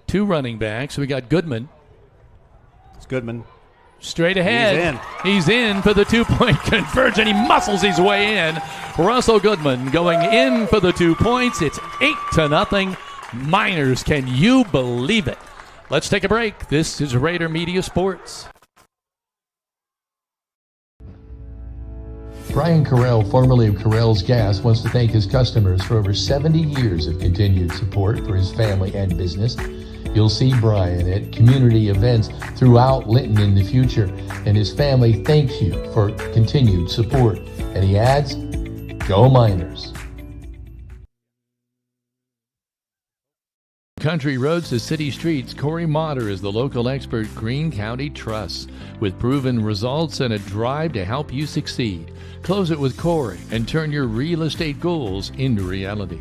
2 running backs. We got Goodman. It's Goodman. Straight ahead. He's in for the 2-point conversion. He muscles his way in. Russell Goodman going in for the 2 points. It's 8-0. Miners, can you believe it? Let's take a break. This is Rader Media Sports. Brian Carell, formerly of Carell's Gas, wants to thank his customers for over 70 years of continued support for his family and business. You'll see Brian at community events throughout Linton in the future, and his family thanks you for continued support. And he adds, Go Miners! Country roads to city streets, Corey Motter is the local expert Greene County trusts. With proven results and a drive to help you succeed. Close it with Corey and turn your real estate goals into reality.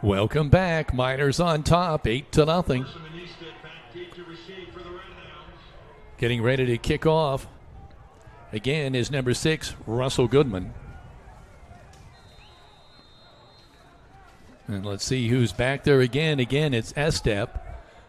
Welcome back. Miners on top, 8-0. Getting ready to kick off. Again is number 6, Russell Goodman. And let's see who's back there again. Again, it's Estep.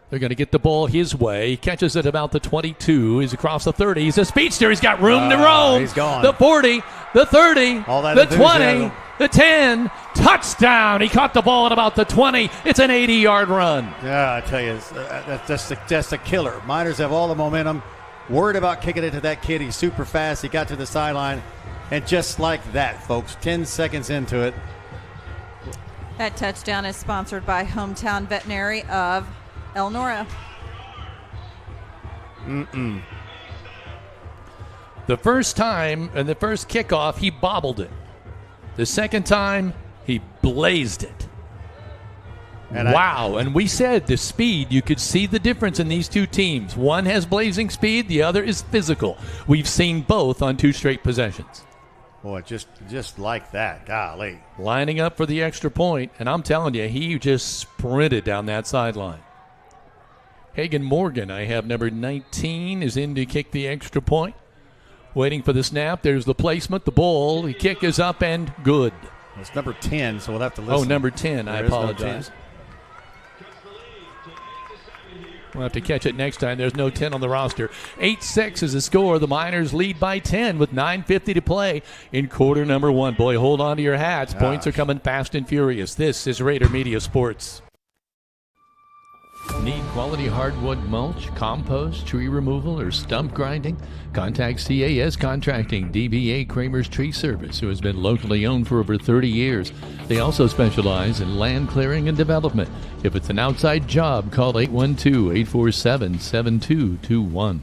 They're going to get the ball his way. He catches it about the 22. He's across the 30. He's a speedster. He's got room to roam. He's gone. The 40, the 30, all that the 20, enthusiasm. the 10. Touchdown. He caught the ball at about the 20. It's an 80-yard run. Yeah, I tell you, that's just a killer. Miners have all the momentum. Worried about kicking it to that kid. He's super fast. He got to the sideline. And just like that, folks, 10 seconds into it. That touchdown is sponsored by Hometown Veterinary of Elnora. The first time, and the first kickoff, he bobbled it. The second time, he blazed it. Wow. And we said the speed, you could see the difference in these two teams. One has blazing speed, the other is physical. We've seen both on 2 straight possessions. Boy, just like that. Golly. Lining up for the extra point, and I'm telling you, he just sprinted down that sideline. Hagan Morgan, I have number 19, is in to kick the extra point. Waiting for the snap. There's the placement, the ball. The kick is up and good. It's number 10, so we'll have to listen. Oh, number 10. I apologize. We'll have to catch it next time. There's no 10 on the roster. 8-6 is the score. The Miners lead by 10 with 9:50 to play in quarter number 1. Boy, hold on to your hats. Points are coming fast and furious. This is Rader Media Sports. Need quality hardwood mulch, compost, tree removal, or stump grinding? Contact CAS Contracting, DBA Kramer's Tree Service, who has been locally owned for over 30 years. They also specialize in land clearing and development. If it's an outside job, call 812-847-7221.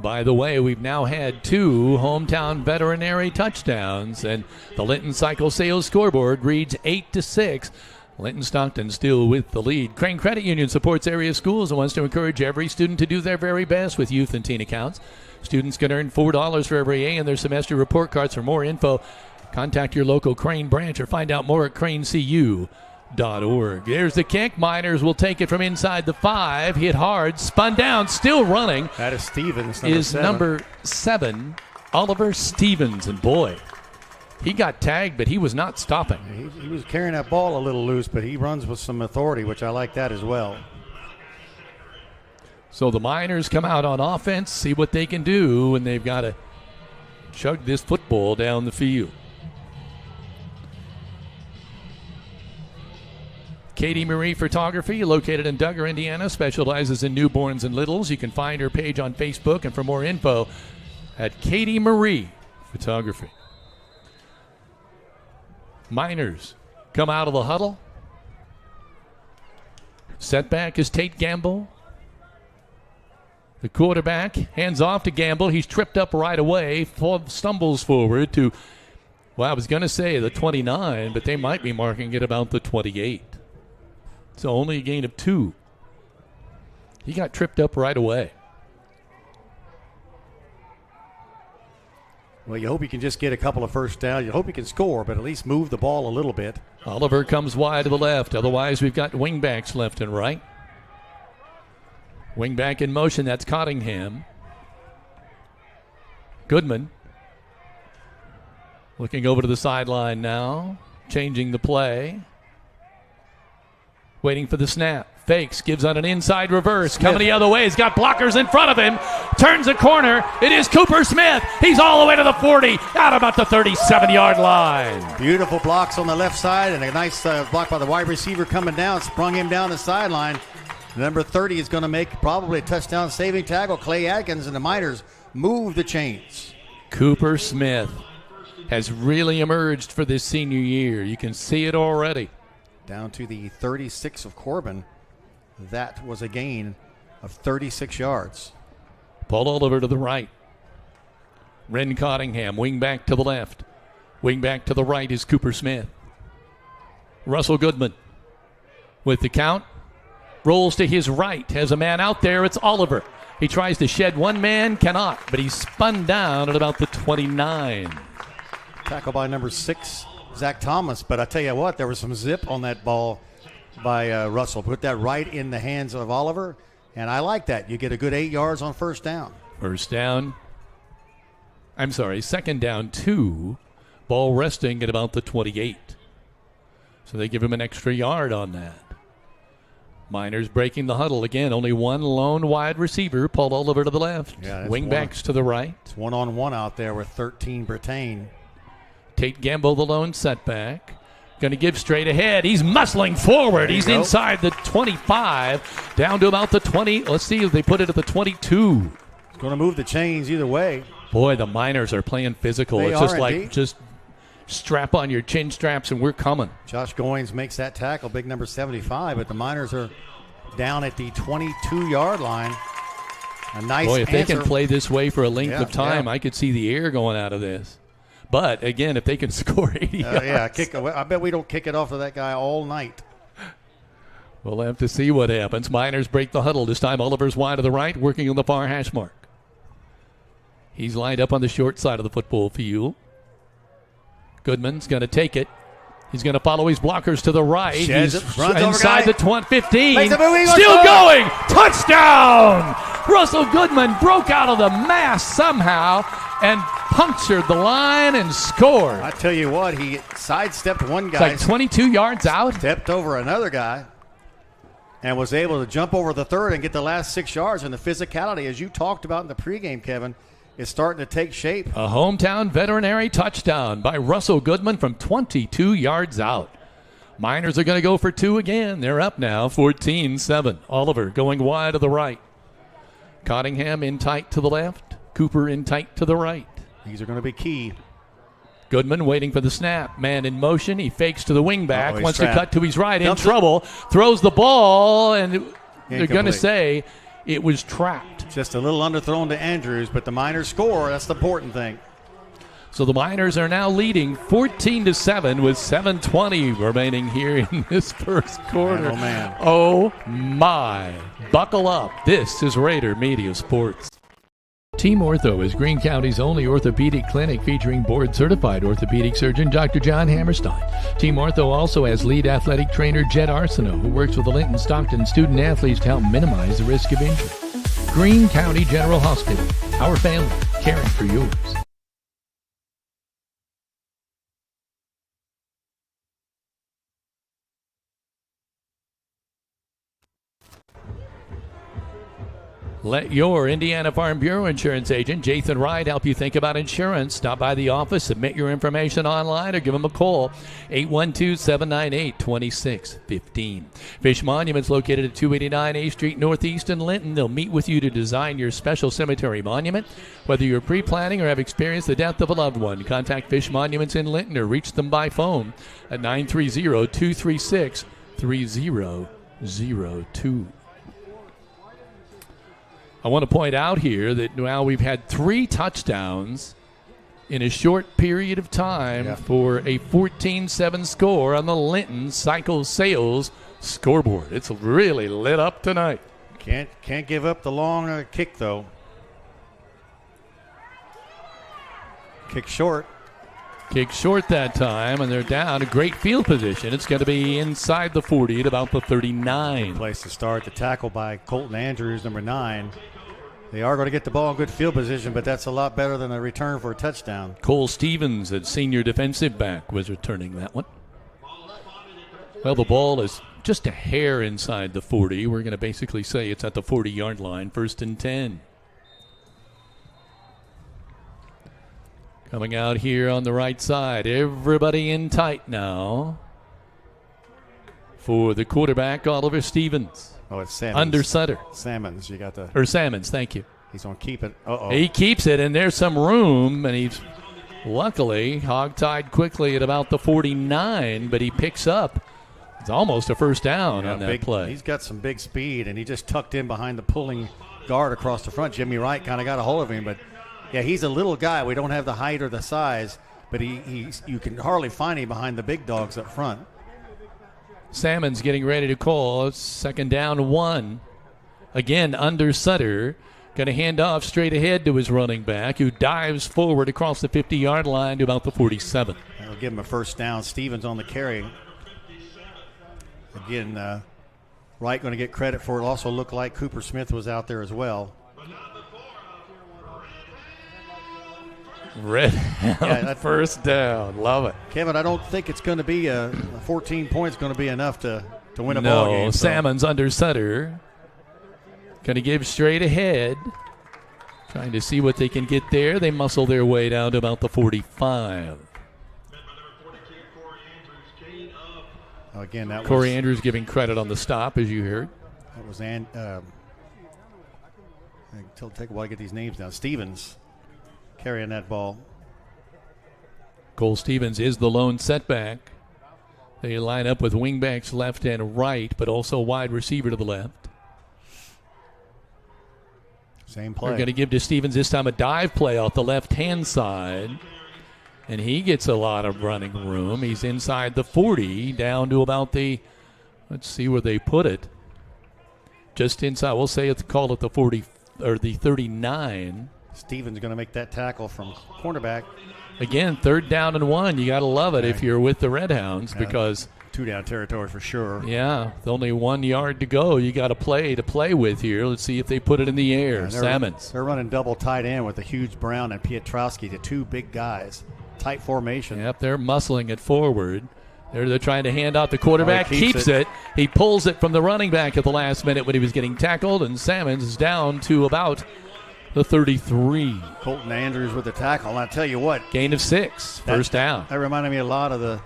By the way, we've now had 2 hometown veterinary touchdowns, and the Linton Cycle Sales scoreboard reads 8-6. Linton-Stockton still with the lead. Crane Credit Union supports area schools and wants to encourage every student to do their very best with youth and teen accounts. Students can earn $4 for every A in their semester report cards. For more info, contact your local Crane branch or find out more at cranecu.org. There's the kick. Miners will take it from inside the 5. Hit hard. Spun down. Still running. That is Stevens. Number 7, Oliver Stevens. And boy, he got tagged, but he was not stopping. He was carrying that ball a little loose, but he runs with some authority, which I like that as well. So the Miners come out on offense, see what they can do, and they've got to chug this football down the field. Katie Marie Photography, located in Duggar, Indiana, specializes in newborns and littles. You can find her page on Facebook, and for more info at Katie Marie Photography. Miners come out of the huddle. Setback is Tate Gamble. The quarterback hands off to Gamble. He's tripped up right away, stumbles forward to, well, I was going to say the 29, but they might be marking it about the 28. So only a gain of 2. He got tripped up right away. Well, you hope you can just get a couple of first downs. You hope you can score, but at least move the ball a little bit. Oliver comes wide to the left. Otherwise, we've got wingbacks left and right. Wingback in motion, that's Cottingham. Goodman. Looking over to the sideline now. Changing the play. Waiting for the snap. Fakes, gives on an inside reverse. Coming the other way. He's got blockers in front of him. Turns a corner. It is Cooper Smith. He's all the way to the 40. Out about the 37-yard line. Beautiful blocks on the left side and a nice block by the wide receiver coming down. Sprung him down the sideline. Number 30 is going to make probably a touchdown saving tackle. Clay Atkins and the Miners move the chains. Cooper Smith has really emerged for this senior year. You can see it already. Down to the 36 of Corbin. That was a gain of 36 yards. Paul Oliver to the right. Ren Cottingham, wing back to the left. Wing back to the right is Cooper Smith. Russell Goodman with the count. Rolls to his right. Has a man out there. It's Oliver. He tries to shed one man. Cannot. But he's spun down at about the 29. Tackle by number 6, Zach Thomas. But I tell you what, there was some zip on that ball by Russell. Put that right in the hands of Oliver. And I like that. You get a good 8 yards on first down. Second down 2. Ball resting at about the 28. So they give him an extra yard on that. Miners breaking the huddle again. Only one lone wide receiver. Paul Oliver to the left. Wingbacks to the right. It's one-on-one out there with 13 Brittain. Tate Gamble, the lone setback. Going to give straight ahead. He's muscling forward. He's inside the 25. Down to about the 20. Let's see if they put it at the 22. It's going to move the chains either way. Boy, the Miners are playing physical. They it's just are like indeed. just strap on your chin straps and we're coming. Josh Goins makes that tackle, big number 75, but the Miners are down at the 22-yard line. A nice Boy, if answer. they can play this way for a length of time, I could see the air going out of this. But, again, if they can score 80 yards. I bet we don't kick it off to that guy all night. We'll have to see what happens. Miners break the huddle. This time Oliver's wide to the right, working on the far hash mark. He's lined up on the short side of the football field. Goodman's going to take it. He's going to follow his blockers to the right. Sheds He's it, runs inside over the 15. Makes a move, Still going. Touchdown! Russell Goodman broke out of the mass somehow and punctured the line and scored. I tell you what, he sidestepped one It's guy. like 22 yards out. Stepped over another guy and was able to jump over the third and get the last 6 yards. And the physicality, as you talked about in the pregame, Kevin, is starting to take shape. A hometown veterinary touchdown by Russell Goodman from 22 yards out. Miners are going to go for 2 again. They're up now, 14-7. Oliver going wide to the right. Cottingham in tight to the left. Cooper in tight to the right. These are going to be key. Goodman waiting for the snap. Man in motion. He fakes to the wingback. Wants trapped. to cut to his right. Dumps in trouble. Throws the ball, and they're going to Incomplete. say it was trapped. Just a little underthrown to Andrews, but the Miners score. That's the important thing. So the Miners are now leading 14-7 with 7:20 remaining here in this first quarter. Oh, man. Oh, my. Buckle up. This is Rader Media Sports. Team Ortho is Greene County's only orthopedic clinic featuring board-certified orthopedic surgeon Dr. John Hammerstein. Team Ortho also has lead athletic trainer Jed Arsenault, who works with the Linton-Stockton student athletes to help minimize the risk of injury. Greene County General Hospital, our family, caring for yours. Let your Indiana Farm Bureau insurance agent, Jathan Wright, help you think about insurance. Stop by the office, submit your information online, or give them a call. 812-798-2615. Fish Monuments located at 289 A Street Northeast in Linton. They'll meet with you to design your special cemetery monument. Whether you're pre-planning or have experienced the death of a loved one, contact Fish Monuments in Linton or reach them by phone at 930-236-3002. I want to point out here that now we've had 3 touchdowns in a short period of time for a 14-7 score on the Linton Cycle Sales scoreboard. It's really lit up tonight. Can't give up the long kick, though. Kick short. Kick short that time, and they're down. A great field position. It's going to be inside the 40 at about the 39. Place to start. The tackle by Colton Andrews, number 9. They are going to get the ball in good field position, but that's a lot better than a return for a touchdown. Cole Stevens, at senior defensive back, was returning that one. Well, the ball is just a hair inside the 40. We're going to basically say it's at the 40-yard line, 1st and 10. Coming out here on the right side. Everybody in tight now. for the quarterback, Oliver Stevens. Oh, it's Salmons. Under Sutter. Salmons, you got the... Or Salmons, thank you. He's going to keep it. Uh-oh. He keeps it, and there's some room, and he's luckily hog-tied quickly at about the 49, but he picks up. It's almost a first down on that play. He's got some big speed, and he just tucked in behind the pulling guard across the front. Jimmy Wright kind of got a hold of him, but, yeah, he's a little guy. We don't have the height or the size, but you can hardly find him behind the big dogs up front. Salmon's getting ready to call. Second down 1. Again, under Sutter. Going to hand off straight ahead to his running back, who dives forward across the 50-yard line to about the 47. That'll give him a first down. Stevens on the carry. Again, Wright going to get credit for it. Also looked like Cooper Smith was out there as well. Red first down. Love it. Kevin, I don't think it's going to be 14 points going to be enough to win a ball game. No, Salmon's under Sutter. Going to give straight ahead. Trying to see what they can get there. They muscle their way down to about the 45. Again, that Corey Andrews giving credit on the stop, as you heard. That was take a while to get these names down. Stevens carrying that ball. Cole Stevens is the lone setback. They line up with wingbacks left and right, but also wide receiver to the left. Same play. They're going to give to Stevens this time a dive play off the left-hand side. And he gets a lot of running room. He's inside the 40, down to about the, let's see where they put it. Just inside. We'll say call it the 40 or the 39. Stevens going to make that tackle from cornerback. Again, 3rd down and 1. You got to love it if you're with the Red Hounds because 2-down territory for sure. Yeah, with only 1 yard to go. You got to play with here. Let's see if they put it in the air. Salmons. They're running double tight end with a huge Brown and Pietrowski, the 2 big guys. Tight formation. Yep, they're muscling it forward. They're trying to hand out the quarterback. Keeps it. He pulls it from the running back at the last minute when he was getting tackled, and Salmons is down to about the 33. Colton Andrews with the tackle. And I tell you what. Gain of 6. First down. That reminded me a lot of the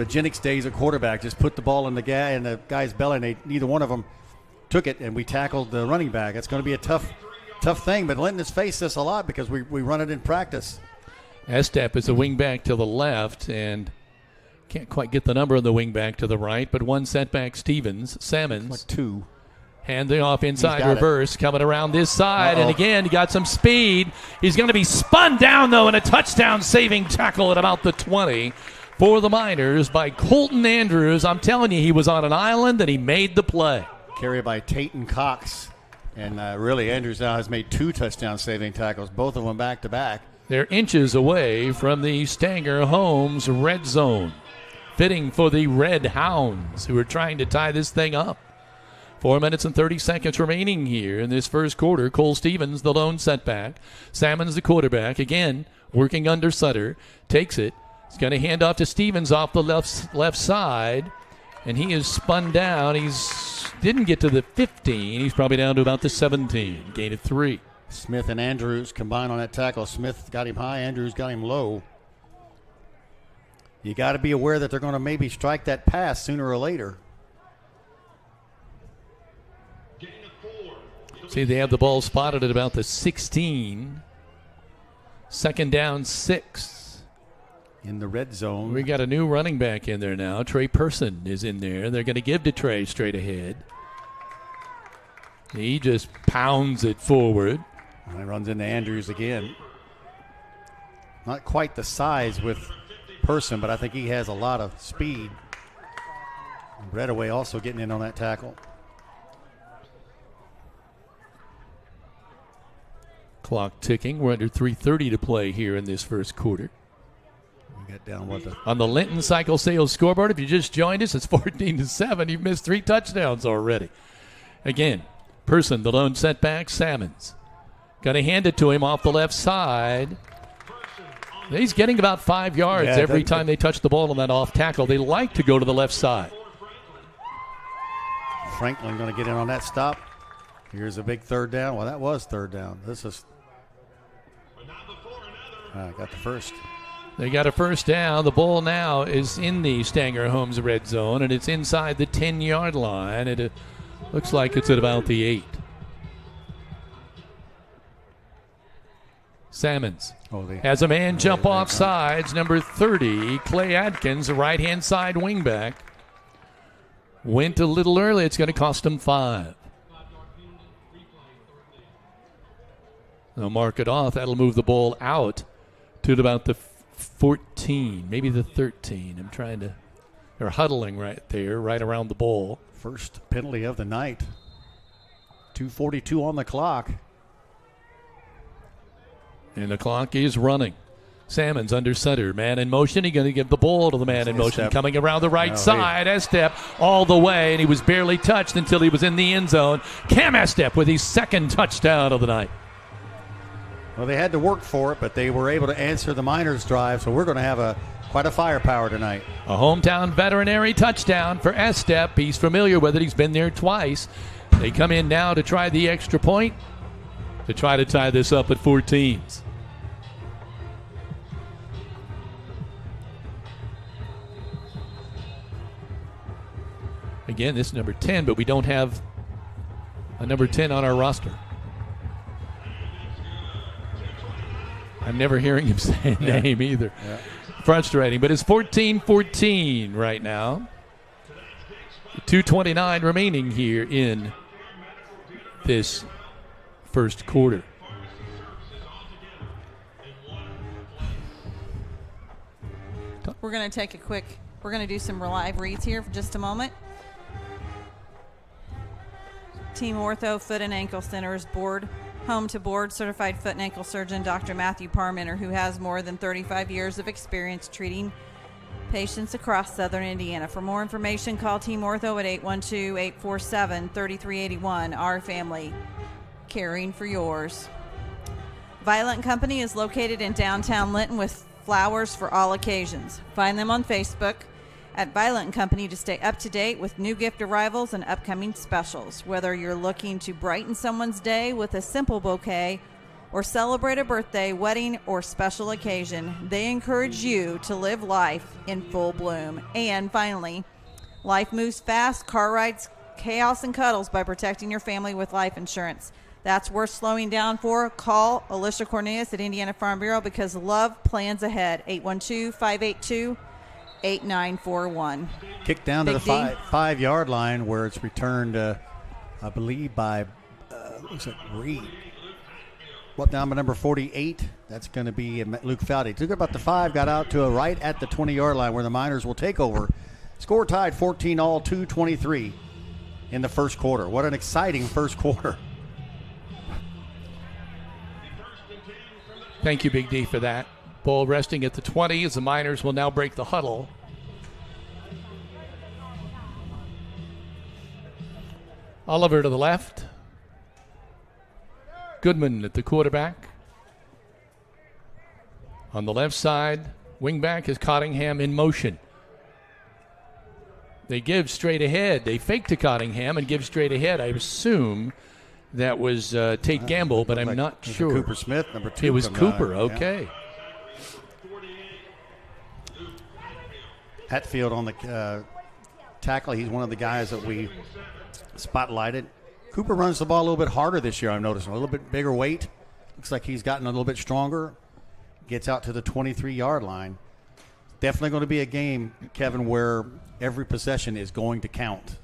Jennings days at quarterback. Just put the ball in the guy's belly, and neither one of them took it, and we tackled the running back. It's going to be a tough thing, but Linton has faced this a lot because we run it in practice. Estep is a wingback to the left, and can't quite get the number on the wingback to the right, but 1 setback Stevens. Salmons. Like 2. Handing off inside reverse, coming around this side, and again, he got some speed. He's going to be spun down, though, in a touchdown-saving tackle at about the 20 for the Miners by Colton Andrews. I'm telling you, he was on an island, and he made the play. Carry by Tatum Cox, and really, Andrews now has made 2 touchdown-saving tackles, both of them back-to-back. They're inches away from the Stanger Homes red zone. Fitting for the Red Hounds, who are trying to tie this thing up. 4 minutes and 30 seconds remaining here in this first quarter. Cole Stevens, the lone setback. Salmon's the quarterback. Again, working under Sutter. Takes it. He's going to hand off to Stevens off the left side. And he is spun down. Didn't get to the 15. He's probably down to about the 17. Gain of 3. Smith and Andrews combined on that tackle. Smith got him high. Andrews got him low. You got to be aware that they're going to maybe strike that pass sooner or later. See, they have the ball spotted at about the 16. 2nd down, 6. In the red zone. We got a new running back in there now. Trey Person is in there. They're going to give to Trey straight ahead. He just pounds it forward. And he runs into Andrews again. Not quite the size with Person, but I think he has a lot of speed. Redaway also getting in on that tackle. Clock ticking. We're under 3:30 to play here in this first quarter. We got down on the Linton Cycle Sales scoreboard. If you just joined us, it's 14-7. You've missed 3 touchdowns already. Again, Person, the lone setback, Salmons. Got to hand it to him off the left side. He's getting about 5 yards every time they touch the ball on that off tackle. They like to go to the left side. Franklin going to get in on that stop. Here's a big 3rd down. Well, that was 3rd down. This is... got the first. They got a first down. The ball now is in the Stanger Homes red zone, and it's inside the 10-yard line. It looks like it's at about the 8. Salmons has a man jump off sides. Number 30, Clay Adkins, the right-hand side wingback. Went a little early. It's going to cost him 5. They'll mark it off. That'll move the ball out to about the 14, maybe the 13. They're huddling right there, right around the ball. First penalty of the night. 2:42 on the clock. And the clock is running. Salmons under center. Man in motion. He's going to give the ball to the man in motion. Coming around the right side. Estep all the way, and he was barely touched until he was in the end zone. Cam Estep with his second touchdown of the night. Well, they had to work for it, but they were able to answer the Miners' drive, so we're going to have quite a firepower tonight. A hometown veterinary touchdown for Estep. He's familiar with it. He's been there twice. They come in now to try the extra point to try to tie this up at 14. Again, this is number 10, but we don't have a number 10 on our roster. I'm never hearing him say a name either. Yeah. Frustrating, but it's 14-14 right now. 2:29 remaining here in this first quarter. We're going to we're going to do some live reads here for just a moment. Team Ortho Foot and Ankle Center's home to board certified foot and ankle surgeon Dr. Matthew Parmenter, who has more than 35 years of experience treating patients across southern Indiana. For more information, call Team Ortho at 812-847-3381. Our family, caring for yours. Violet & Company is located in downtown Linton with flowers for all occasions. Find them on Facebook at Violet & Company to stay up to date with new gift arrivals and upcoming specials. Whether you're looking to brighten someone's day with a simple bouquet or celebrate a birthday, wedding, or special occasion, they encourage you to live life in full bloom. And finally, life moves fast, car rides, chaos, and cuddles by protecting your family with life insurance. That's worth slowing down for. Call Alicia Cornelius at Indiana Farm Bureau because love plans ahead. 812-582-8941. Kick down to the 5-yard line where it's returned, I believe, by looks like Reed. Well, down by number 48. That's going to be Luke Foudy. Took about the 5, got out to a right at the 20-yard line where the Miners will take over. Score tied 14-all, 2:23 in the first quarter. What an exciting first quarter. Thank you, Big D, for that. Ball resting at the 20 as the Miners will now break the huddle. Oliver to the left. Goodman at the quarterback. On the left side, wingback is Cottingham in motion. They give straight ahead. They fake to Cottingham and give straight ahead. I assume that was Tate Gamble, but I'm not sure. Cooper Smith, number 2. It was Cooper, okay. Yeah. Hatfield on the tackle. He's one of the guys that we spotlighted. Cooper runs the ball a little bit harder this year, I'm noticing. A little bit bigger weight. Looks like he's gotten a little bit stronger. Gets out to the 23-yard line. Definitely going to be a game, Kevin, where every possession is going to count.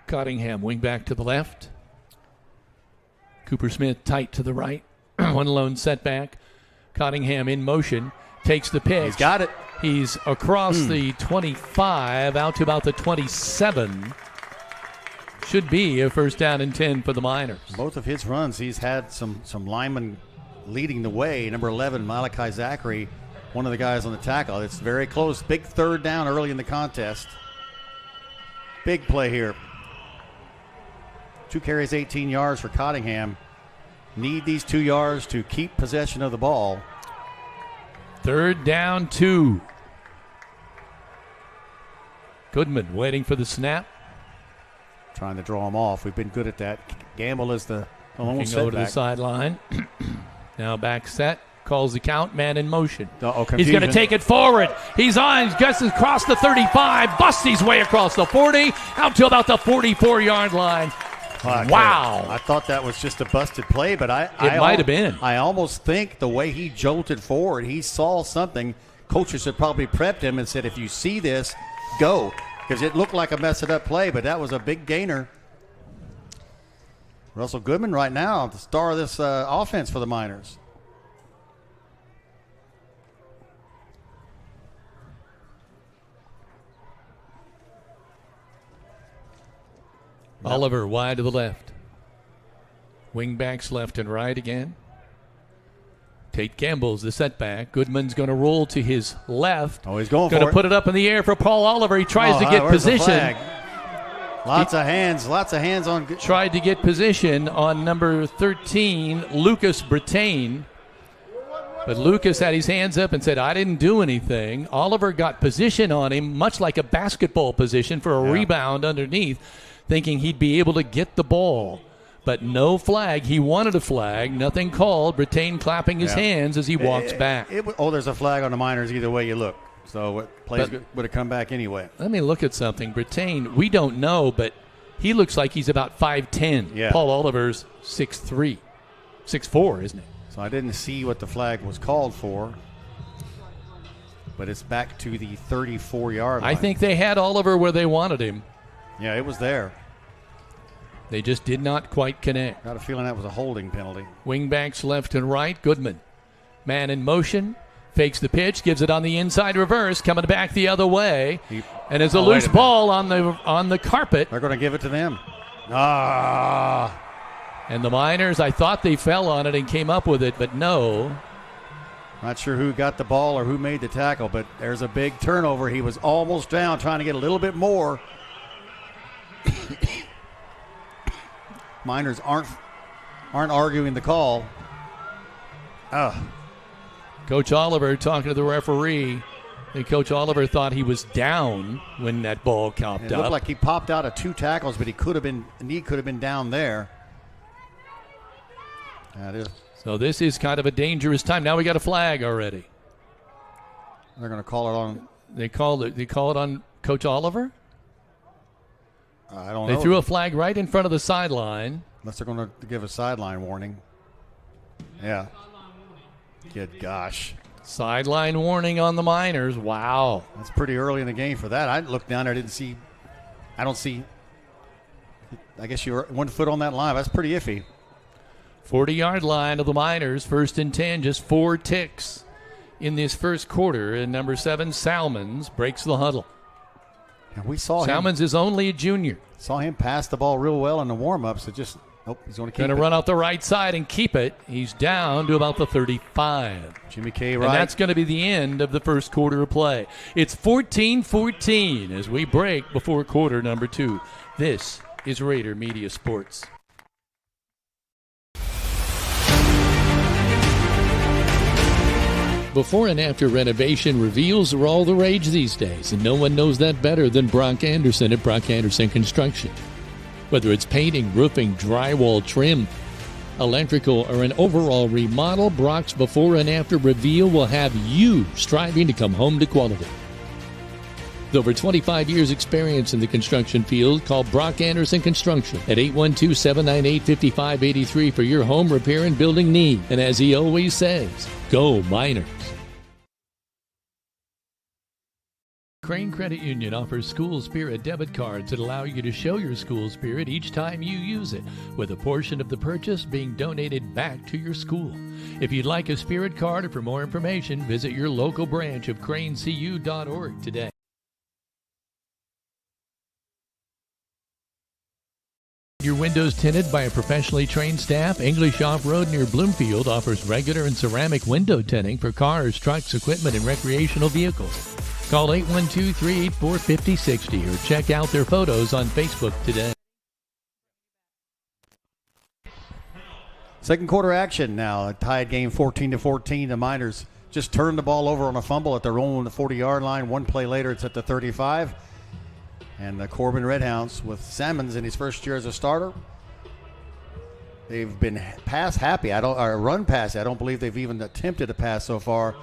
Cottingham, wing back to the left. Cooper Smith tight to the right. One lone setback. Cottingham in motion. Takes the pitch. He's got it. He's across the 25 out to about the 27. Should be a first down and 10 for the Miners. Both of his runs, he's had some linemen leading the way. Number 11, Malachi Zachary, one of the guys on the tackle. It's very close. Big third down early in the contest. Big play here. 2 carries, 18 yards for Cottingham. Need these 2 yards to keep possession of the ball. Third down, 2. Goodman waiting for the snap. Trying to draw him off. We've been good at that. Gamble is the lone Looking setback. over to the sideline. Now back set. calls the count, man in motion. Uh-oh, he's going to confusion. take it forward. He's on, gets across the 35, busts his way across the 40, out to about the 44-yard line. Wow. I thought that was just a busted play, but It might have been. I almost think the way he jolted forward, he saw something. Coaches had probably prepped him and said, if you see this, go. Because it looked like a messed up play, but that was a big gainer. Russell Goodman right now, the star of this offense for the Miners. Oliver wide to the left. Wingbacks left and right again. Tate Campbell's the setback. Goodman's going to roll to his left. Oh, he's going to put it up in the air for Paul Oliver. He tries to get position. Lots of hands on. Tried to get position on number 13, Lucas Brittain. But Lucas had his hands up and said, I didn't do anything. Oliver got position on him, much like a basketball position for a rebound underneath, thinking he'd be able to get the ball. But no flag. He wanted a flag. Nothing called. Brittain clapping his hands as he walks back. There's a flag on the Miners either way you look. So plays would have come back anyway. Let me look at something. Brittain, we don't know, but he looks like he's about 5'10". Yeah. Paul Oliver's 6'3", 6'4", isn't he? So I didn't see what the flag was called for. But it's back to the 34-yard line. I think they had Oliver where they wanted him. Yeah, it was there. They just did not quite connect. Got a feeling that was a holding penalty. Wingbacks left and right. Goodman. Man in motion. Fakes the pitch. Gives it on the inside reverse. Coming back the other way. And there's a loose ball on the carpet. They're going to give it to them. And the Miners, I thought they fell on it and came up with it, but no. Not sure who got the ball or who made the tackle, but there's a big turnover. He was almost down, trying to get a little bit more. Miners aren't arguing the call. Coach Oliver talking to the referee. And Coach Oliver thought he was down when that ball popped up. It looked like he popped out of 2 tackles, but he could have been down there. That is. So this is kind of a dangerous time. Now we got a flag already. They're going to call it on. They call it on Coach Oliver? I don't know. They threw a flag right in front of the sideline. Unless they're going to give a sideline warning. Yeah. Good gosh. Sideline warning on the Miners. Wow. That's pretty early in the game for that. I looked down there, I don't see. I guess you're 1 foot on that line. That's pretty iffy. 40-yard line of the Miners. 1st and 10, just 4 ticks in this first quarter. And number 7, Salmons, breaks the huddle. And we saw Salmons is only a junior. Saw him pass the ball real well in the warm-ups. He's going to keep it. Going to run out the right side and keep it. He's down to about the 35. Jimmy K. right. And that's going to be the end of the first quarter of play. It's 14-14 as we break before quarter number 2. This is Rader Media Sports. Before and after renovation, reveals are all the rage these days, and no one knows that better than Brock Anderson at Brock Anderson Construction. Whether it's painting, roofing, drywall, trim, electrical, or an overall remodel, Brock's before and after reveal will have you striving to come home to quality. With over 25 years experience in the construction field, call Brock Anderson Construction at 812-798-5583 for your home repair and building need. And as he always says, go Miners. Crane Credit Union offers School Spirit debit cards that allow you to show your school spirit each time you use it, with a portion of the purchase being donated back to your school. If you'd like a Spirit card or for more information, visit your local branch of cranecu.org today. Your windows tinted by a professionally trained staff, English Off-Road near Bloomfield offers regular and ceramic window tinting for cars, trucks, equipment, and recreational vehicles. Call 812-384-5060 or check out their photos on Facebook today. Second quarter action now. A tied game 14-14. The Miners just turned the ball over on a fumble at their own 40-yard line. One play later, it's at the 35. And the Corbin Redhounds with Salmons in his first year as a starter. They've been pass happy. Or run pass. I don't believe they've even attempted a pass so far.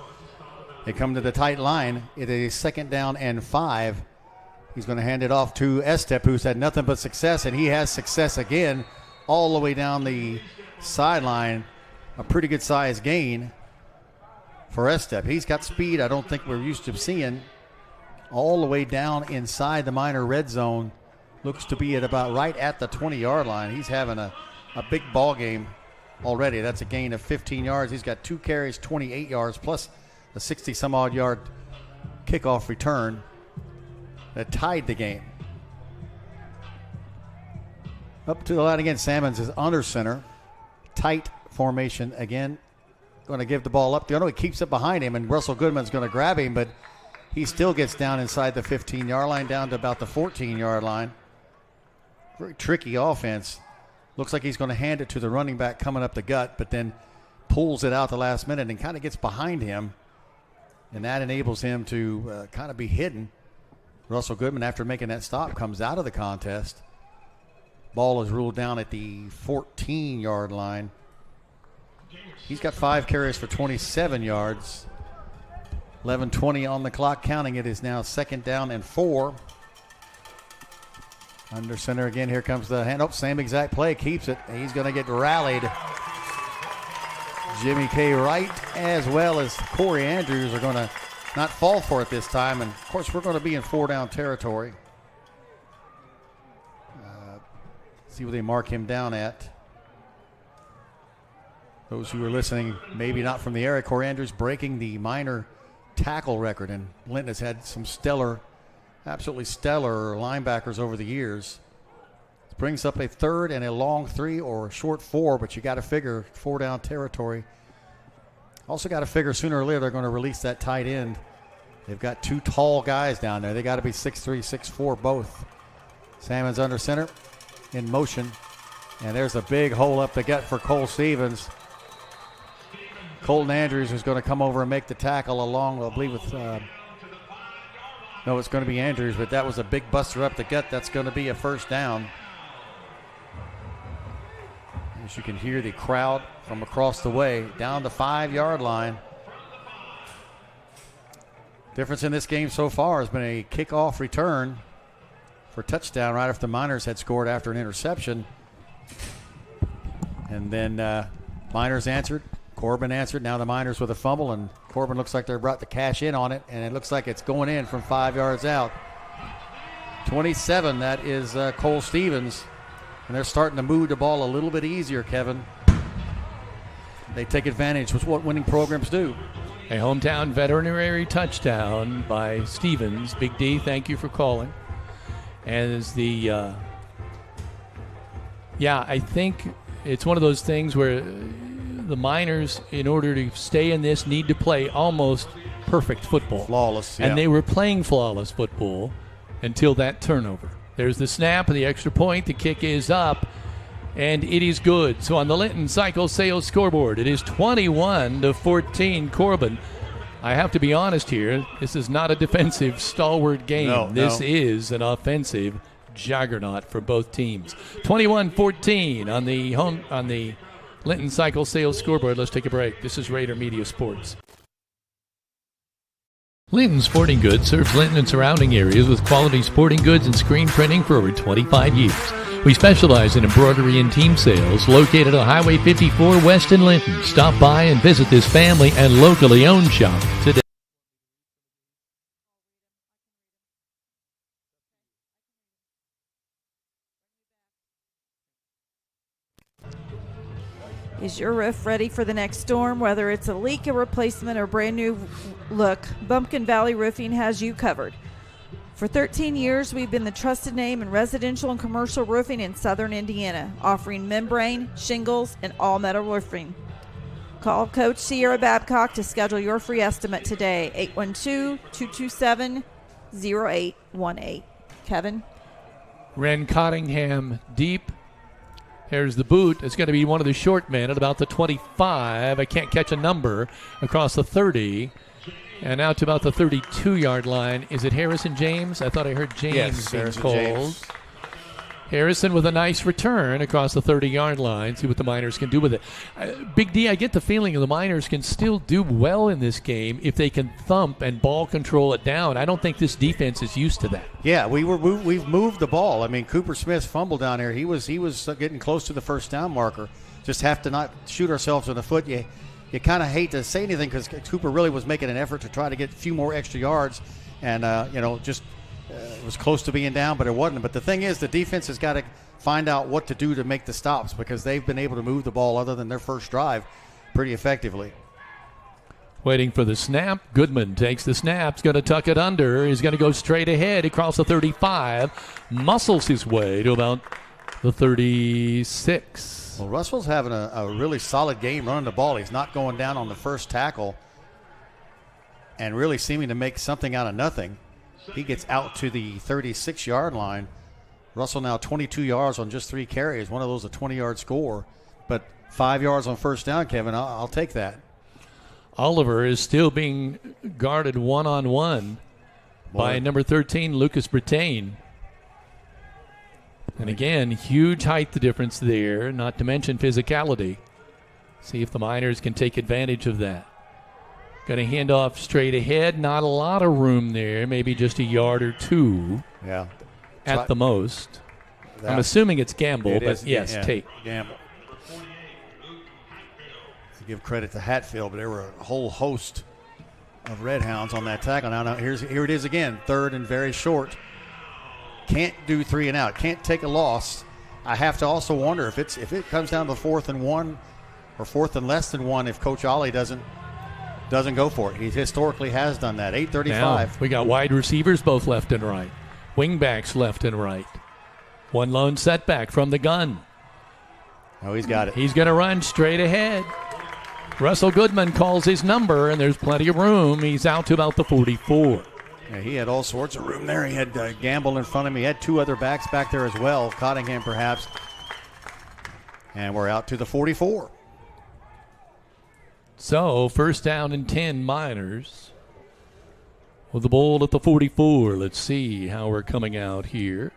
They come to the tight line. It is 2nd down and 5. He's going to hand it off to Estep, who's had nothing but success, and he has success again all the way down the sideline. A pretty good size gain for Estep. He's got speed I don't think we're used to seeing. All the way down inside the Miner red zone. Looks to be at about right at the 20-yard line. He's having a big ball game already. That's a gain of 15 yards. He's got 2 carries, 28 yards, plus a 60-some-odd yard kickoff return that tied the game. Up to the line again. Salmons is under center. Tight formation again. Going to give the ball up. The other he keeps it behind him, and Russell Goodman's going to grab him, but he still gets down inside the 15-yard line, down to about the 14-yard line. Very tricky offense. Looks like he's going to hand it to the running back coming up the gut, but then pulls it out the last minute and kind of gets behind him, and that enables him to kind of be hidden. Russell Goodman, after making that stop, comes out of the contest. Ball is ruled down at the 14-yard line. He's got 5 carries for 27 yards. 11:20 on the clock. Counting it is now 2nd down and 4. Under center again. Here comes the hand. Oh, same exact play. Keeps it. He's going to get rallied. Jimmy K. Wright as well as Corey Andrews are going to not fall for it this time. And, of course, we're going to be in 4-down territory. See what they mark him down at. Those who are listening, maybe not from the area, Corey Andrews breaking the minor tackle record. And Linton has had some absolutely stellar linebackers over the years. This brings up a 3rd and a long 3 or a short 4, but you got to figure 4-down territory. Also got to figure sooner or later they're going to release that tight end. They've got 2 tall guys down there. They got to be 6'3", 6'4", both. Salmons under center, in motion, and there's a big hole up the gut for Cole Stevens. Colton Andrews is going to come over and make the tackle along, I believe, with no, it's going to be Andrews, but that was a big buster up the gut. That's going to be a 1st down. As you can hear the crowd from across the way, down the 5-yard line. Difference in this game so far has been a kickoff return for touchdown right after the Miners had scored after an interception. And then Miners answered. Corbin answered. Now the Miners with a fumble, and Corbin looks like they're about to cash in on it, and it looks like it's going in from 5 yards out. 27, that is Cole Stevens, and they're starting to move the ball a little bit easier, Kevin. They take advantage, which is what winning programs do. A hometown veterinary touchdown by Stevens. Big D, thank you for calling. As the, I think it's one of those things where the Miners, in order to stay in this, need to play almost perfect football. Flawless, yeah. And they were playing flawless football until that turnover. There's the snap and the extra point. The kick is up, and it is good. So on the Linton Cycle Sales scoreboard, it is 21-14 Corbin. I have to be honest here. This is not a defensive stalwart game. This is an offensive juggernaut for both teams. 21-14 on the Linton Cycle Sales scoreboard. Let's take a break. This is Rader Media Sports. Linton Sporting Goods serves Linton and surrounding areas with quality sporting goods and screen printing for over 25 years. We specialize in embroidery and team sales, located on Highway 54 west in Linton. Stop by and visit this family and locally owned shop today. Is your roof ready for the next storm? Whether it's a leak, a replacement, or brand new look, Bumpkin Valley Roofing has you covered. For 13 years, we've been the trusted name in residential and commercial roofing in southern Indiana, offering membrane, shingles, and all metal roofing. Call Coach Sierra Babcock to schedule your free estimate today, 812-227-0818. Kevin? Ren Cottingham deep. Here's the boot. It's going to be one of the short men at about the 25. I can't catch a number across the 30. And now to about the 32-yard line. Is it Harrison James? I thought I heard James being called. Harrison with a nice return across the 30-yard line. See what the Miners can do with it. Big D, I get the feeling the Miners can still do well in this game if they can thump and ball control it down. I don't think this defense is used to that. Yeah, we've moved the ball. I mean, Cooper Smith's fumble down there. He was getting close to the first down marker. Just have to not shoot ourselves in the foot. You kind of hate to say anything because Cooper really was making an effort to try to get a few more extra yards, and it was close to being down, but it wasn't. But the thing is, the defense has got to find out what to do to make the stops because they've been able to move the ball other than their first drive pretty effectively. Waiting for the snap. Goodman takes the snap. He's going to tuck it under. He's going to go straight ahead across the 35. Muscles his way to about the 36. Well, Russell's having a really solid game running the ball. He's not going down on the first tackle and really seeming to make something out of nothing. He gets out to the 36-yard line. Russell now 22 yards on just 3 carries. One of those a 20-yard score. But 5 yards on first down, Kevin. I'll take that. Oliver is still being guarded one-on-one by number 13, Lucas Brittain. And again, huge height difference there, not to mention physicality. See if the Miners can take advantage of that. Going to hand off straight ahead. Not a lot of room there. Maybe just a yard or two. Yeah. At the most. I'm assuming it's Gamble, but yes, Tate. Gamble. To give credit to Hatfield, but there were a whole host of Red Hounds on that tackle. Now here it is again. Third and very short. Can't do 3 and out. Can't take a loss. I have to also wonder if it comes down to 4th and 1 or 4th and less than 1 if Coach Ollie doesn't go for it. He historically has done that. 8:35. Now, we got wide receivers both left and right. Wingbacks left and right. One lone setback from the gun. Oh, he's got it. He's going to run straight ahead. Russell Goodman calls his number, and there's plenty of room. He's out to about the 44. Yeah, he had all sorts of room there. He had Gamble in front of him. He had 2 other backs back there as well, Cottingham perhaps. And we're out to the 44. So, first down and 10 Miners. With the ball at the 44. Let's see how we're coming out here.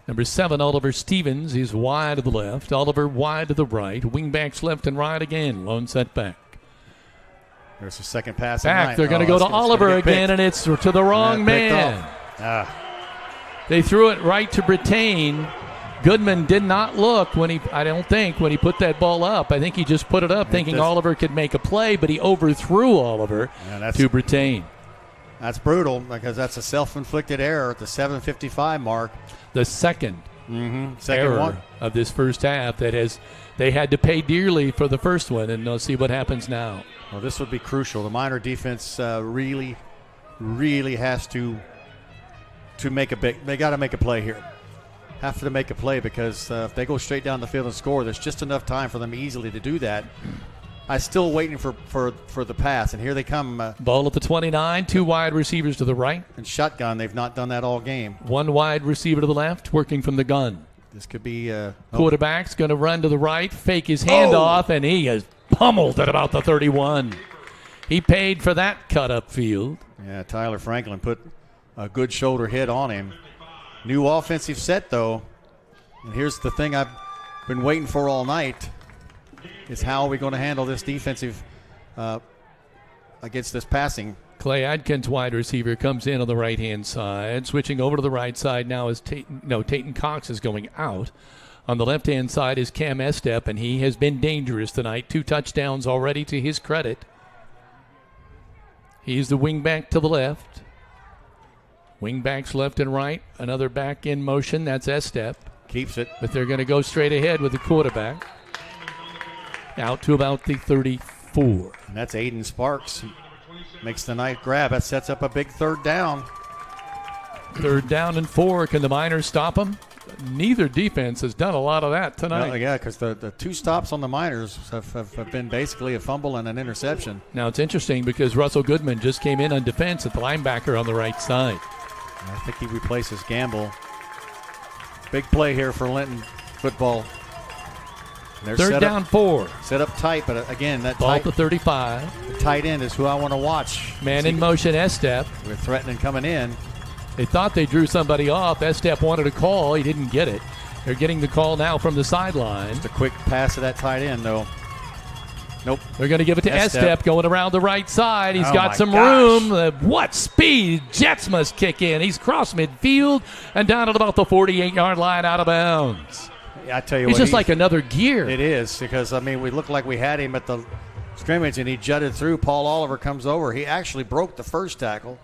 Number 7, Oliver Stevens. He's wide to the left. Oliver wide to the right. Wingbacks left and right again. Lone setback. There's a second pass. Back. They're going to go to Oliver again, and it's to the wrong man. They threw it right to Brittain. Goodman did not look when he put that ball up. I think he just put it up thinking Oliver could make a play, but he overthrew Oliver to Brittain. That's brutal because that's a self-inflicted error at the 7:55 mark. The second error one of this first half they had to pay dearly for the first one, and they'll see what happens now. Well, this would be crucial. The Miner defense really, really has to make they got to make a play here. Have to make a play because if they go straight down the field and score, there's just enough time for them easily to do that. I'm still waiting for the pass, and here they come. Ball at the 29, 2 wide receivers to the right. And shotgun, they've not done that all game. 1 wide receiver to the left, working from the gun. This could be quarterback's going to run to the right, fake his handoff, and he is pummeled at about the 31. He paid for that cut up field. Yeah, Tyler Franklin put a good shoulder hit on him. New offensive set, though. And here's the thing I've been waiting for all night is how are we going to handle this defensive against this passing. Clay Adkins, wide receiver, comes in on the right-hand side. Switching over to the right side now is Tayton Cox is going out. On the left-hand side is Cam Estep, and he has been dangerous tonight. 2 touchdowns already to his credit. He's the wingback to the left. Wingbacks left and right. Another back in motion. That's Estep. Keeps it. But they're going to go straight ahead with the quarterback. Out to about the 34. And that's Aiden Sparks. Makes the night grab. That sets up a big 3rd down. 3rd down and 4. Can the Miners stop them? Neither defense has done a lot of that tonight. Well, yeah, because the 2 stops on the Miners have been basically a fumble and an interception. Now, it's interesting because Russell Goodman just came in on defense at the linebacker on the right side. I think he replaces Gamble. Big play here for Linton football. 3rd down, 4. Set up tight, but again, that ball to 35. The tight end is who I want to watch. Man in motion, Estep. We're threatening coming in. They thought they drew somebody off. Estep wanted a call. He didn't get it. They're getting the call now from the sideline. Just a quick pass to that tight end, though. Nope. They're going to give it to Estep going around the right side. He's got some gosh. room. What speed. Jets must kick in. He's crossed midfield and down at about the 48-yard line out of bounds. Yeah, I tell you He's what. just like another gear. It is, because, I mean, we looked like we had him at the scrimmage, and he jutted through. Paul Oliver comes over. He actually broke the first tackle.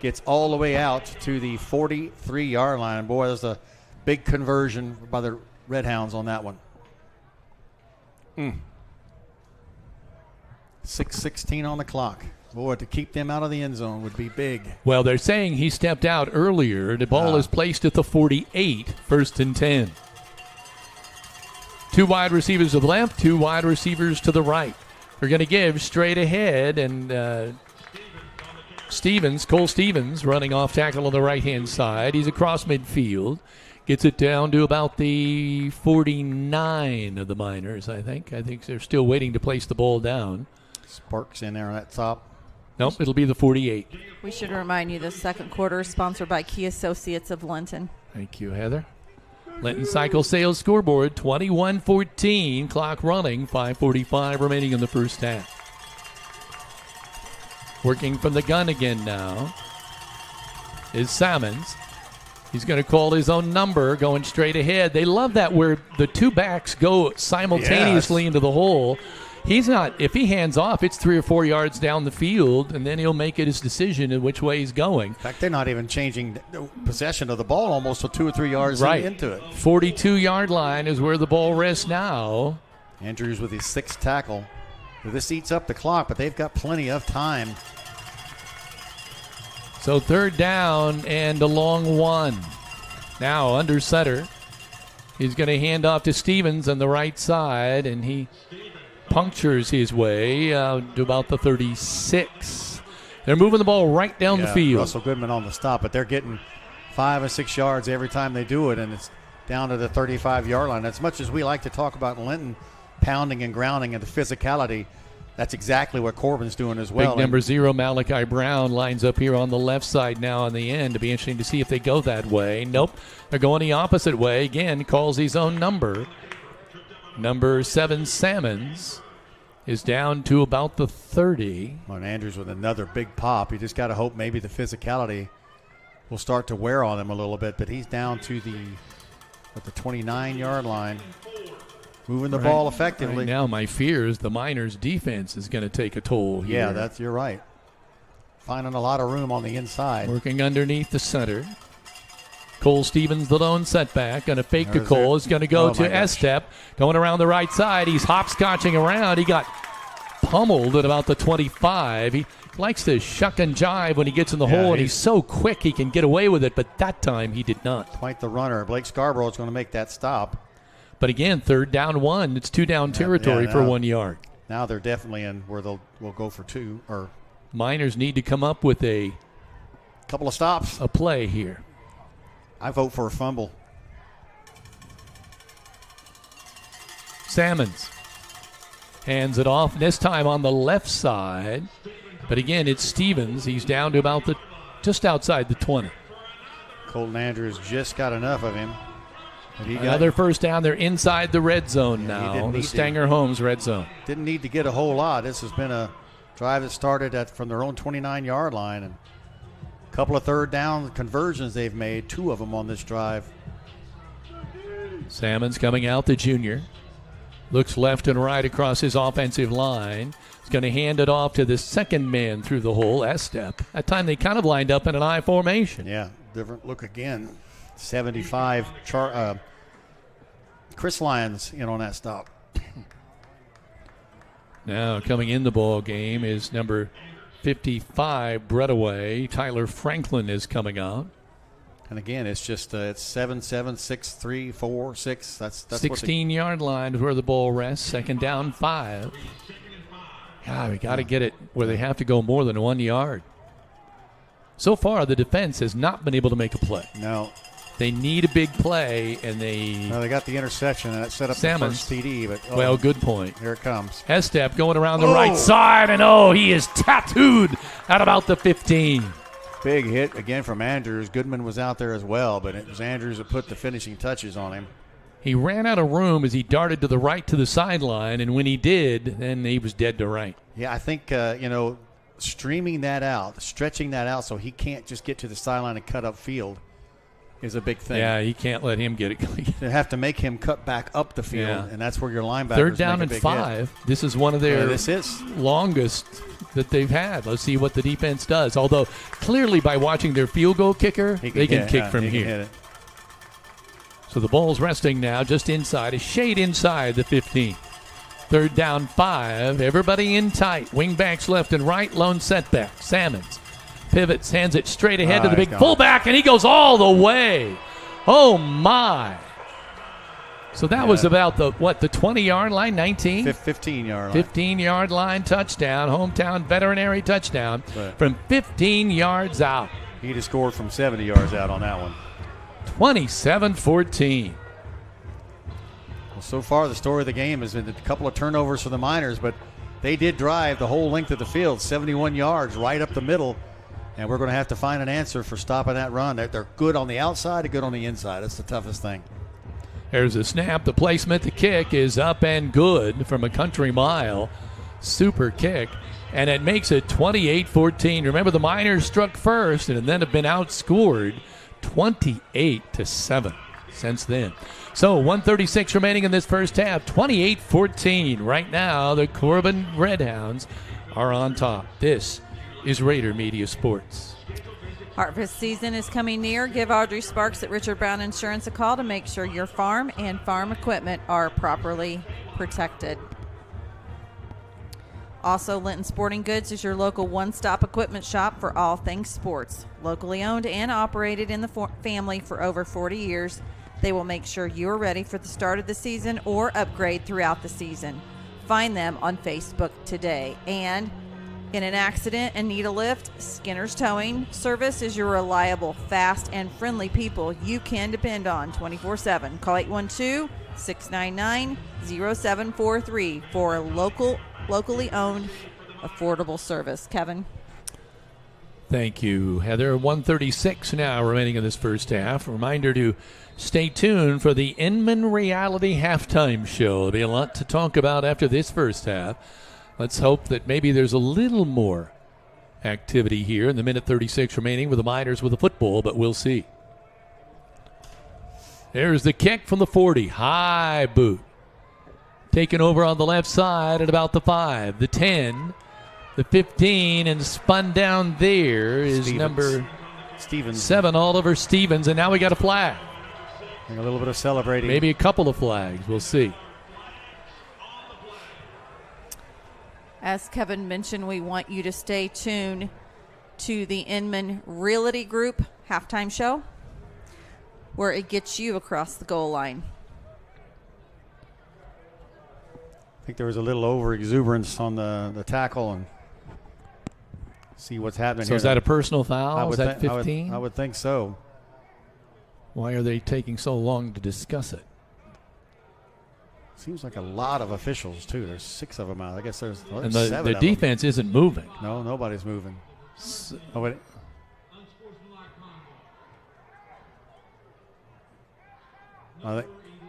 Gets all the way out to the 43-yard line. Boy, there's a big conversion by the Red Hounds on that one. 6:16 on the clock. Boy, to keep them out of the end zone would be big. Well, they're saying he stepped out earlier. The ball is placed at the 48, 1st and 10. 2 wide receivers to the left, 2 wide receivers to the right. They're going to give straight ahead, and Cole Stevens, running off tackle on the right-hand side. He's across midfield. Gets it down to about the 49 of the Miners, I think. I think they're still waiting to place the ball down. Sparks in there on that top. Nope, it'll be the 48. We should remind you the second quarter is sponsored by Key Associates of Linton. Thank you, Heather. Linton Cycle Sales scoreboard, 21-14, clock running, 5:45 remaining in the first half. Working from the gun again now is Salmons. He's going to call his own number, going straight ahead. They love that where the 2 backs go simultaneously into the hole. He's not, if he hands off, it's 3 or 4 yards down the field, and then he'll make it his decision in which way he's going. In fact, they're not even changing possession of the ball almost to 2 or 3 yards into it. 42-yard line is where the ball rests now. Andrews with his 6th tackle. This eats up the clock, but they've got plenty of time. So 3rd down and a long one. Now under center. He's going to hand off to Stevens on the right side, and he punctures his way to about the 36. They're moving the ball right down the field. Russell Goodman on the stop, but they're getting 5 or 6 yards every time they do it, and it's down to the 35-yard line. As much as we like to talk about Linton pounding and grounding and the physicality, that's exactly what Corbin's doing as well. Big number 0, Malachi Brown, lines up here on the left side now on the end. It'll be interesting to see if they go that way. Nope, they're going the opposite way. Again, calls his own number. Number 7, Salmons, is down to about the 30. Well, Andrews with another big pop. You just got to hope maybe the physicality will start to wear on him a little bit, but he's down to the 29-yard line. Moving the ball effectively. Right now, my fear is the Miners' defense is going to take a toll here. Yeah, you're right. Finding a lot of room on the inside. Working underneath the center. Cole Stevens, the lone setback, going to fake to Cole. Is going to go to Estep. Going around the right side. He's hopscotching around. He got pummeled at about the 25. He likes to shuck and jive when he gets in the hole, and he's so quick he can get away with it, but that time he did not. Quite the runner. Blake Scarborough is going to make that stop. But again, 3rd down 1. It's 2 down territory for 1 yard. Now they're definitely in where will go for 2. Or Miners need to come up with a couple of stops, a play here. I vote for a fumble. Salmons hands it off, this time on the left side. But again, it's Stevens. He's down to about just outside the 20. Colton Andrews just got enough of him. Another first down. They're inside the red zone now. The Stanger-Holmes red zone. Didn't need to get a whole lot. This has been a drive that started from their own 29-yard line. And a couple of 3rd down conversions they've made, 2 of them on this drive. Salmons coming out, the junior. Looks left and right across his offensive line. He's going to hand it off to the second man through the hole, Estep. That time they kind of lined up in an I formation. Yeah, different look again. 75 Chris Lyons in on that stop. Now coming in the ball game is number 55 Brettaway. Tyler Franklin is coming out. And again, it's just it's 7, 7, 6, 3, 4, 6. That's 16-yard line is where the ball rests. 2nd down 5. God, we got to get it where they have to go more than 1 yard. So far, the defense has not been able to make a play. No. They need a big play, and they got the interception, and it set up the first TD. But good point. Here it comes. Estep going around the right side, and he is tattooed at about the 15. Big hit again from Andrews. Goodman was out there as well, but it was Andrews that put the finishing touches on him. He ran out of room as he darted to the right to the sideline, and when he did, then he was dead to right. Yeah, I think, streaming that out, stretching that out so he can't just get to the sideline and cut up field is a big thing. Yeah, you can't let him get it. They have to make him cut back up the field, and that's where your linebackers Third down make a and big 5. hit. This is one of their longest that they've had. Let's see what the defense does. Although, clearly by watching their field goal kicker, they can kick from here. So the ball's resting now just inside, a shade inside the 15. Third down 5. Everybody in tight. Wingbacks left and right. Lone setback. Salmons pivots, hands it straight ahead to the big fullback, and he goes all the way. Oh, my. So that was about the 20-yard line, 19? 15-yard line. 15-yard line touchdown, hometown veterinary touchdown from 15 yards out. He'd have scored from 70 yards out on that one. 27-14. Well, so far the story of the game has been a couple of turnovers for the Miners, but they did drive the whole length of the field, 71 yards right up the middle, and we're going to have to find an answer for stopping that run. They're good on the outside and good on the inside. That's the toughest thing. There's a snap. The placement, the kick is up and good from a country mile. Super kick. And it makes it 28-14. Remember, the Miners struck first and then have been outscored 28-7 since then. So 1:36 remaining in this first half. 28-14. Right now, the Corbin Redhounds are on top. This is Rader Media Sports. Harvest season is coming near. Give Audrey Sparks at Richard Brown Insurance a call to make sure your farm and farm equipment are properly protected. Also, Linton Sporting Goods is your local one-stop equipment shop for all things sports. Locally owned and operated in the family for over 40 years, they will make sure you are ready for the start of the season or upgrade throughout the season. Find them on Facebook today. And in an accident and need a lift, Skinner's Towing Service is your reliable, fast, and friendly people you can depend on 24/7. Call 812-699-0743 for a locally owned, affordable service. Kevin. Thank you, Heather. 1:36 now remaining in this first half. Reminder to stay tuned for the Inman Reality Halftime Show. There'll be a lot to talk about after this first half. Let's hope that maybe there's a little more activity here in the minute 36 remaining with the Miners with the football, but we'll see. There's the kick from the 40. High boot. Taken over on the left side at about the 5, the 10, the 15, and spun down there is number Stevens. 7, Oliver Stevens, and now we got a flag. And a little bit of celebrating. Maybe a couple of flags. We'll see. As Kevin mentioned, we want you to stay tuned to the Inman Realty Group halftime show, where it gets you across the goal line. I think there was a little over-exuberance on the tackle, and see what's happening So here. is that a personal foul? Is that 15? I would think so. Why are they taking so long to discuss it? Seems like a lot of officials, too. There's 6 of them out. I guess there's And 7 the of defense isn't moving. them. No, nobody's moving. Nobody.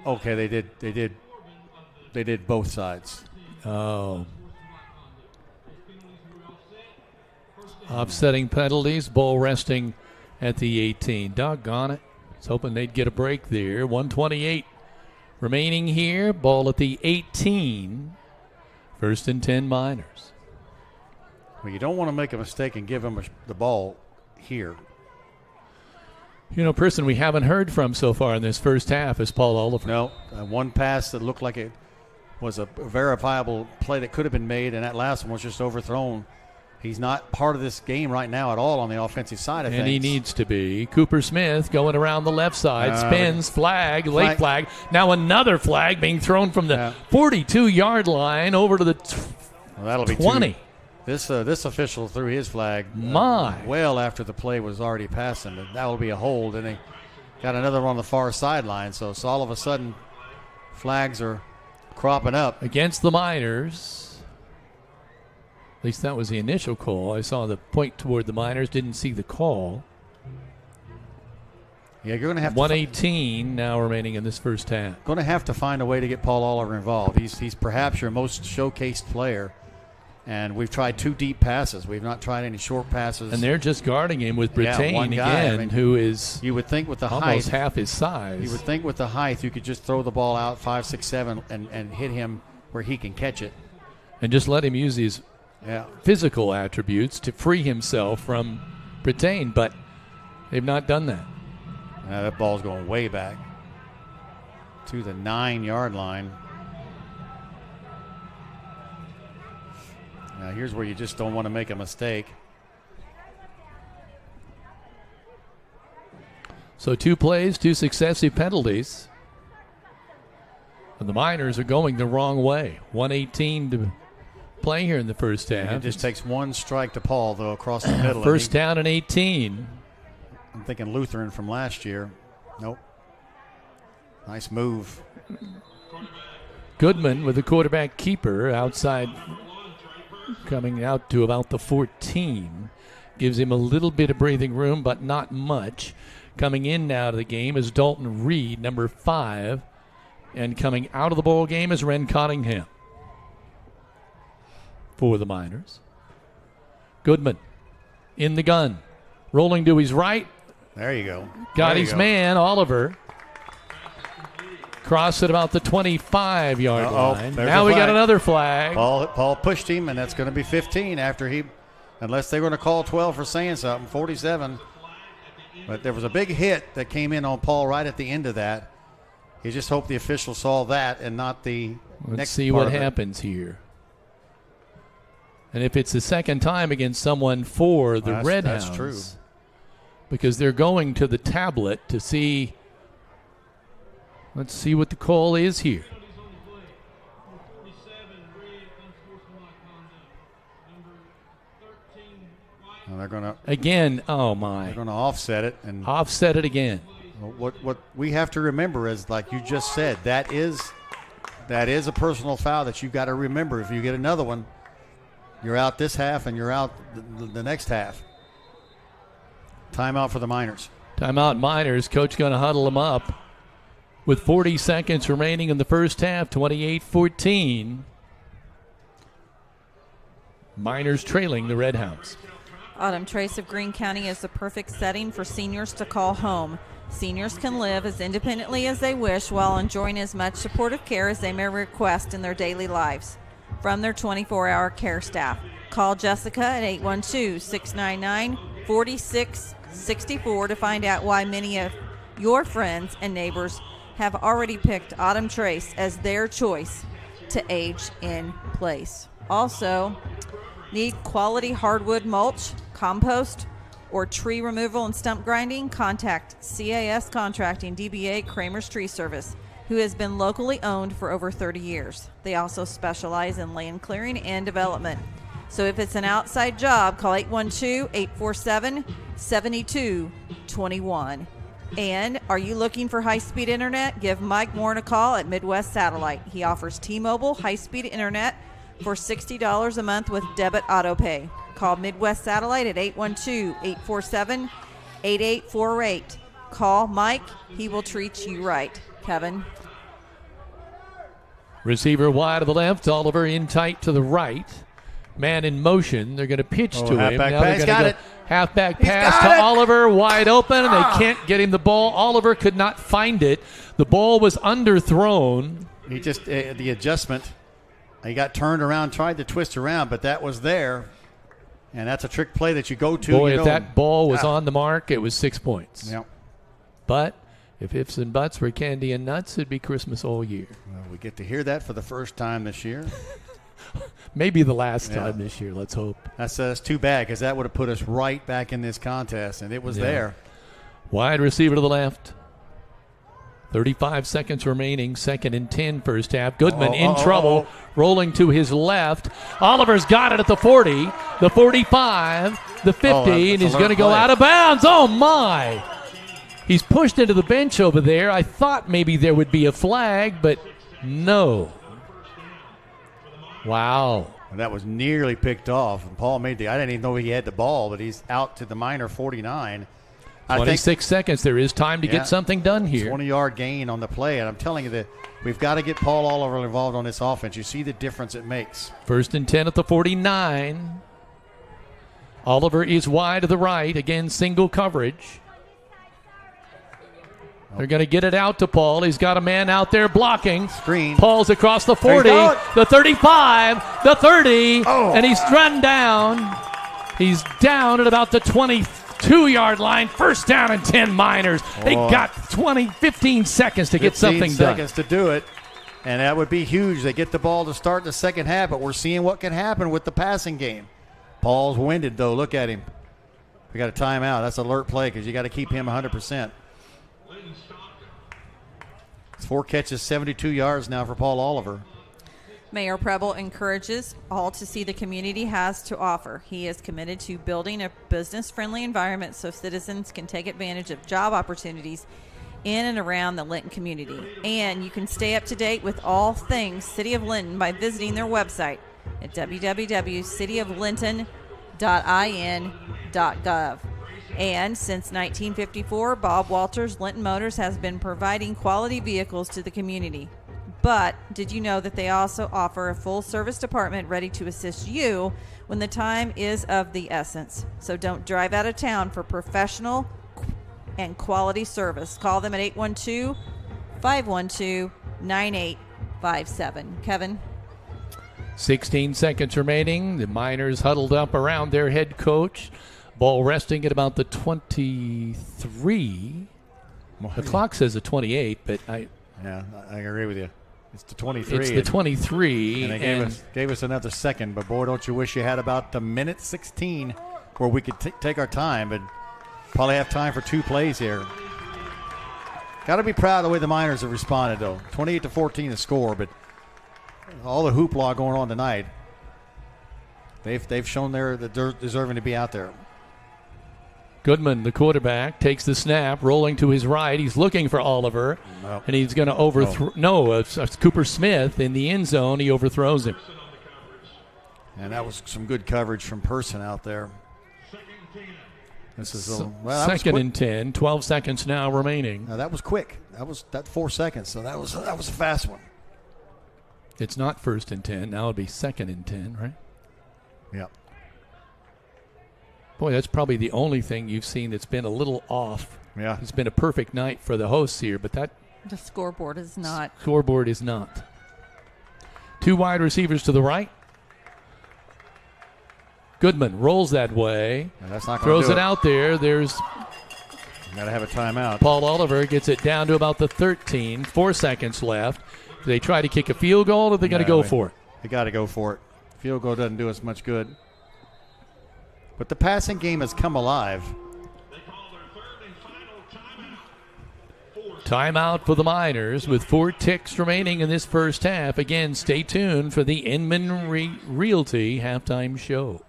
Okay, they did both sides. Oh. Offsetting penalties, ball resting at the 18. Doggone it. I was hoping they'd get a break there. 1:28 remaining here. Ball at the 18. 1st and 10 Miners. Well, you don't want to make a mistake and give them the ball here. You know, person we haven't heard from so far in this first half is Paul Oliver. No, one pass that looked like it was a verifiable play that could have been made, and that last one was just overthrown. He's not part of this game right now at all on the offensive side of things. And he needs to be. Cooper Smith going around the left side, spins, flag, late flag. Now another flag being thrown from the 42-yard line over to the 20. This official threw his flag well after the play was already passing. That will be a hold, and they got another one on the far sideline. So all of a sudden, flags are cropping up against the Miners. At least that was the initial call. I saw the point toward the Miners, didn't see the call. Yeah, you're going to have 118 now remaining in this first half. Going to have to find a way to get Paul Oliver involved. He's perhaps your most showcased player, and we've tried 2 deep passes. We've not tried any short passes. And they're just guarding him with Brittain one guy, again, who is you would think with the almost height, half his size. You would think with the height you could just throw the ball out 5, 6, 7 and hit him where he can catch it. And just let him use his physical attributes to free himself from Brittain, but they've not done that. That ball's going way back to the 9-yard line. Now here's where you just don't want to make a mistake. So 2 plays, 2 successive penalties. And the Miners are going the wrong way. 118 to play here in the first half. And it just takes 1 strike to Paul, though, across the middle. First down and 18. I'm thinking Lutheran from last year. Nope. Nice move. Goodman with the quarterback keeper outside, coming out to about the 14. Gives him a little bit of breathing room, but not much. Coming in now to the game is Dalton Reed, number 5. And coming out of the ball game is Ren Cottingham for the Miners. Goodman in the gun. Rolling to his right. There you go. Got his man, Oliver. Cross at about the 25-yard line. Now we got another flag. Paul pushed him, and that's going to be 15 after he, unless they're going to call 12 for saying something, 47. But there was a big hit that came in on Paul right at the end of that. You just hope the official saw that and not the Let's next see part what of it. happens here. And if it's the second time against someone for the Red Hounds. That's true. Because they're going to the tablet to see. Let's see what the call is here. Well, they're going to again. Oh my! They're going to offset it and offset it again. What we have to remember is, like you just said, that is a personal foul that you've got to remember. If you get another one, you're out this half and you're out the next half. Timeout for the Miners. Timeout Miners. Coach going to huddle them up with 40 seconds remaining in the first half. 28-14. Miners trailing the Red Hounds. Autumn Trace of Greene County is the perfect setting for seniors to call home. Seniors can live as independently as they wish while enjoying as much supportive care as they may request in their daily lives from their 24-hour care staff. Call Jessica at 812-699-4664 to find out why many of your friends and neighbors have already picked Autumn Trace as their choice to age in place. Also, need quality hardwood mulch, compost, or tree removal and stump grinding? Contact CAS Contracting, DBA Kramer's Tree Service, who has been locally owned for over 30 years. They also specialize in land clearing and development. So if it's an outside job, call 812-847-7221. And are you looking for high-speed internet? Give Mike Moore a call at Midwest Satellite. He offers T-Mobile high-speed internet for $60 a month with debit auto pay. Call Midwest Satellite at 812-847-8848. Call Mike. He will treat you right. Kevin. Receiver wide to the left. Oliver in tight to the right. Man in motion. They're going to pitch to him. Now they're going to go halfback pass to Oliver. Wide open, and they can't get him the ball. Oliver could not find it. The ball was underthrown. He just, the adjustment. He got turned around, tried to twist around, but that was there. And that's a trick play that you go to. Boy, if that ball was on the mark, it was 6 points. Yep. But if ifs and buts were candy and nuts, it'd be Christmas all year. Well, we get to hear that for the first time this year. Maybe the last time this year, let's hope. That's too bad, because that would have put us right back in this contest, and it was there. Wide receiver to the left. 35 seconds remaining, 2nd and 10 first half. Goodman in trouble, rolling to his left. Oliver's got it at the 40, the 45, the 50, and he's going to go out of bounds. Oh, my. He's pushed into the bench over there. I thought maybe there would be a flag, but no. Wow. And that was nearly picked off. And Paul I didn't even know he had the ball, but he's out to the Miner 49. 26 seconds. There is time to get something done here. 20-yard gain on the play. And I'm telling you that we've got to get Paul Oliver involved on this offense. You see the difference it makes. 1st and 10 at the 49. Oliver is wide to the right. Again, single coverage. They're going to get it out to Paul. He's got a man out there blocking. Screen. Paul's across the 40, the 35, the 30, and he's run down. He's down at about the 22-yard line. 1st down and 10 Miners. They got 15 seconds to get something 15 done. seconds to do it, and that would be huge. They get the ball to start the second half, but we're seeing what can happen with the passing game. Paul's winded, though. Look at him. We got a timeout. That's an alert play because you got to keep him 100%. It's 4 catches, 72 yards now for Paul Oliver. Mayor Preble encourages all to see the community has to offer. He is committed to building a business-friendly environment so citizens can take advantage of job opportunities in and around the Linton community. And you can stay up to date with all things City of Linton by visiting their website at www.cityoflinton.in.gov. And since 1954, Bob Walters Linton Motors has been providing quality vehicles to the community. But did you know that they also offer a full-service department ready to assist you when the time is of the essence? So don't drive out of town for professional and quality service. Call them at 812-512-9857. Kevin? 16 seconds remaining. The Miners huddled up around their head coach. Ball resting at about the 23. The clock says the 28, but I agree with you. It's the 23. It's the 23. And they gave us another second, but boy, don't you wish you had about the minute 16 where we could take our time, but probably have time for 2 plays here. Got to be proud of the way the Miners have responded, though. 28-14 the score, but all the hoopla going on tonight, they've shown they're deserving to be out there. Goodman, the quarterback, takes the snap, rolling to his right. He's looking for Oliver, and he's going to overthrow. No, it's Cooper Smith in the end zone. He overthrows him. And that was some good coverage from Person out there. This is second and 10. 12 seconds now remaining. Now that was quick. That 4 seconds. So that was a fast one. It's not 1st and 10. Now it'll be 2nd and 10, right? Yeah. Boy, that's probably the only thing you've seen that's been a little off. Yeah. It's been a perfect night for the hosts here, but that the scoreboard is not. Scoreboard is not. 2 wide receivers to the right. Goodman rolls that way. That's not throws it out there. There's got to have a timeout. Paul Oliver gets it down to about the 13. 4 seconds left. Do they try to kick a field goal, or are they going to go for it? They got to go for it. Field goal doesn't do us much good. But the passing game has come alive. Timeout for the Miners with 4 ticks remaining in this first half. Again, stay tuned for the Inman Realty halftime show.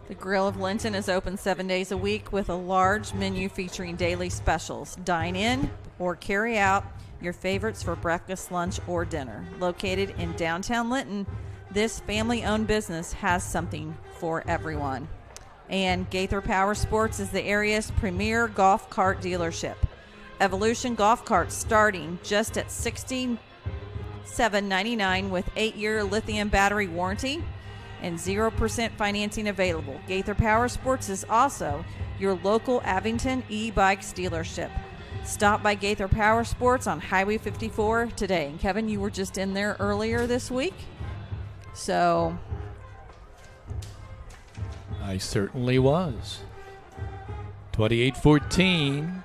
The Grill of Linton is open 7 days a week with a large menu featuring daily specials. Dine in or carry out your favorites for breakfast, lunch, or dinner. Located in downtown Linton, this family-owned business has something for everyone. And Gaither Power Sports is the area's premier golf cart dealership. Evolution golf carts starting just at $67.99 with 8-year lithium battery warranty and 0% financing available. Gaither Power Sports is also your local Abington e-bikes dealership. Stop by Gaither Power Sports on Highway 54 today. And Kevin, you were just in there earlier this week, so I certainly was. 28-14.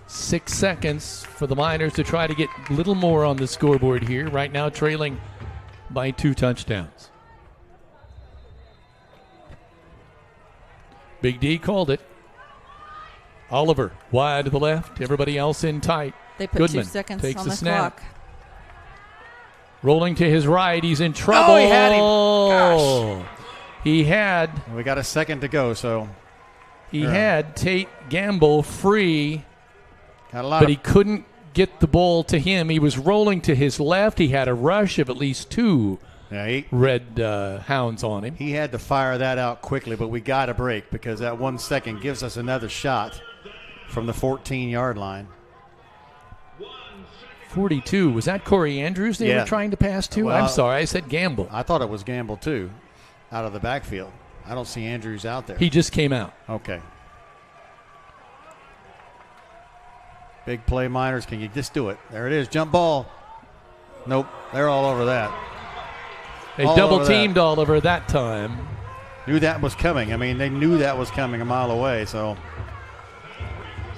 6 seconds for the Miners to try to get a little more on the scoreboard here. Right now trailing by 2 touchdowns. Big D called it. Oliver wide to the left. Everybody else in tight. They put Goodman 2 seconds takes on the snap. clock. Rolling to his right. He's in trouble. Oh, he had him. Gosh. He had. We got a second to go, so. He had Tate Gamble free, but he couldn't get the ball to him. He was rolling to his left. He had a rush of at least 2 red hounds on him. He had to fire that out quickly, but we got a break because that 1 second gives us another shot from the 14-yard line. 42. Was that Corey Andrews they were trying to pass to? Well, I'm sorry, I said Gamble. I thought it was Gamble, too, out of the backfield. I don't see Andrews out there. He just came out. Okay. Big play, Miners. Can you just do it? There it is. Jump ball. Nope. They're all over that. They double-teamed Oliver that time. Knew that was coming. I mean, they knew that was coming a mile away, so...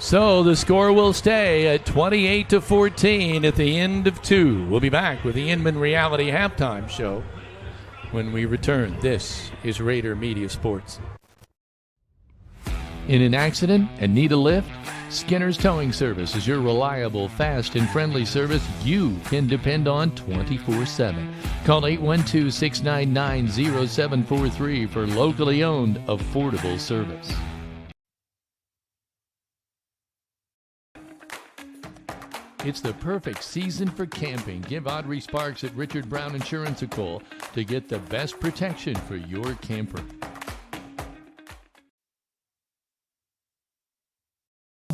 So the score will stay at 28-14 at the end of 2. We'll be back with the Inman Reality Halftime Show when we return. This is Rader Media Sports. In an accident and need a lift? Skinner's Towing Service is your reliable, fast, and friendly service you can depend on 24/7. Call 812-699-0743 for locally owned, affordable service. It's the perfect season for camping. Give Audrey Sparks at Richard Brown Insurance a call to get the best protection for your camper.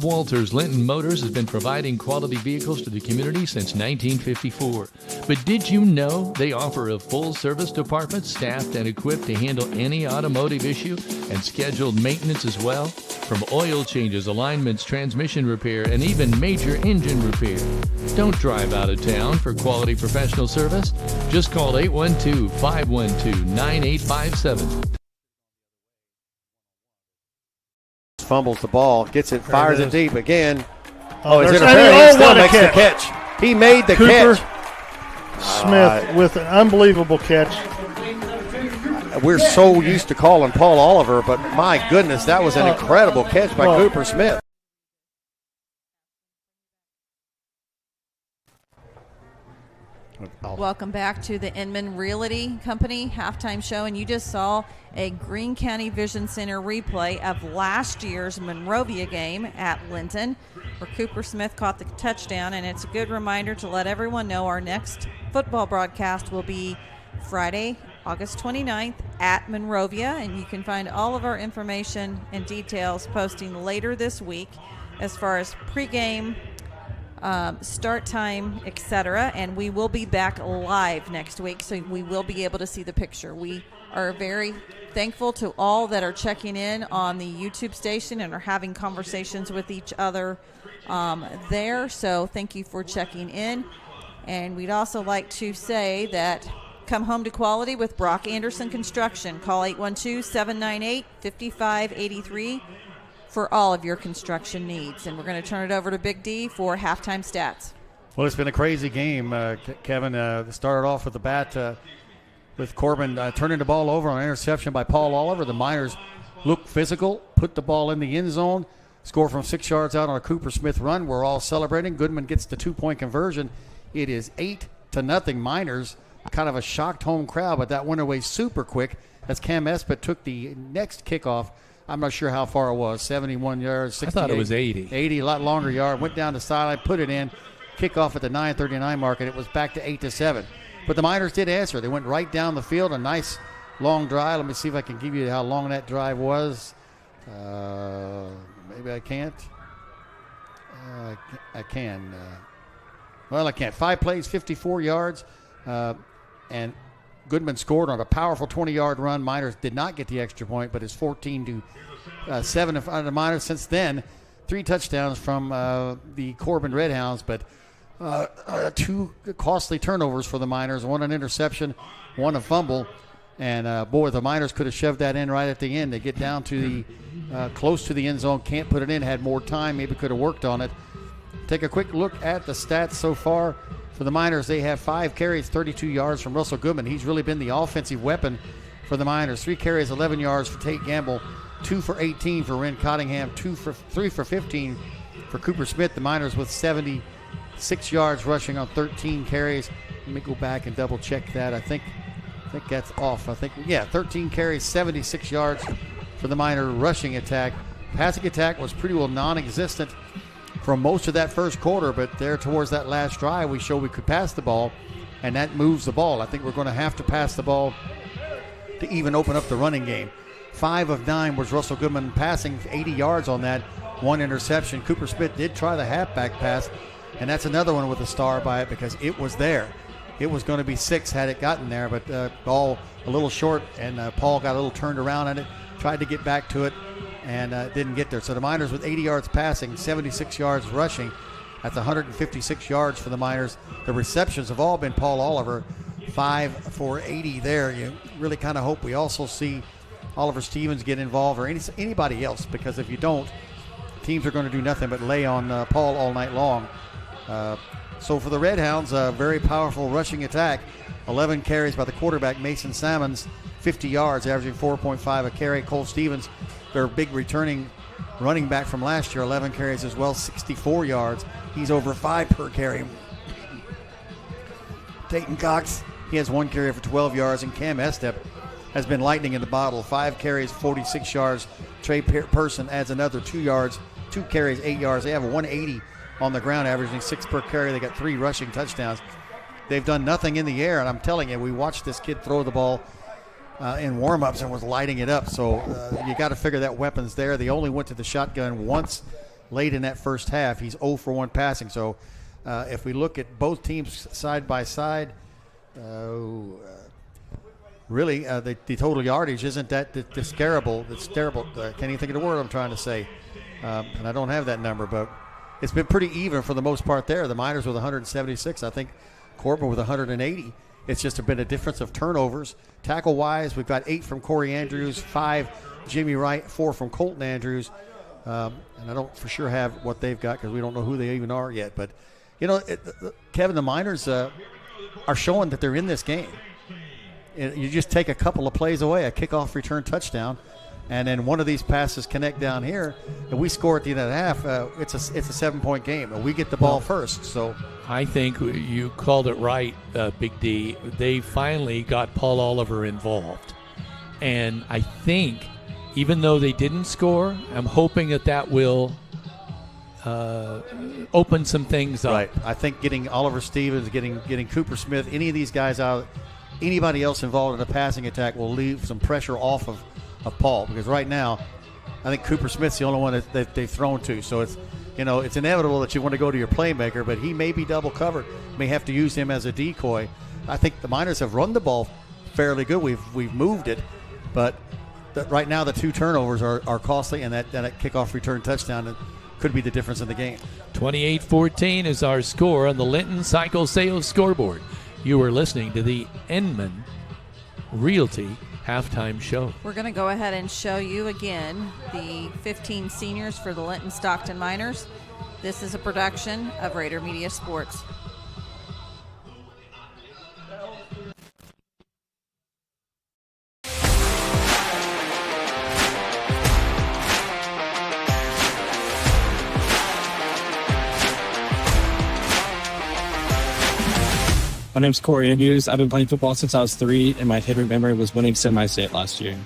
Walters Linton Motors has been providing quality vehicles to the community since 1954. But did you know they offer a full-service department staffed and equipped to handle any automotive issue and scheduled maintenance as well? From oil changes, alignments, transmission repair, and even major engine repair. Don't drive out of town for quality professional service. Just call 812-512-9857. Fumbles the ball, gets it, fires it deep again. It's there's interference. He still what a makes the catch. catch. He made the Cooper catch. Smith with an unbelievable catch. We're so used to calling Paul Oliver, but my goodness, that was an incredible catch by Cooper Smith. Welcome back to the Inman Realty Company halftime show, and you just saw a Greene County Vision Center replay of last year's Monrovia game at Linton, where Cooper Smith caught the touchdown, and it's a good reminder to let everyone know our next football broadcast will be Friday, August 29th at Monrovia, and you can find all of our information and details posting later this week as far as pregame, start time, etc. And we will be back live next week, so we will be able to see the picture. We are very thankful to all that are checking in on the YouTube station and are having conversations with each other there. So thank you for checking in. And we'd also like to say that come home to quality with Brock Anderson Construction. Call 812-798-5583 for all of your construction needs. And we're going to turn it over to Big D for halftime stats. Well, it's been a crazy game, Kevin. Started off with the bat with Corbin turning the ball over on an interception by Paul Oliver. The Miners looked physical, put the ball in the end zone, score from 6 yards out on a Cooper Smith run. We're all celebrating. Goodman gets the 2-point conversion. It is 8-0 Miners. Kind of a shocked home crowd, but that went away super quick as Cam Espett took the next kickoff. I'm not sure how far it was, 71 yards, 68. I thought it was 80. 80, a lot longer yard. Went down the sideline, put it in, kickoff at the 9:39 mark, and it was back to 8-7. But the Miners did answer. They went right down the field, a nice long drive. Let me see if I can give you how long that drive was. Maybe I can't. I can. Well, I can't. 5 plays, 54 yards. And Goodman scored on a powerful 20-yard run. Miners did not get the extra point, but it's 14-7 in front of the Miners. Since then, 3 touchdowns from the Corbin Redhounds, but 2 costly turnovers for the Miners. 1 an interception, 1 a fumble. And, the Miners could have shoved that in right at the end. They get down to the close to the end zone, can't put it in, had more time, maybe could have worked on it. Take a quick look at the stats so far. For the Miners, they have 5 carries, 32 yards from Russell Goodman. He's really been the offensive weapon for the Miners. 3 carries, 11 yards for Tate Gamble, 2 for 18 for Ren Cottingham, 3 for 15 for Cooper Smith. The Miners with 76 yards rushing on 13 carries. Let me go back and double check that. I think that's off. 13 carries, 76 yards for the Miner rushing attack. Passing attack was pretty well non-existent for most of that first quarter, but there towards that last drive, we showed we could pass the ball. and that moves the ball. I think we're going to have to pass the ball to even open up the running game. 5 of 9 was Russell Goodman passing, 80 yards on that, 1 interception. Cooper Smith did try the halfback pass, and that's another one with a star by it because it was there. It was going to be 6 had it gotten there, but ball a little short, and Paul got a little turned around on it, tried to get back to it, and didn't get there. So the Miners with 80 yards passing, 76 yards rushing. That's 156 yards for the Miners. The receptions have all been Paul Oliver, 5 for 80 there. You really kind of hope we also see Oliver Stevens get involved or anybody else, because if you don't, teams are going to do nothing but lay on Paul all night long. So for the Red Hounds, a very powerful rushing attack. 11 carries by the quarterback, Mason Salmons, 50 yards, averaging 4.5 a carry. Cole Stevens, their big returning running back from last year, 11 carries as well, 64 yards. He's over 5 per carry. Dayton Cox, he has 1 carry for 12 yards, and Cam Estep has been lightning in the bottle. 5 carries, 46 yards. Trey Person adds another 2 yards, 2 carries, 8 yards. They have a 180 on the ground, averaging 6 per carry. They got 3 rushing touchdowns. They've done nothing in the air, and I'm telling you, we watched this kid throw the ball in warm-ups and was lighting it up. So you got to figure that weapon's there. They only went to the shotgun once late in that first half. He's 0 for 1 passing. So if we look at both teams side by side, really, the total yardage isn't that terrible. It's terrible. Can't even think of the word I'm trying to say. And I don't have that number, but it's been pretty even for the most part there. The Miners with 176. I think Corbin with 180. It's just been a difference of turnovers. Tackle-wise, we've got 8 from Corey Andrews, 5 Jimmy Wright, 4 from Colton Andrews. And I don't for sure have what they've got because we don't know who they even are yet. But, you know, Kevin, the Miners are showing that they're in this game. You just take a couple of plays away, a kickoff return touchdown, and then one of these passes connect down here, and we score at the end of the half. It's a 7-point game, and we get the ball first. So I think you called it right, Big D. They finally got Paul Oliver involved, and I think even though they didn't score, I'm hoping that will open some things up. Right. I think getting Oliver Stevens, getting Cooper Smith, any of these guys out, anybody else involved in a passing attack will leave some pressure off of Paul, because right now I think Cooper Smith's the only one that they've thrown to. So it's inevitable that you want to go to your playmaker, but he may be double covered. May have to use him as a decoy. I think the Miners have run the ball fairly good. We've moved it, but right now the 2 turnovers are costly, and that kickoff return touchdown could be the difference in the game. 28-14 is our score on the Linton Cycle Sales scoreboard. You are listening to the Enman Realty halftime show. We're going to go ahead and show you again the 15 seniors for the Linton-Stockton Miners. This is a production of Rader Media Sports. My name's Corey Andrews. I've been playing football since I was 3, and my favorite memory was winning semi-state last year.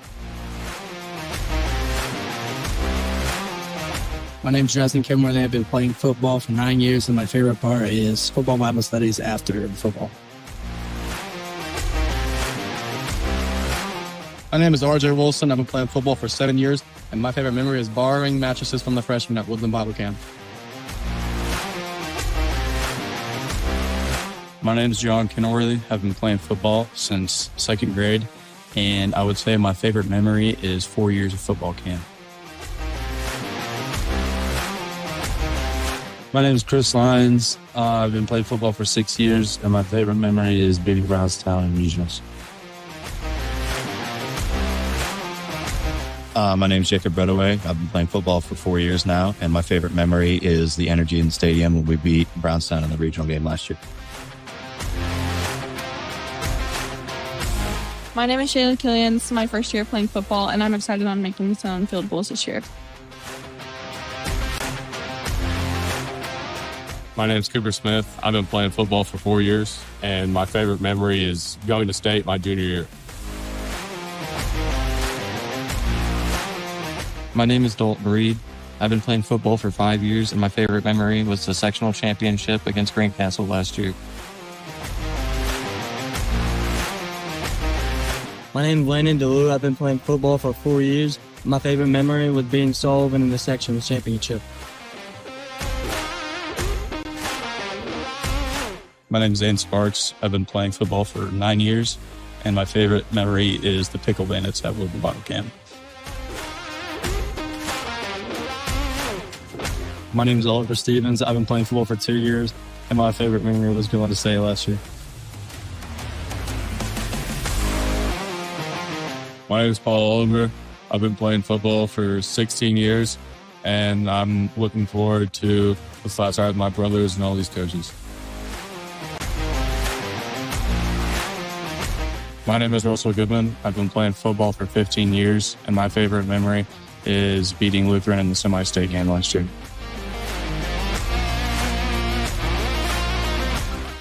My name's Justin Kimberly. I've been playing football for 9 years, and my favorite part is football Bible studies after football. My name is RJ Wilson. I've been playing football for 7 years, and my favorite memory is borrowing mattresses from the freshmen at Woodland Bible Camp. My name is John Kenworthy. I've been playing football since 2nd grade, and I would say my favorite memory is 4 years of football camp. My name is Chris Lyons. I've been playing football for 6 years, and my favorite memory is beating Brownstown in regionals. My name is Jacob Redaway. I've been playing football for 4 years now, and my favorite memory is the energy in the stadium when we beat Brownstown in the regional game last year. My name is Shayla Killian. This is my first year playing football, and I'm excited on making some on-field goals this year. My name's Cooper Smith. I've been playing football for 4 years, and my favorite memory is going to state my junior year. My name is Dalton Reed. I've been playing football for 5 years, and my favorite memory was the sectional championship against Greencastle last year. My name's Linton-Stockton. I've been playing football for 4 years. My favorite memory was being Sullivan in the section championship. My name is Zane Sparks. I've been playing football for 9 years, and my favorite memory is the Pickle Bandits at Woodland Bible Camp. My name is Oliver Stevens. I've been playing football for 2 years, and my favorite memory was going to say last year. My name is Paul Oliver. I've been playing football for 16 years, and I'm looking forward to the class I have with my brothers and all these coaches. My name is Russell Goodman. I've been playing football for 15 years, and my favorite memory is beating Lutheran in the semi-state game last year.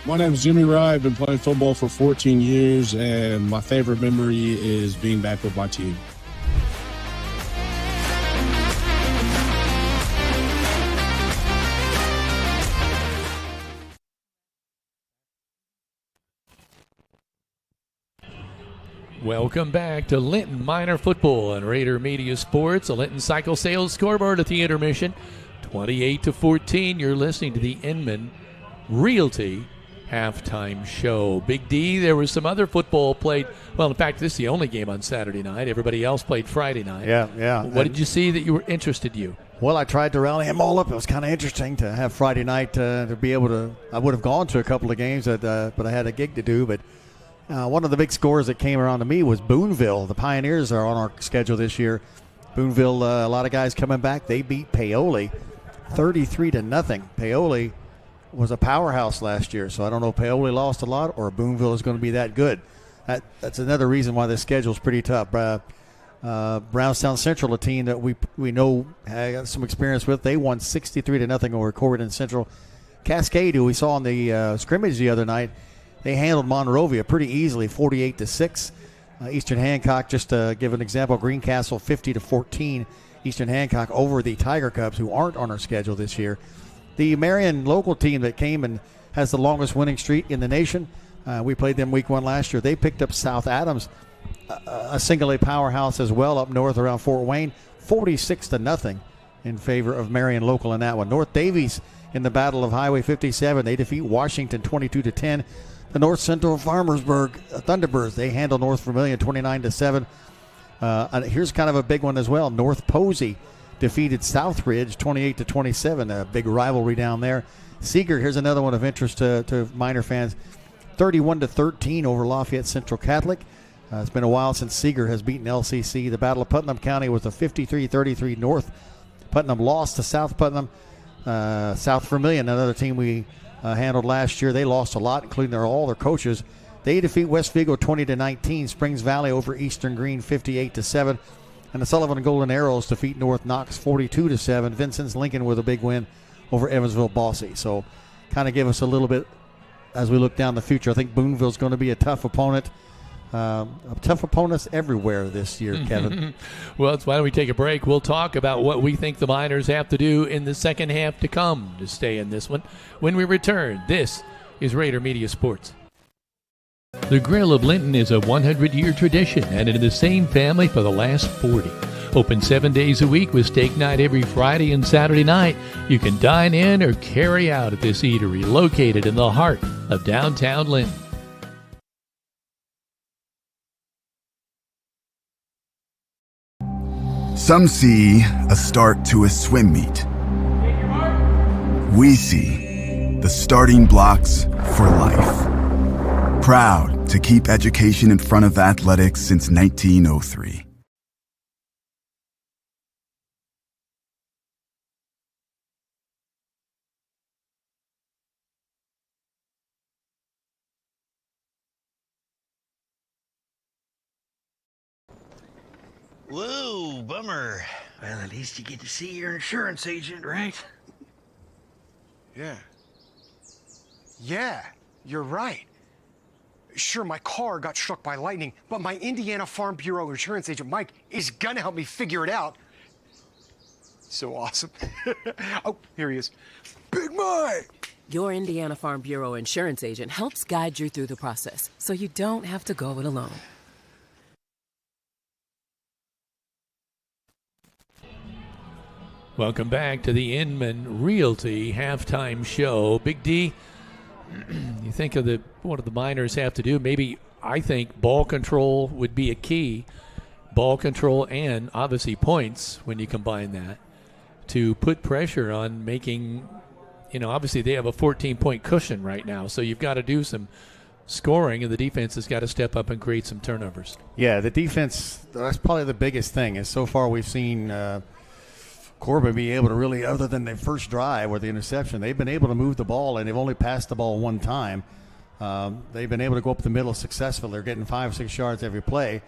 My name is Jimmy Rye. I've been playing football for 14 years, and my favorite memory is being back with my team. Welcome back to Linton Minor Football and Rader Media Sports. A Linton Cycle Sales scoreboard at the intermission. 28-14. You're listening to the Inman Realty halftime show. Big D, there was some other football played. Well, in fact, this is the only game on Saturday night. Everybody else played Friday night. Yeah. What did you see that you were interested you? Well, I tried to rally them all up. It was kind of interesting to have Friday night to be able to. I would have gone to a couple of games, but I had a gig to do. But one of the big scores that came around to me was Boonville. The Pioneers are on our schedule this year. Boonville, a lot of guys coming back. They beat Paoli 33-0. Paoli was a powerhouse last year, so I don't know if Paoli lost a lot or Boonville is going to be that good. That's another reason why this schedule is pretty tough. Brownstown Central, a team that we know had some experience with, they won 63-0 over Corbin Central. Cascade, who we saw in the scrimmage the other night, they handled Monrovia pretty easily, 48-6. Eastern Hancock, just to give an example, Greencastle 50-14. Eastern Hancock over the Tiger Cubs, who aren't on our schedule this year. The Marion local team that came and has the longest winning streak in the nation, we played them week 1 last year. They picked up South Adams, a single A powerhouse as well up north around Fort Wayne, 46-0 in favor of Marion local in that one. North Davies in the Battle of Highway 57, they defeat Washington 22-10. The North Central Farmersburg Thunderbirds, they handle North Vermilion 29-7. Here's kind of a big one as well. North Posey defeated Southridge 28-27, a big rivalry down there. Seeger, here's another one of interest to Minor fans, 31-13 over Lafayette Central Catholic. It's been a while since Seeger has beaten LCC. The Battle of Putnam County was a 53-33 North. Putnam lost to South Putnam. South Vermilion, another team we handled last year, they lost a lot, including all their coaches. They defeat West Vigo 20-19. Springs Valley over Eastern Green 58-7. And the Sullivan and Golden Arrows defeat North Knox 42-7. Vincent's Lincoln with a big win over Evansville Bossy. So kind of give us a little bit as we look down the future. I think Boonville's going to be a tough opponent. Tough opponents everywhere this year, Kevin. Well, why don't we take a break? We'll talk about what we think the Miners have to do in the second half to come to stay in this one. When we return, this is Rader Media Sports. The Grill of Linton is a 100-year tradition and in the same family for the last 40. Open 7 days a week with steak night every Friday and Saturday night. You can dine in or carry out at this eatery located in the heart of downtown Linton. Some see a start to a swim meet. We see the starting blocks for life. Proud to keep education in front of athletics since 1903. Whoa, bummer. Well, at least you get to see your insurance agent, right? Yeah, you're right. Sure, my car got struck by lightning, but my Indiana Farm Bureau insurance agent, Mike, is gonna help me figure it out. So awesome. Oh, here he is. Big Mike! Your Indiana Farm Bureau insurance agent helps guide you through the process, so you don't have to go it alone. Welcome back to the Inman Realty halftime show. Big D, you think of what do the Miners have to do? Maybe I think ball control would be a key. Ball control and obviously points when you combine that to put pressure on making, obviously they have a 14-point cushion right now. So you've got to do some scoring, and the defense has got to step up and create some turnovers. Yeah, the defense, that's probably the biggest thing. Is so far we've seen Corbin be able to really, other than their first drive or the interception, they've been able to move the ball, and they've only passed the ball one time. They've been able to go up the middle successfully. They're getting 5 or 6 yards every play.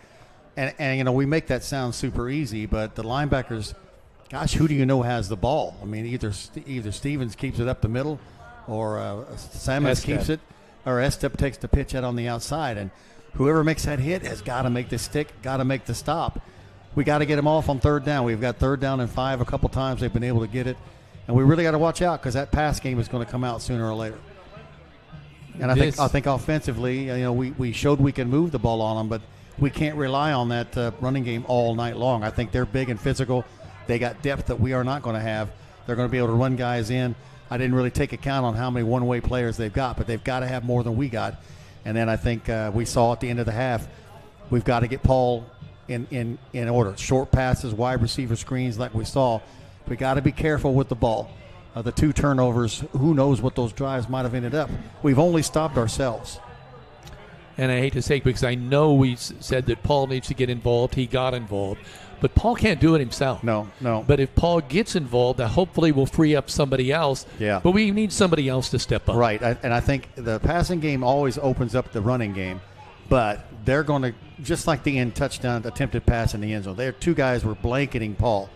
And we make that sound super easy, but the linebackers, gosh, who do you know has the ball? I mean, either Stevens keeps it up the middle, or Sammons keeps it, or Estep takes the pitch out on the outside. And whoever makes that hit has got to make the stick, got to make the stop. We got to get them off on third down. We've got third down and 5 a couple times. They've been able to get it. And we really got to watch out because that pass game is going to come out sooner or later. And I think offensively, we showed we can move the ball on them, but we can't rely on that running game all night long. I think they're big and physical. They got depth that we are not going to have. They're going to be able to run guys in. I didn't really take account on how many one-way players they've got, but they've got to have more than we got. And then I think we saw at the end of the half, we've got to get Paul in order. Short passes, wide receiver screens like we saw. We got to be careful with the ball. The 2 turnovers, who knows what those drives might have ended up. We've only stopped ourselves. And I hate to say it because I know we said that Paul needs to get involved. He got involved. But Paul can't do it himself. No. But if Paul gets involved, that hopefully will free up somebody else. Yeah. But we need somebody else to step up. Right. And I think the passing game always opens up the running game. But they're going to, just like the touchdown attempted pass in the end zone, there 2 guys were blanketing Paul.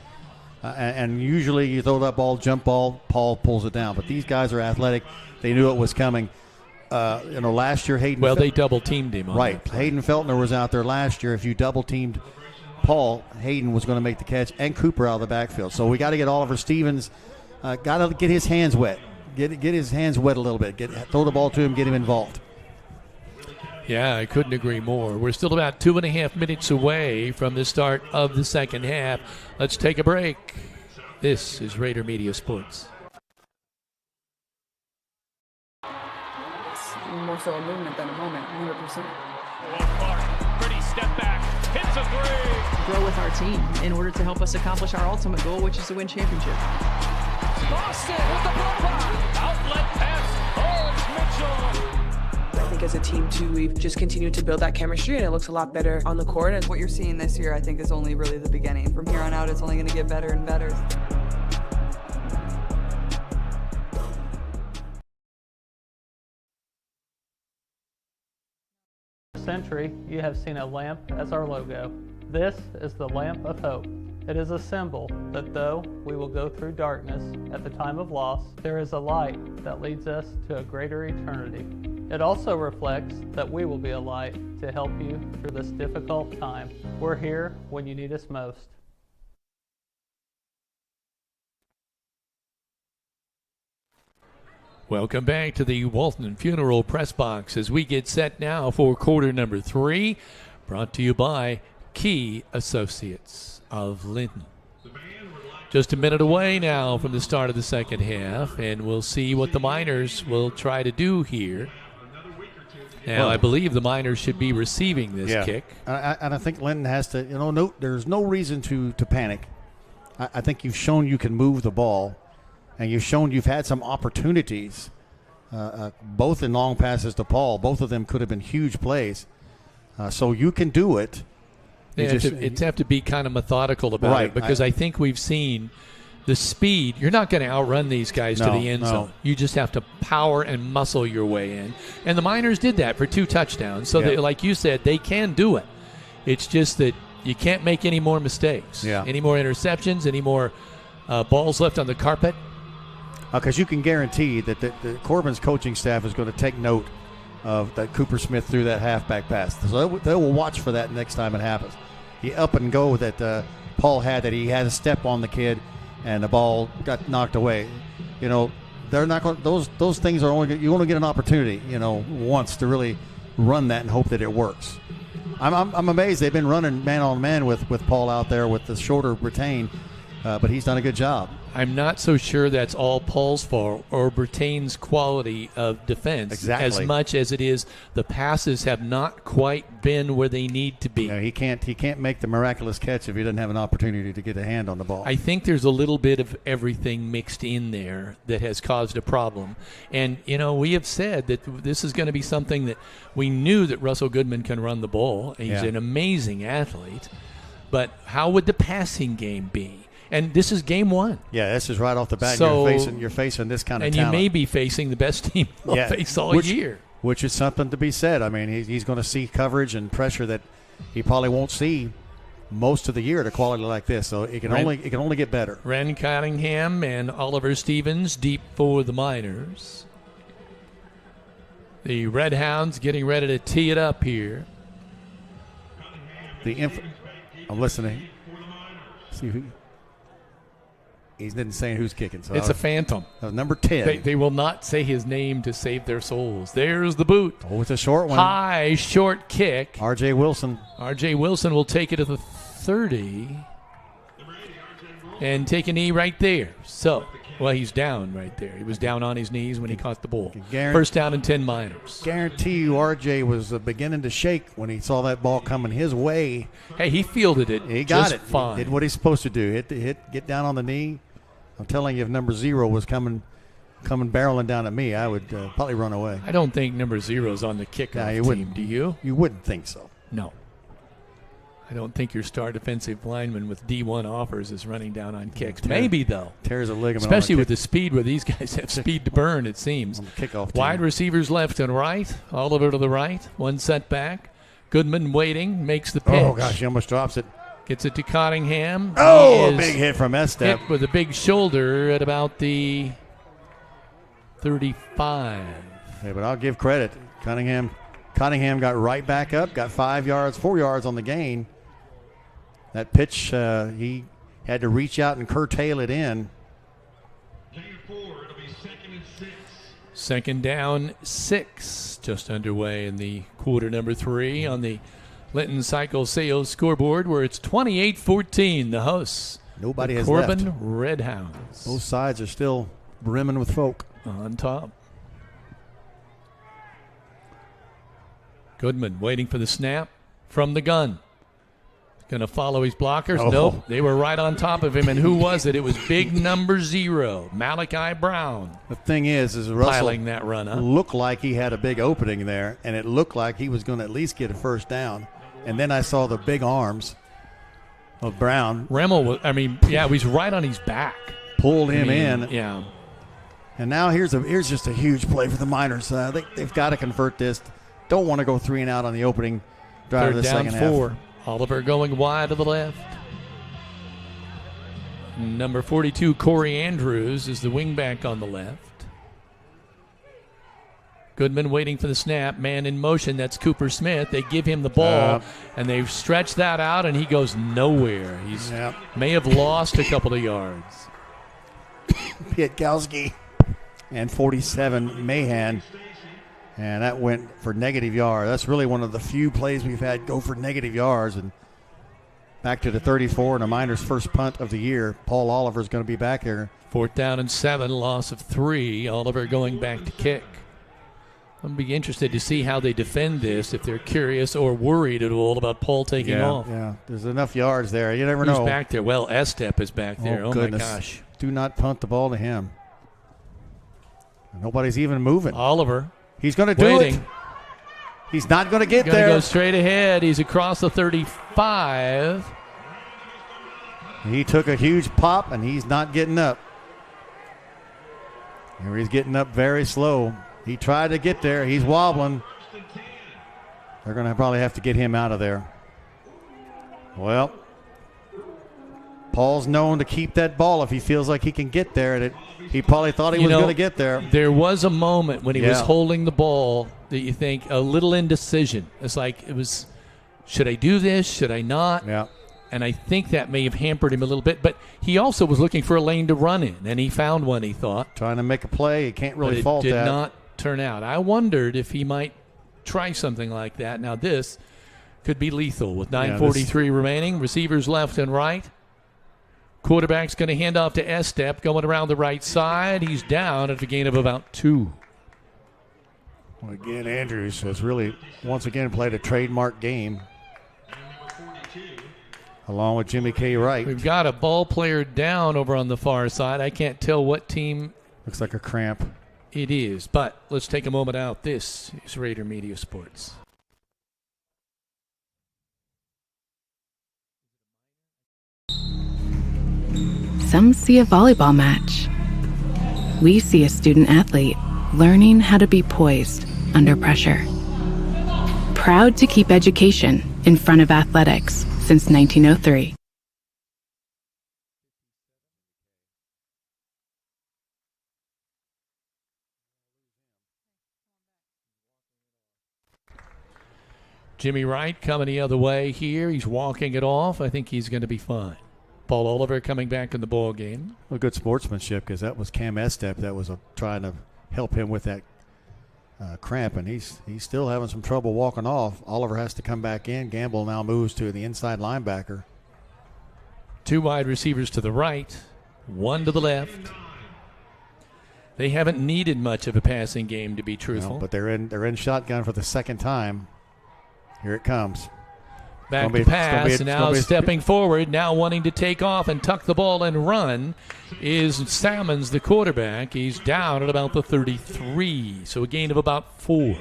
And usually you throw that ball, jump ball, Paul pulls it down. But these guys are athletic. They knew it was coming. Last year Hayden. Well, they double teamed him. Right. Hayden Feltner was out there last year. If you double teamed Paul, Hayden was going to make the catch, and Cooper out of the backfield. So we got to get Oliver Stevens. Got to get his hands wet. Get his hands wet a little bit. Throw the ball to him. Get him involved. Yeah, I couldn't agree more. We're still about 2.5 minutes away from the start of the second half. Let's take a break. This is Rader Media Sports. More so a movement than a moment, 100%. Pretty step back, hits a three. Grow with our team in order to help us accomplish our ultimate goal, which is to win championship. Boston with the block. Outlet pass, Mitchell. I think as a team, too, we've just continued to build that chemistry, and it looks a lot better on the court. And what you're seeing this year, I think, is only really the beginning. From here on out, it's only going to get better and better. Century, you have seen a lamp as our logo. This is the lamp of hope. It is a symbol that though we will go through darkness at the time of loss, there is a light that leads us to a greater eternity. It also reflects that we will be a light to help you through this difficult time. We're here when you need us most. Welcome back to the Walton Funeral Press Box as we get set now for quarter number 3, brought to you by Key Associates of Linton. Just a minute away now from the start of the second half, and we'll see what the Miners will try to do here. Now, I believe the Miners should be receiving this kick. And I think Linton has to, there's no reason to panic. I think you've shown you can move the ball. And you've shown you've had some opportunities, both in long passes to Paul. Both of them could have been huge plays. So you can do it. You have to be kind of methodical about it because I think we've seen the speed. You're not going to outrun these guys to the end zone. You just have to power and muscle your way in. And the Miners did that for 2 touchdowns. So, like you said, they can do it. It's just that you can't make any more mistakes, any more interceptions, any more balls left on the carpet. Because you can guarantee that the Corbin's coaching staff is going to take note of that Cooper Smith threw that halfback pass. So they will watch for that next time it happens. The up and go that Paul had, that he had a step on the kid and the ball got knocked away. They're not going. Those things are only you only get an opportunity, once to really run that and hope that it works. I'm amazed they've been running man on man with Paul out there with the shoulder retained. but he's done a good job. I'm not so sure that's all Paul's fault or Bertain's quality of defense as much as it is the passes have not quite been where they need to be. Yeah, he can't make the miraculous catch if he doesn't have an opportunity to get a hand on the ball. I think there's a little bit of everything mixed in there that has caused a problem. And, we have said that this is going to be something that we knew that Russell Goodman can run the ball. He's an amazing athlete. But how would the passing game be? And this is game one. Yeah, this is right off the bat. So, you're facing this kind of talent. And you may be facing the best team they'll face all year. Which is something to be said. I mean, he's going to see coverage and pressure that he probably won't see most of the year at a quality like this. So it can only get better. Ren Cottingham and Oliver Stevens deep for the Miners. The Red Hounds getting ready to tee it up here. I'm listening. See who. He didn't say who's kicking. So it's a phantom. Number 10. They will not say his name to save their souls. There's the boot. Oh, it's a short one. High, short kick. R.J. Wilson. R.J. Wilson will take it to the 30 and take a knee right there. So, he's down right there. He was down on his knees when he caught the ball. First down and 10 Miners. Guarantee you R.J. was beginning to shake when he saw that ball coming his way. Hey, he fielded it. He got it. Fine. He did what he's supposed to do. Get down on the knee. I'm telling you, if number 0 was coming barreling down at me, I would probably run away. I don't think number 0 is on the kickoff team. Do you? You wouldn't think so. No. I don't think your star defensive lineman with D1 offers is running down on kicks. Maybe, though. Tears a ligament. Especially with the speed where these guys have speed to burn, it seems. On the kickoff team. Wide receivers left and right. Oliver to the right. One setback. Goodman waiting. Makes the pitch. Oh, gosh, he almost drops it. Gets it to Cottingham. Oh, a big hit from Estep. Hit with a big shoulder at about the 35. Yeah, but I'll give credit. Cottingham got right back up, got 4 yards on the gain. That pitch, he had to reach out and curtail it in. Second down, 6. Just underway in the quarter number 3 on the Linton Cycle Sales scoreboard, where it's 28-14. The hosts. Nobody has Corbin left. Red Hounds. Both sides are still brimming with folk. On top. Goodman waiting for the snap from the gun. Going to follow his blockers. Oh. Nope. They were right on top of him. And who was it? It was big number 0, Malachi Brown. The thing is Russell piling that run up. Looked like he had a big opening there, and it looked like he was going to at least get a first down. And then I saw the big arms of Brown. Remmel, he's right on his back. Pulled him in. Yeah. And now here's just a huge play for the Miners. They've got to convert this. Don't want to go 3 and out on the opening drive of the second half. Third down 4. Oliver going wide to the left. Number 42, Corey Andrews, is the wingback on the left. Goodman waiting for the snap. Man in motion. That's Cooper Smith. They give him the ball, and they stretch that out, and he goes nowhere. He's may have lost a couple of yards. Pietkowski and 47, Mahan. And that went for negative yards. That's really one of the few plays we've had go for negative yards. And back to the 34, and a Miners' first punt of the year. Paul Oliver's going to be back here. 4th down and 7, loss of 3. Oliver going back to kick. I'll be interested to see how they defend this, if they're curious or worried at all about Paul taking off. Yeah, there's enough yards there. You never know. Who's back there? Well, Estep is back there. Oh goodness. My gosh. Do not punt the ball to him. Nobody's even moving. Oliver. He's going to do it. He's not going to get there. Go straight ahead. He's across the 35. He took a huge pop, and he's not getting up. Here he's getting up very slow. He tried to get there. He's wobbling. They're going to probably have to get him out of there. Well, Paul's known to keep that ball if he feels like he can get there. And he probably thought he was going to get there. There was a moment when he was holding the ball that you think a little indecision. It's like it was, should I do this? Should I not? Yeah. And I think that may have hampered him a little bit. But he also was looking for a lane to run in, and he found one, he thought. Trying to make a play. He can't really fault that. It did not turn out. I wondered if he might try something like that. Now this could be lethal with 9:43 remaining. Receivers left and right. Quarterback's going to hand off to Estep, going around the right side. He's down at a gain of about 2. Well, again, Andrews has really, once again, played a trademark game, along with Jimmy K. Wright. We've got a ball player down over on the far side. I can't tell what team. Looks like a cramp. It is, but let's take a moment out. This is Rader Media Sports. Some see a volleyball match. We see a student athlete learning how to be poised under pressure. Proud to keep education in front of athletics since 1903. Jimmy Wright coming the other way here. He's walking it off. I think he's going to be fine. Paul Oliver coming back in the ball game. Well, good sportsmanship, because that was Cam Estep that was trying to help him with that cramp, and he's still having some trouble walking off. Oliver has to come back in. Gamble now moves to the inside linebacker. 2 wide receivers to the right, 1 to the left. They haven't needed much of a passing game, to be truthful. No, but they're in shotgun for the second time. Here it comes. Back to pass, and now stepping forward, now wanting to take off and tuck the ball and run is Salmons, the quarterback. He's down at about the 33, so a gain of about 4.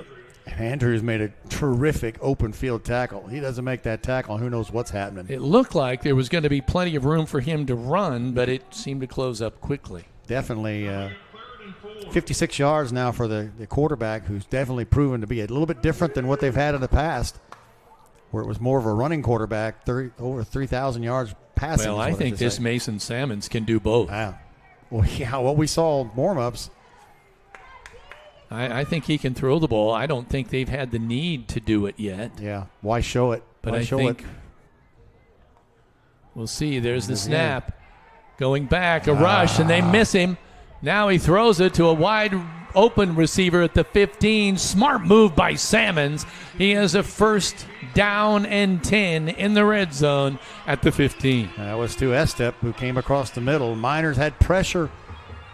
And Andrews made a terrific open field tackle. He doesn't make that tackle, and who knows what's happening. It looked like there was going to be plenty of room for him to run, but it seemed to close up quickly. Definitely 56 yards now for the quarterback, who's definitely proven to be a little bit different than what they've had in the past, where it was more of a running quarterback, over 3,000 yards passing. Well, I think this Mason Salmons can do both. Wow. Well, yeah, what we saw warm-ups. I think he can throw the ball. I don't think they've had the need to do it yet. Yeah, why show it? But I think we'll see. There's the snap. Going back, a rush, and they miss him. Now he throws it to a wide open receiver at the 15. Smart move by Salmons. He has a first down and 10 in the red zone at the 15. That was to Estep, who came across the middle. Miners had pressure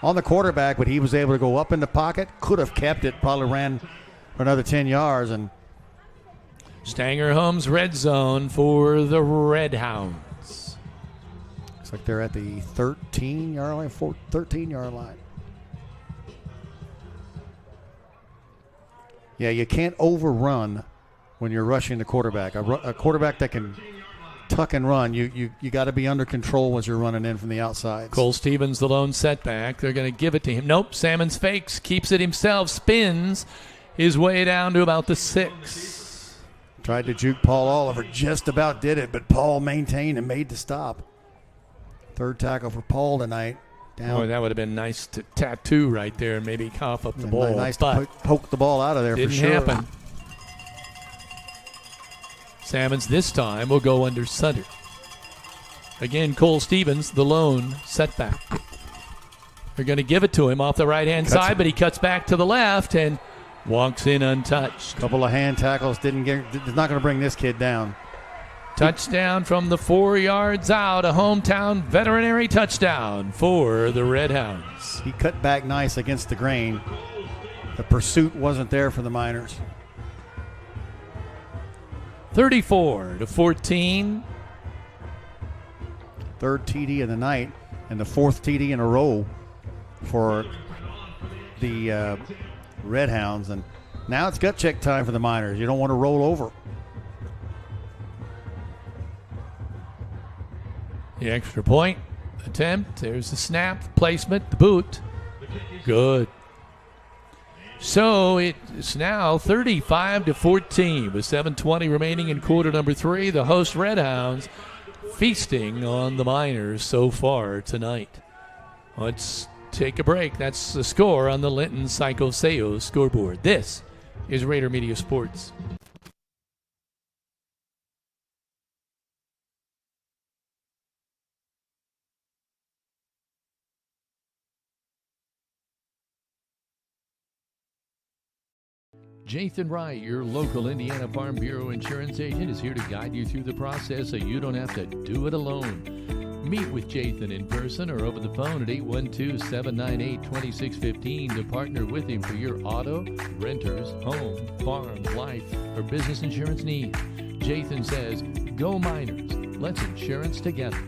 on the quarterback, but he was able to go up in the pocket. Could have kept it, probably ran for another 10 yards. And Stanger Homes red zone for the Red Hounds. Looks like they're at the 13-yard line, 13-yard line. Yeah, you can't overrun when you're rushing the quarterback. A quarterback that can tuck and run, you got to be under control as you're running in from the outside. Cole Stevens, the lone setback. They're going to give it to him. Nope, Salmons fakes, keeps it himself, spins his way down to about the 6. Tried to juke Paul Oliver, just about did it, but Paul maintained and made the stop. 3rd tackle for Paul tonight. Down. Boy, that would have been nice to tattoo right there and maybe cough up the ball. Nice to poke the ball out of there for sure. Didn't happen. Salmons this time will go under center. Again, Cole Stevens, the lone setback. They're going to give it to him off the right-hand side, but he cuts back to the left and walks in untouched. Couple of hand tackles it's not going to bring this kid down. Touchdown from the 4 yards out, a hometown veterinary touchdown for the Red Hounds. He cut back nice against the grain. The pursuit wasn't there for the Miners. 34-14. 3rd TD of the night and the 4th TD in a row for the Red Hounds. And now it's gut check time for the Miners. You don't want to roll over. The extra point attempt. There's the snap, placement, the boot. Good. So it's now 35-14 with 7:20 remaining in quarter number 3. The host Red Hounds feasting on the Miners so far tonight. Let's take a break. That's the score on the Linton-Stockton scoreboard. This is Rader Media Sports. Jathan Wright, your local Indiana Farm Bureau insurance agent, is here to guide you through the process so you don't have to do it alone. Meet with Jathan in person or over the phone at 812-798-2615 to partner with him for your auto, renters, home, farm, life, or business insurance needs. Jathan says, go Miners. Let's insurance together.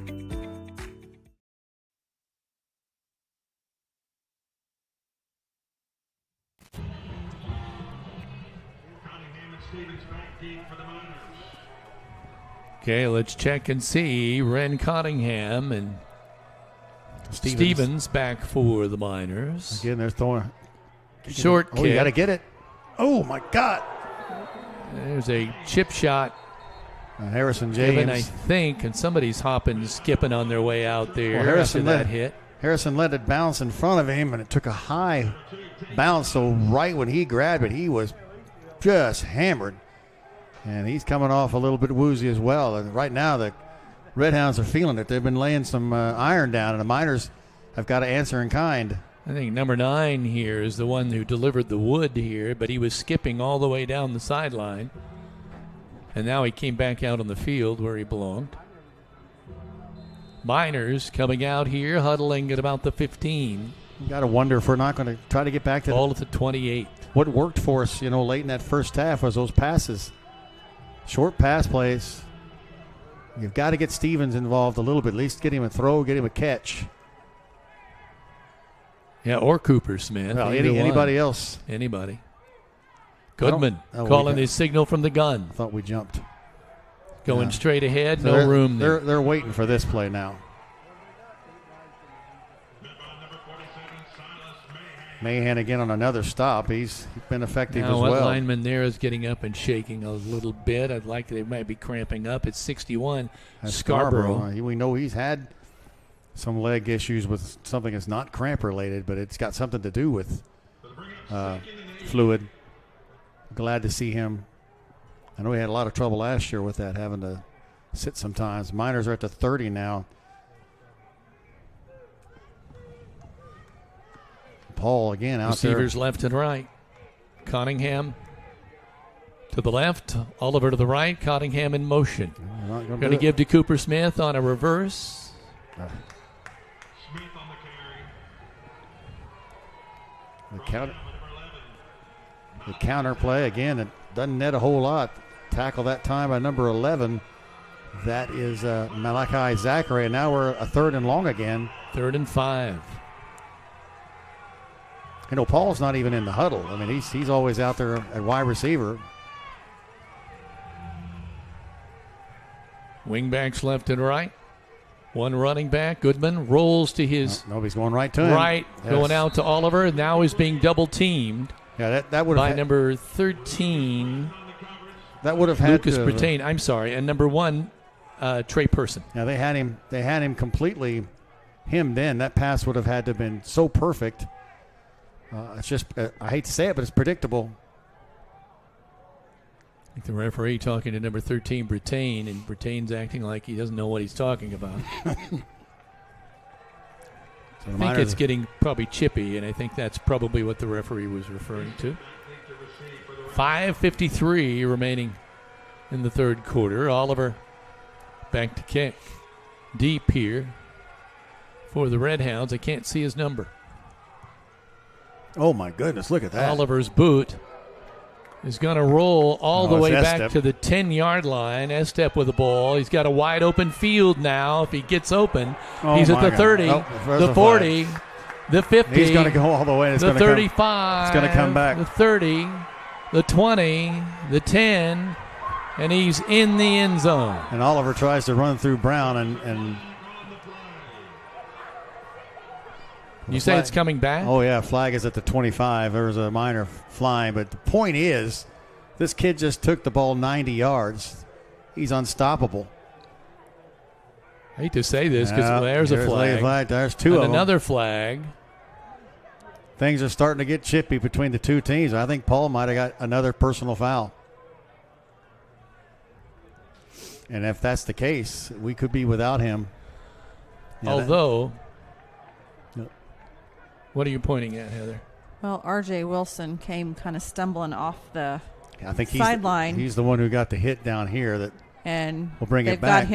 Okay, let's check and see. Ren Cottingham and Stevens back for the Miners. Again, they're throwing short kick. Oh, you got to get it. Oh, my God. There's a chip shot. Harrison James. Given, I think, and somebody's hopping, skipping on their way out there Well, Harrison after that hit. Harrison let it bounce in front of him, and it took a high bounce. So right when he grabbed it, he was just hammered. And he's coming off a little bit woozy as well. And right now, the Redhounds are feeling it. They've been laying some iron down, and the Miners have got to answer in kind. I think number 9 here is the one who delivered the wood here, but he was skipping all the way down the sideline. And now he came back out on the field where he belonged. Miners coming out here, huddling at about the 15. You got to wonder if we're not going to try to get back to ball at the 28. What worked for us, late in that first half was those passes. Short pass plays. You've got to get Stevens involved a little bit. At least get him a throw, get him a catch. Yeah, or Cooper Smith. Well, anybody else. Anybody. Goodman calling his signal from the gun. I thought we jumped. Going straight ahead, So no room there. They're waiting for this play now. Mahan again on another stop. He's been effective now, as well. What lineman there is getting up and shaking a little bit. I'd like they might be cramping up. It's 61. That's Scarborough. We know he's had some leg issues with something that's not cramp related, but it's got something to do with fluid. Glad to see him. I know he had a lot of trouble last year with that, having to sit sometimes. Miners are at the 30 now. Paul again out Receivers there. left and right. Cottingham to the left. Oliver to the right. Cottingham in motion. Going to give to Cooper Smith on a reverse. The counter play again. It doesn't net a whole lot. Tackle that time by number 11. That is Malachi Zachary. And now we're a 3rd and long again. 3rd and 5. Paul's not even in the huddle. I mean, he's always out there at wide receiver. Wingbacks left and right. One running back. Goodman rolls to his nobody's going right to him. Right, yes. Going out to Oliver. Now he's being double teamed. Yeah, that would have by number 13. That would have had Lucas Brittain. I'm sorry, and number 1, Trey Person. Yeah, they had him completely hemmed in. That pass would have had to have been so perfect. It's just, I hate to say it, but it's predictable. I think the referee talking to number 13, Brittain, and Brittain's acting like he doesn't know what he's talking about. I think it's getting probably chippy, and I think that's probably what the referee was referring to. 5:53 remaining in the third quarter. Oliver back to kick. Deep here for the Redhounds. I can't see his number. Oh, my goodness, look at that. Oliver's boot is going to roll all the way back to the 10-yard line. Estep with the ball. He's got a wide open field now. If he gets open, he's at the 30, the 40, the 50. He's going to go all the way. The 35. It's going to come back. The 30, the 20, the 10, and he's in the end zone. And Oliver tries to run through Brown and you say it's coming back? Oh, yeah. Flag is at the 25. There was a minor flying. But the point is, this kid just took the ball 90 yards. He's unstoppable. I hate to say this because there's a flag. There's two of them. Another flag. Things are starting to get chippy between the two teams. I think Paul might have got another personal foul. And if that's the case, we could be without him. Although... What are you pointing at, Heather? Well, R.J. Wilson came kind of stumbling off the I think sideline. He's the one who got the hit down here. That And we'll bring they've it back.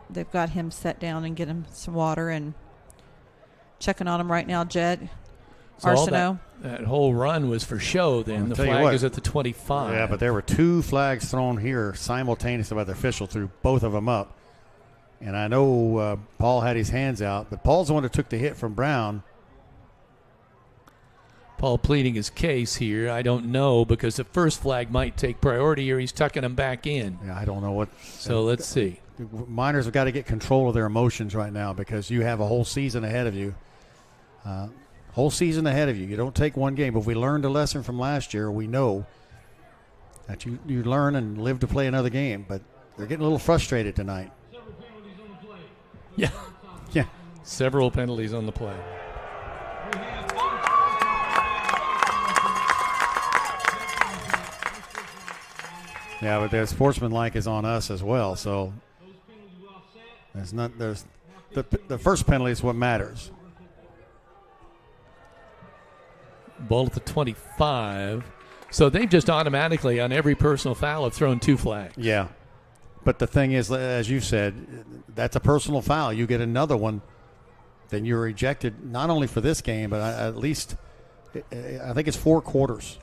They've got him set down and get him some water and checking on him right now, Jed. So Arsenault. That whole run was for show then. The flag is at the 25. Yeah, but there were 2 flags thrown here simultaneously by the official, threw both of them up. And I know Paul had his hands out, but Paul's the one that took the hit from Brown. Paul pleading his case here. I don't know, because the first flag might take priority, or he's tucking him back in. Yeah, I don't know what. So let's see. Miners have got to get control of their emotions right now, because you have a whole season ahead of you. Whole season ahead of you. You don't take one game. But if we learned a lesson from last year, we know that you learn and live to play another game. But they're getting a little frustrated tonight. Yeah. Yeah. Several penalties on the play. Yeah, but the sportsmanlike is on us as well. So there's the first penalty is what matters. Ball at the 25. So they've just automatically, on every personal foul, have thrown 2 flags. Yeah. But the thing is, as you said, that's a personal foul. You get another one, then you're ejected not only for this game, but at least I think it's 4 quarters.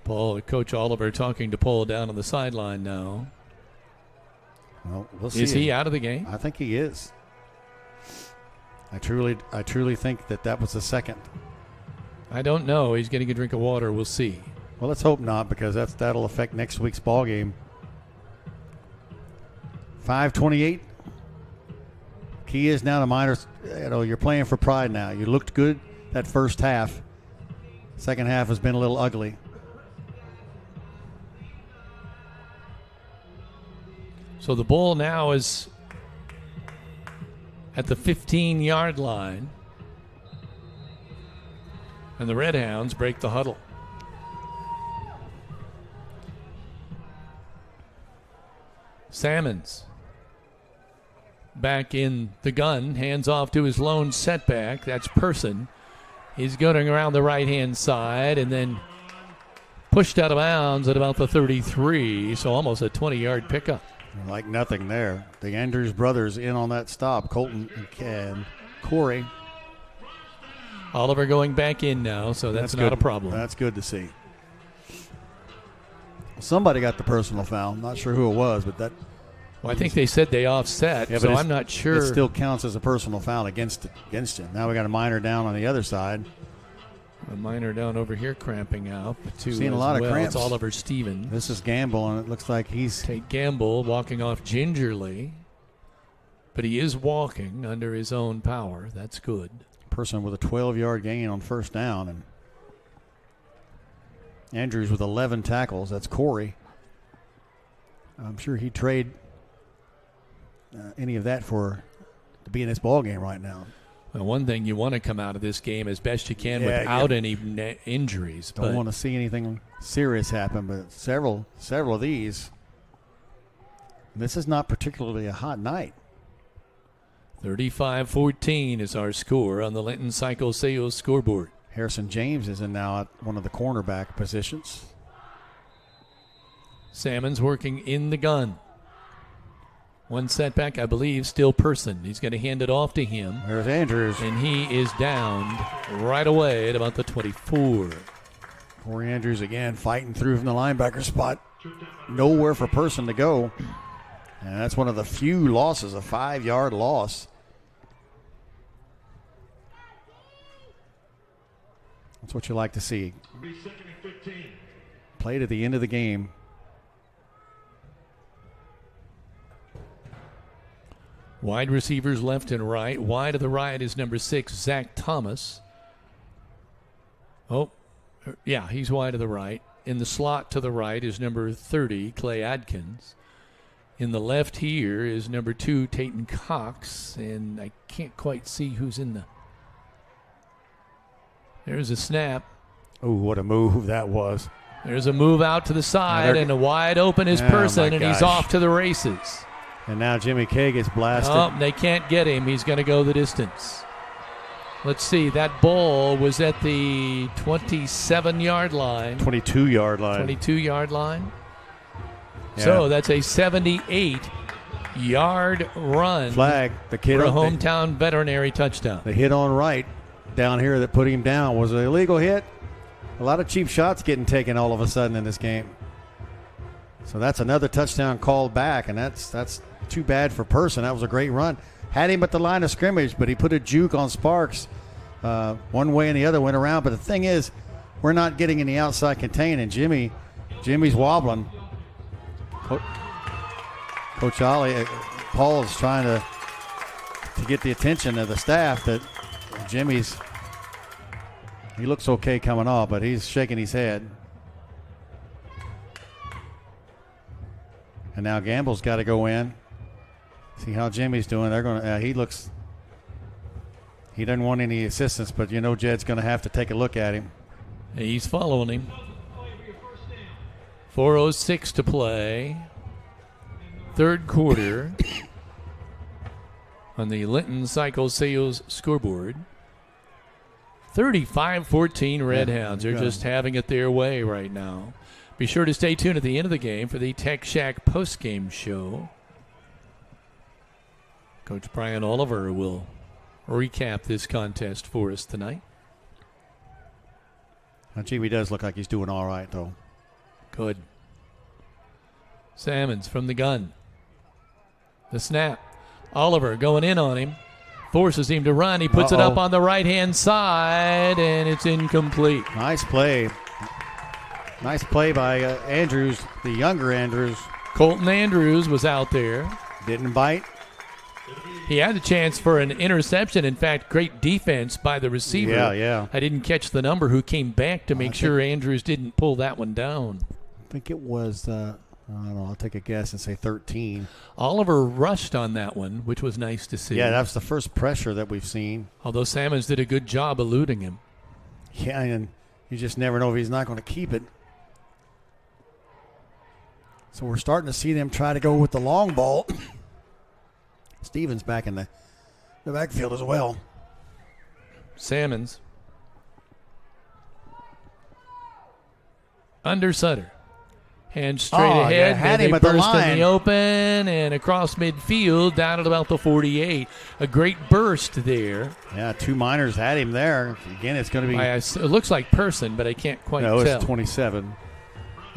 Coach Oliver talking to Paul down on the sideline now. Well, we'll see. Is he out of the game? I think he is. I truly think that was the second. I don't know. He's getting a drink of water. We'll see. Well, let's hope not, because that'll affect next week's ball game. 5:28. Key is now the Miners. You're playing for pride now. You looked good that first half. Second half has been a little ugly. So the ball now is at the 15-yard line. And the Red Hounds break the huddle. Salmons back in the gun, hands off to his lone setback. That's Person. He's going around the right-hand side and then pushed out of bounds at about the 33, so almost a 20-yard pickup. Like nothing there. The Andrews brothers in on that stop, Colton and Corey. Oliver going back in now, so that's not a problem. That's good to see. Somebody got the personal foul. I'm not sure who it was, but that. Well, I think they said they offset, so I'm not sure. It still counts as a personal foul against him. Now we got a minor down on the other side. A minor down over here cramping out. Seeing a lot of cramps. It's Oliver Stevens. This is Gamble, and it looks like he's. Take Gamble walking off gingerly, but he is walking under his own power. That's good. Person with a 12-yard gain on first down, and Andrews with 11 tackles. That's Corey. I'm sure he'd trade any of that to be in this ball game right now. Well, one thing you want to come out of this game as best you can without any injuries. Don't want to see anything serious happen, but several of these. This is not particularly a hot night. 35-14 is our score on the Linton Cycle Sales scoreboard. Harrison James is in now at one of the cornerback positions. Salmon's working in the gun. One setback, I believe, still Person. He's going to hand it off to him. There's Andrews. And he is downed right away at about the 24. Corey Andrews again fighting through from the linebacker spot. Nowhere for Person to go. And that's one of the few losses, a 5-yard loss. That's what you like to see. Played at the end of the game. Wide receivers left and right. Wide of the right is number 6, Zach Thomas. Oh, yeah, he's wide of the right. In the slot to the right is number 30, Clay Adkins. In the left here is number 2, Tayton Cox. And I can't quite see who's in the... There's a snap. Oh, what a move that was. There's a move out to the side, and a wide open is Person, and he's off to the races. And now Jimmy K gets blasted. Oh, they can't get him. He's going to go the distance. Let's see. That ball was at the 27-yard line. 22-yard line. 22-yard line. Yeah. So that's a 78-yard run. Flag. The kid for a hometown veterinary touchdown. The hit on right down here that put him down was an illegal hit. A lot of cheap shots getting taken all of a sudden in this game. So that's another touchdown called back, and that's too bad for Person. That was a great run. Had him at the line of scrimmage, but he put a juke on Sparks one way and the other went around. But the thing is, we're not getting in the outside contain, and Jimmy's wobbling. Coach Ollie, Paul is trying to get the attention of the staff that he looks okay coming off, but he's shaking his head. And now Gamble's got to go in. See how Jimmy's doing. They're going to. He doesn't want any assistance, but Jed's going to have to take a look at him. He's following him. 4:06 to play. Third quarter on the Linton Cycle Sales scoreboard. 35-14 Red Hounds. They're just having it their way right now. Be sure to stay tuned at the end of the game for the Tech Shack postgame show. Coach Brian Oliver will recap this contest for us tonight. Now, Jimmy does look like he's doing all right, though. Good. Salmons from the gun. The snap. Oliver going in on him. Forces him to run. He puts it up on the right-hand side, and it's incomplete. Nice play. Nice play by Andrews, the younger Andrews. Colton Andrews was out there. Didn't bite. He had a chance for an interception. In fact, great defense by the receiver. Yeah. I didn't catch the number who came back to make sure Andrews didn't pull that one down. I think it was, I don't know, I'll take a guess and say 13. Oliver rushed on that one, which was nice to see. Yeah, that's the first pressure that we've seen. Although Salmons did a good job eluding him. Yeah, and you just never know if he's not going to keep it. So we're starting to see them try to go with the long ball. Stevens back in the backfield as well. Salmons. Under Sutter. Hand straight ahead. Had him they at the burst line. in the open and across midfield down at about the 48. A great burst there. Yeah, two Miners had him there. Again, it's going to be. It looks like Person, but I can't quite tell. No, it's 27.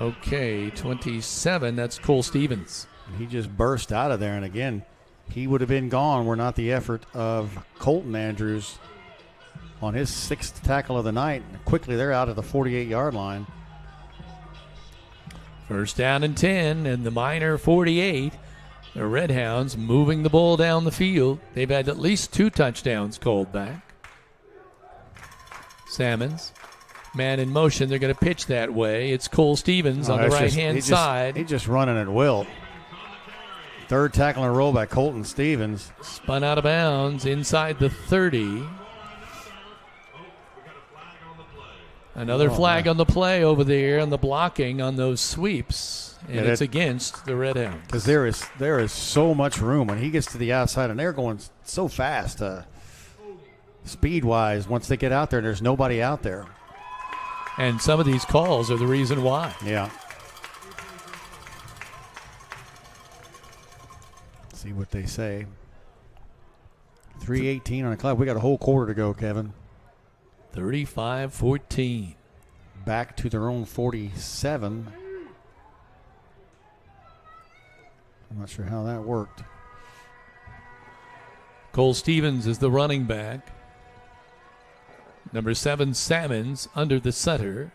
Okay, 27. That's Cole Stevens. He just burst out of there, and again, he would have been gone were not the effort of Colton Andrews on his sixth tackle of the night. Quickly, they're out of the 48-yard line. First down and 10, and the Miner 48. The Red Hounds moving the ball down the field. They've had at least 2 touchdowns called back. Salmons. Man in motion. They're going to pitch that way. It's Cole Stevens on the right-hand side. He's just running at will. Third tackle in a row by Colton Stevens. Spun out of bounds inside the 30. Another flag on the play over there on the blocking on those sweeps. And it's against the Red Hounds. Because there is so much room when he gets to the outside, and they're going so fast speed-wise. Once they get out there, there's nobody out there. And some of these calls are the reason why. Yeah. See what they say. 3:18 on the clock. We got a whole quarter to go, Kevin. 35-14. Back to their own 47. I'm not sure how that worked. Cole Stevens is the running back. Number 7, Salmons, under the center.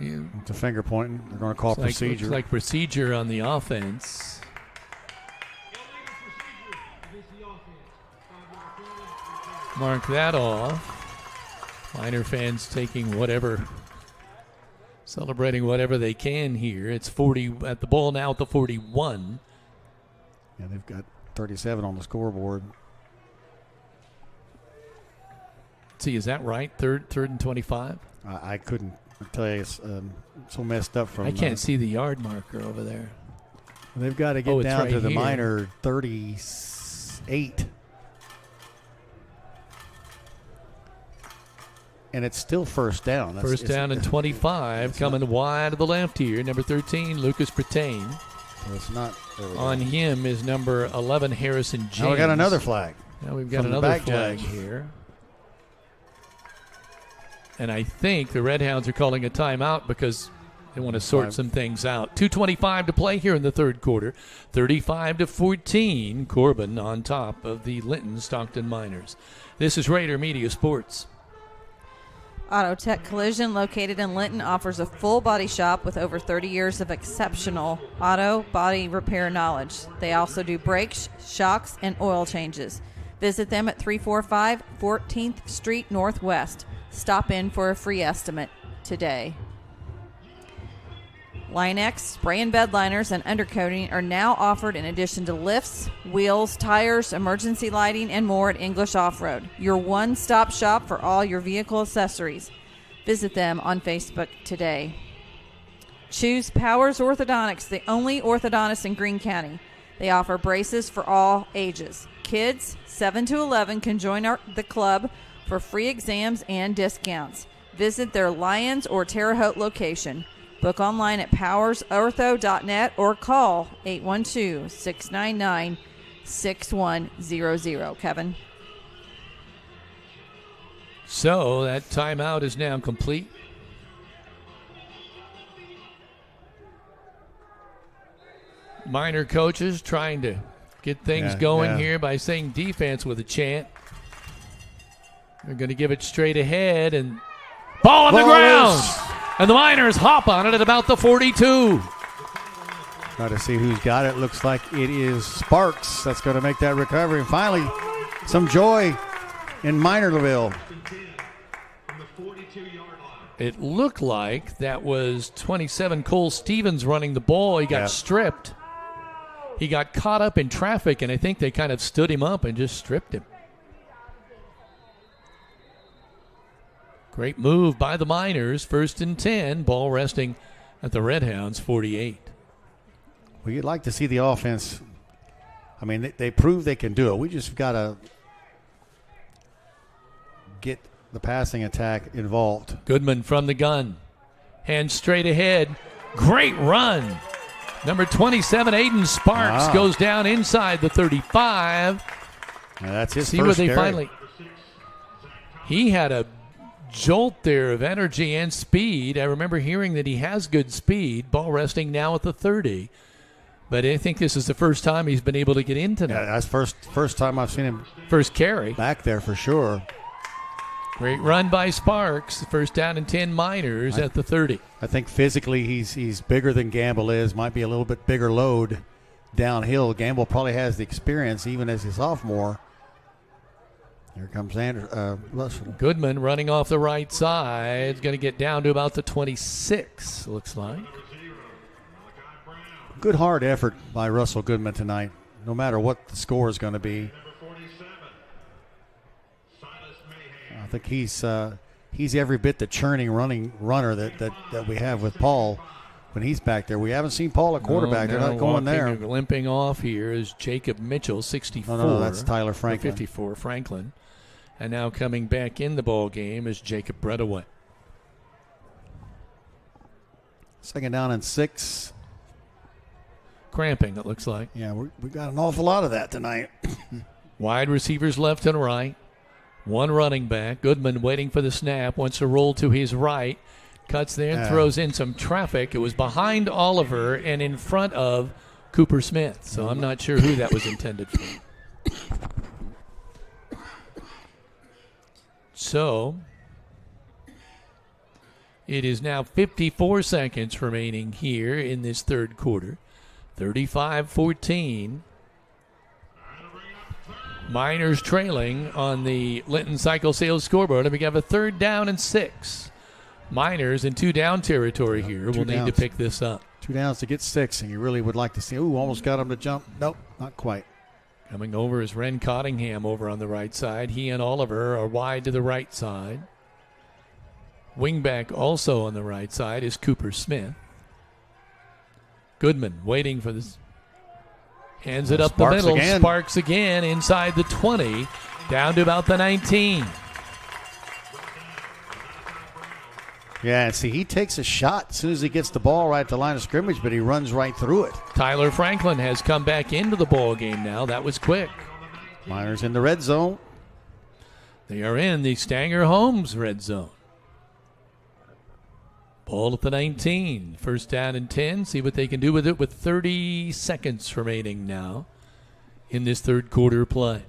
It's a finger pointing. They're going to call procedure. Looks like procedure on the offense. Mark that off. Miner fans taking whatever, celebrating whatever they can here. It's 40 at the ball now at the 41. Yeah, they've got 37 on the scoreboard. Let's see, is that right? Third and 25? I couldn't tell you. It's so messed up from. I can't see the yard marker over there. They've got to get down right to the here. Miner 38. and it's still first down. First down and 25, coming wide to the left here. Number 13, Lucas Pertain. So it's not. On him is number 11, Harrison James. Now we got another flag. Now we've got another flag here. And I think the Red Hounds are calling a timeout because they want to sort some things out. 2:25 to play here in the third quarter. 35-14, Corbin on top of the Linton-Stockton Miners. This is Rader Media Sports. Auto Tech Collision, located in Linton, offers a full body shop with over 30 years of exceptional auto body repair knowledge. They also do brakes, shocks, and oil changes. Visit them at 345 14th Street Northwest. Stop in for a free estimate today. Line-X spray and bed liners and undercoating are now offered in addition to lifts, wheels, tires, emergency lighting, and more at English Off-Road, your one-stop shop for all your vehicle accessories. Visit them on Facebook today. Choose Powers Orthodontics, the only orthodontist in Greene County. They offer braces for all ages. Kids 7 to 11 can join the club for free exams and discounts. Visit their Lyons or Terre Haute location. Book online at powersortho.net or call 812-699-6100. Kevin. So that timeout is now complete. Minor coaches trying to get things going here by saying defense with a chant. They're going to give it straight ahead and ball on the ground. And the Miners hop on it at about the 42. Try to see who's got it. Looks like it is Sparks that's going to make that recovery. And finally, some joy in Minorville. It looked like that was 27 Cole Stevens running the ball. He got stripped. He got caught up in traffic, and I think they kind of stood him up and just stripped him. Great move by the Miners. 1st and 10. Ball resting at the Red Hounds, 48. Well, you'd like to see the offense. I mean, they prove they can do it. We just got to get the passing attack involved. Goodman from the gun. Hands straight ahead. Great run. Number 27, Aiden Sparks, goes down inside the 35. That's his See first where they carry. finally. He had a jolt there of energy and speed. I remember hearing that he has good speed. Ball resting now at the 30. But I think this is the first time he's been able to get in tonight. Yeah, that's first time I've seen him. First carry. Back there for sure. Great run by Sparks. First down and 10 Miners at the 30. I think physically he's bigger than Gamble is. Might be a little bit bigger load downhill. Gamble probably has the experience even as a sophomore. Here comes Russell. Goodman running off the right side. Going to get down to about the 26, looks like. Good hard effort by Russell Goodman tonight, no matter what the score is going to be. I think he's every bit the churning runner that we have with Paul when he's back there. We haven't seen Paul at quarterback. They're not going there. Limping off here is Jacob Mitchell, 64. No, that's Tyler Franklin. 54, Franklin. And now coming back in the ball game is Jacob Brettaway. 2nd down and 6. Cramping, it looks like. Yeah, we got an awful lot of that tonight. Wide receivers left and right. One running back. Goodman waiting for the snap. Wants to roll to his right. Cuts there and throws in some traffic. It was behind Oliver and in front of Cooper Smith. So I'm not sure who that was intended for. So it is now 54 seconds remaining here in this third quarter. 35-14. Miners trailing on the Linton Cycle Sales scoreboard. And we have a 3rd down and 6. Miners in 2 down territory here. We'll need to pick this up. 2 downs to get 6, and you really would like to see. Ooh, almost got him to jump. Nope, not quite. Coming over is Ren Cottingham over on the right side. He and Oliver are wide to the right side. Wingback also on the right side is Cooper Smith. Goodman waiting for this. Hands it up the middle. Sparks again inside the 20. Down to about the 19. Yeah, and see, he takes a shot as soon as he gets the ball right at the line of scrimmage, but he runs right through it. Tyler Franklin has come back into the ball game now. That was quick. Miners in the red zone. They are in the Stanger Homes red zone. Ball at the 19. First down and 10. See what they can do with it with 30 seconds remaining now in this third quarter play.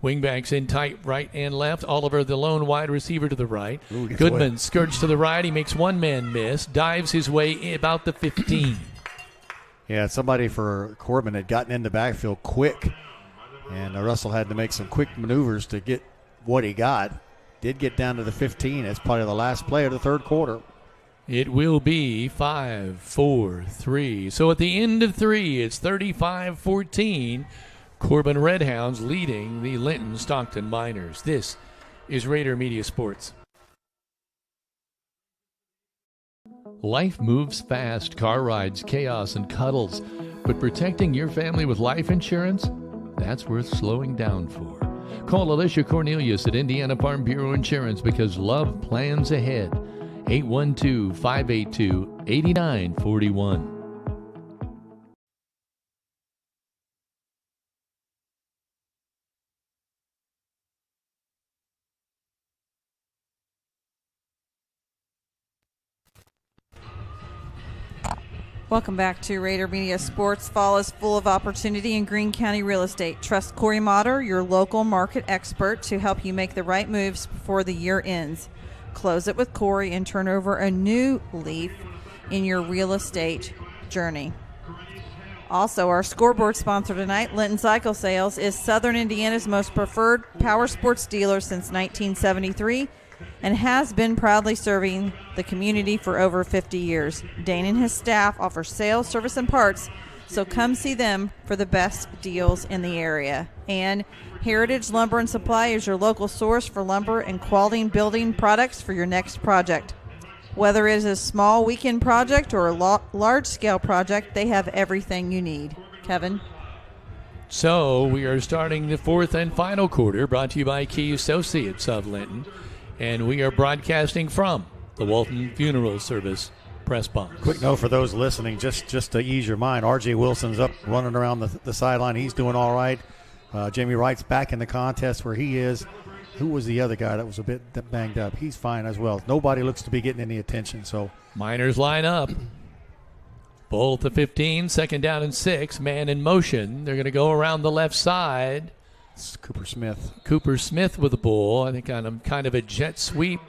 Wingbacks in tight right and left. Oliver, the lone wide receiver, to the right. Ooh, Goodman skirts to the right. He makes one man miss. Dives his way about the 15. Yeah, somebody for Corbin had gotten in the backfield quick, and Russell had to make some quick maneuvers to get what he got. Did get down to the 15. It's probably the last play of the third quarter. It will be 5, 4, 3. So at the end of 3, it's 35-14. Corbin Redhounds leading the Linton-Stockton Miners. This is Rader Media Sports. Life moves fast, car rides, chaos, and cuddles. But protecting your family with life insurance, that's worth slowing down for. Call Alicia Cornelius at Indiana Farm Bureau Insurance because love plans ahead. 812-582-8941. Welcome back to Rader Media Sports. Fall is full of opportunity in Greene County real estate. Trust Corey Motter, your local market expert, to help you make the right moves before the year ends. Close it with Corey and turn over a new leaf in your real estate journey. Also, our scoreboard sponsor tonight, Linton Cycle Sales, is Southern Indiana's most preferred power sports dealer since 1973 and has been proudly serving the community for over 50 years. Dane and his staff offer sales, service, and parts, so come see them for the best deals in the area. And Heritage Lumber and Supply is your local source for lumber and quality building products for your next project. Whether it is a small weekend project or a large-scale project, they have everything you need. Kevin? So we are starting the fourth and final quarter, brought to you by Key Associates of Linton. And we are broadcasting from the Walton Funeral Service press box. Quick note for those listening, just to ease your mind, R.J. Wilson's up running around the sideline. He's doing all right. Jamie Wright's back in the contest where he is. Who was the other guy that was a bit banged up? He's fine as well. Nobody looks to be getting any attention. So Miners line up. Ball at the 15, second down and 6. Man in motion. They're going to go around the left side. It's Cooper Smith. Cooper Smith with the ball. I think on kind of a jet sweep.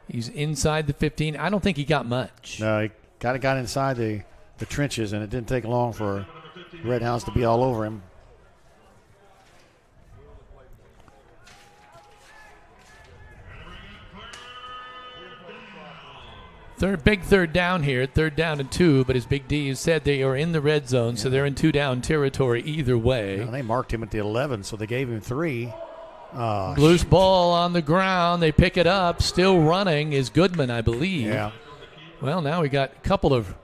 He's inside the 15. I don't think he got much. No, he got inside the trenches, and it didn't take long for Redhounds to be all over him. Big third down here, third down and 2, but as Big D has said, they are in the red zone, so they're in 2-down territory either way. They marked him at the 11, so they gave him 3. Loose ball on the ground. They pick it up. Still running is Goodman, I believe. Yeah. Well, now we got a couple of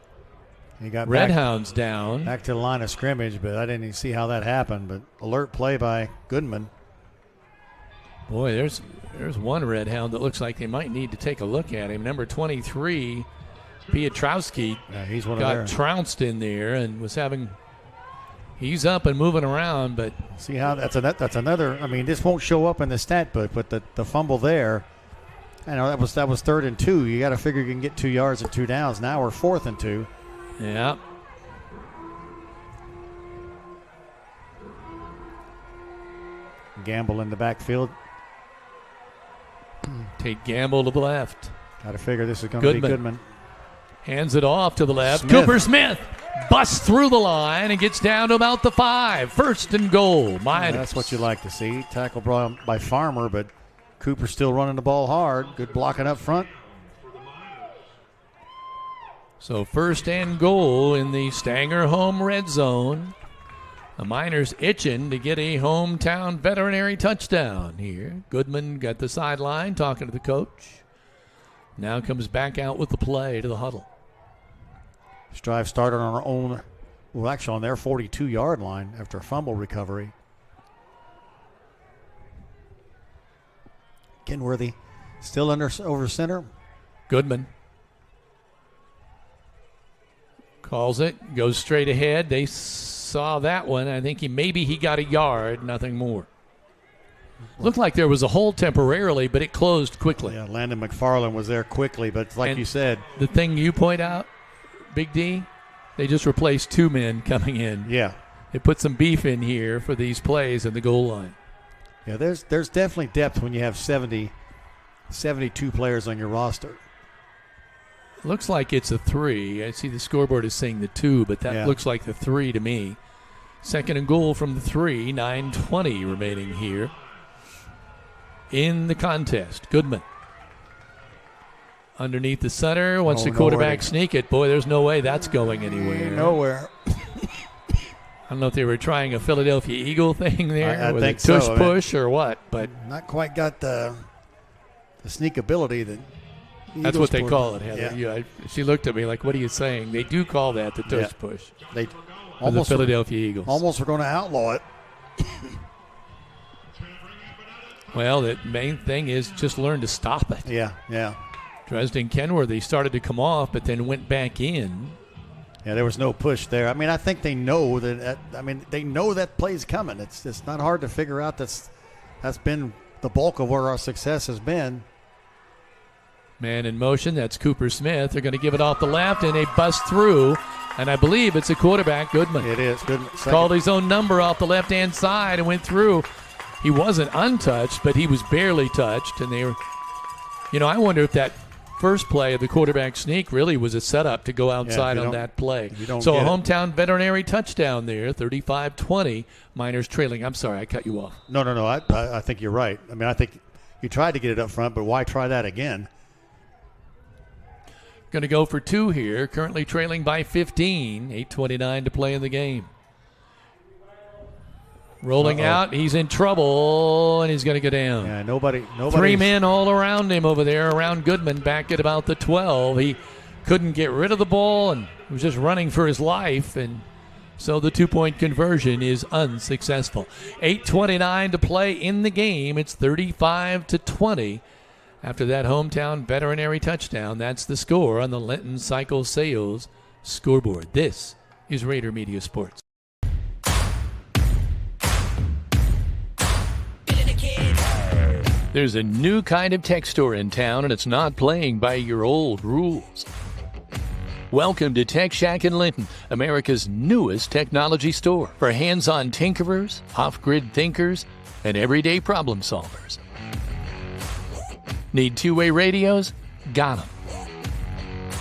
Redhounds down. Back to the line of scrimmage, but I didn't even see how that happened. But alert play by Goodman. Boy, there's one Redhound that looks like they might need to take a look at him. Number 23, Piotrowski, he's one got trounced in there and was having. He's up and moving around, but see how that's another. I mean, this won't show up in the stat book, but the fumble there. I know that was 3rd and 2. You got to figure you can get 2 yards and 2 downs. Now we're 4th and 2. Yeah. Gamble in the backfield. Take Gamble to the left. Got to figure this is going to be Goodman. Hands it off to the left. Cooper Smith busts through the line and gets down to about the 5. 1st and goal. That's what you like to see. Tackle brought by Farmer, but Cooper still running the ball hard. Good blocking up front. So 1st and goal in the Stanger home red zone. The Miners itching to get a hometown veterinary touchdown here. Goodman got the sideline talking to the coach. Now comes back out with the play to the huddle. This drive started on our own, well, actually on their 42-yard line after a fumble recovery. Kenworthy still over center. Goodman calls it, goes straight ahead. They saw that one. I think maybe he got a yard, nothing more. Looked like there was a hole temporarily, but it closed quickly. Yeah, Landon McFarland was there quickly, but like you said. The thing you point out, Big D, they just replaced 2 men coming in. Yeah. They put some beef in here for these plays in the goal line. Yeah, there's definitely depth when you have 72 players on your roster. Looks like it's a 3. I see the scoreboard is saying the 2, but that looks like the 3 to me. 2nd and goal from the 3, 9:20 remaining here in the contest. Goodman underneath the center. Wants the quarterback sneak it. Boy, there's no way that's going anywhere. Nowhere. I don't know if they were trying a Philadelphia Eagle thing there. I with think a tush so. push or what, but not quite got the sneak ability that that's what they call it, Heather. Yeah. She looked at me like, what are you saying? They do call that the tush push. They almost the Philadelphia Eagles. Almost were going to outlaw it. Well, the main thing is just learn to stop it. Yeah. Dresden Kenworthy started to come off, but then went back in. Yeah, there was no push there. I mean, I think they know that. They know that play's coming. It's not hard to figure out. That's been the bulk of where our success has been. Man in motion. That's Cooper Smith. They're going to give it off the left, and they bust through. And I believe it's a quarterback, Goodman. It is Goodman. Called his own number off the left-hand side and went through. He wasn't untouched, but he was barely touched. And they were, I wonder if that first play of the quarterback sneak really was a setup to go outside on that play. So a hometown veterinary touchdown there, 35-20. Miners trailing. I'm sorry, I cut you off. No. I think you're right. I mean, I think you tried to get it up front, but why try that again? Going to go for 2 here. Currently trailing by 15. 8:29 to play in the game. Rolling out. He's in trouble, and he's going to go down. Yeah, nobody. 3 men all around him over there, around Goodman, back at about the 12. He couldn't get rid of the ball and was just running for his life, and so the 2-point conversion is unsuccessful. 8:29 to play in the game. It's 35-20. After that hometown veterinary touchdown, that's the score on the Linton Cycle Sales scoreboard. This is Raider Media Sports. There's a new kind of tech store in town, and it's not playing by your old rules. Welcome to Tech Shack in Linton, America's newest technology store for hands-on tinkerers, off-grid thinkers, and everyday problem solvers. Need two-way radios? Got them.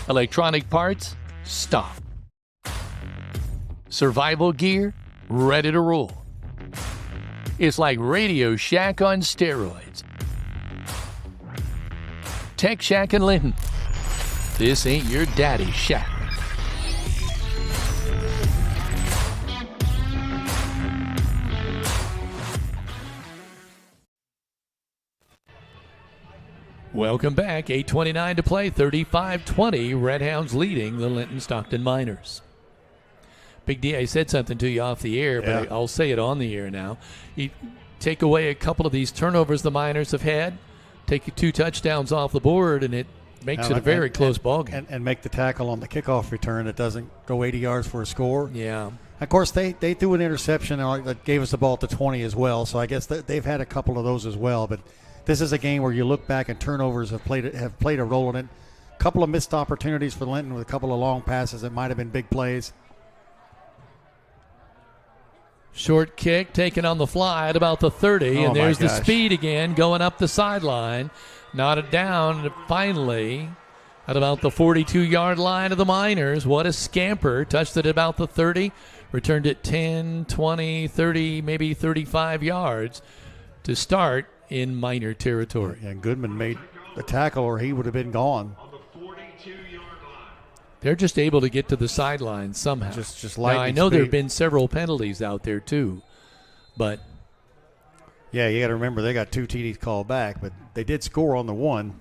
Electronic parts? Stop. Survival gear? Ready to roll. It's like Radio Shack on steroids. Tech Shack in Linton. This ain't your daddy's shack. Welcome back. 8:29 to play. 35-20. Redhounds leading the Linton-Stockton Miners. Big D, I said something to you off the air, but I'll say it on the air now. You take away a couple of these turnovers the Miners have had, take 2 touchdowns off the board, and it makes it a very close ball game. And make the tackle on the kickoff return that doesn't go 80 yards for a score. Yeah. Of course, they threw an interception that gave us the ball at the 20 as well, so I guess they've had a couple of those as well, but this is a game where you look back and turnovers have played a role in it. A couple of missed opportunities for Linton with a couple of long passes that might have been big plays. Short kick taken on the fly at about the 30, and there's the speed again going up the sideline. Knotted down finally at about the 42-yard line of the Miners. What a scamper. Touched it at about the 30, returned it 10, 20, 30, maybe 35 yards to start in Miner territory. And Goodman made the tackle or he would have been gone. They're just able to get to the sideline somehow. Just now, I know there have been several penalties out there too, but yeah, you got to remember they got 2 TDs called back, but they did score on the one.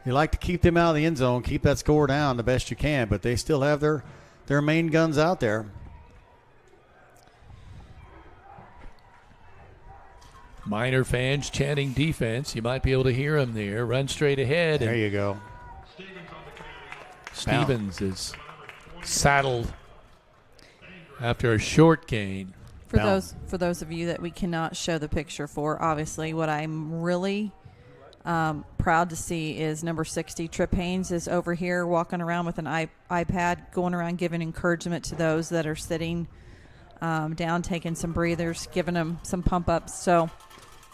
You like to keep them out of the end zone, keep that score down the best you can, but they still have their main guns out there. Miner fans chanting defense. You might be able to hear them there. Run straight ahead. There you go. Stevens is saddled after a short gain. For those of you that we cannot show the picture for, obviously, what I'm really proud to see is number 60, Trip Haynes, is over here walking around with an iPad, going around giving encouragement to those that are sitting down, taking some breathers, giving them some pump ups. So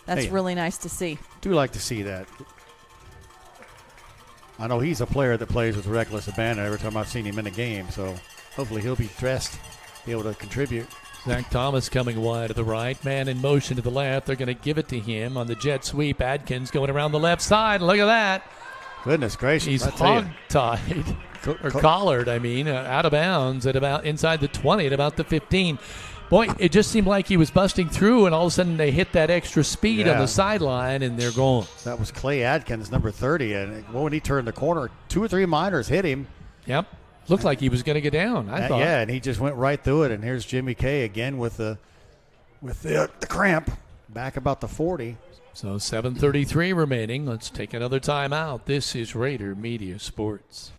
that's really nice to see. Do like to see that. I know he's a player that plays with reckless abandon every time I've seen him in a game, so hopefully he'll be dressed, be able to contribute. Zach Thomas coming wide to the right, man in motion to the left. They're going to give it to him on the jet sweep. Adkins going around the left side. Look at that. Goodness gracious. He's hog-tied, or collared, out of bounds at about inside the 20 at about the 15. Boy, it just seemed like he was busting through, and all of a sudden they hit that extra speed on the sideline, and they're gone. That was Clay Adkins, number 30, and when he turned the corner, 2 or 3 minors hit him. Yep. Looked like he was going to get down, I thought. Yeah, and he just went right through it. And here's Jimmy K again with the cramp, back about the 40. So 7:33 remaining. Let's take another timeout. This is Rader Media Sports.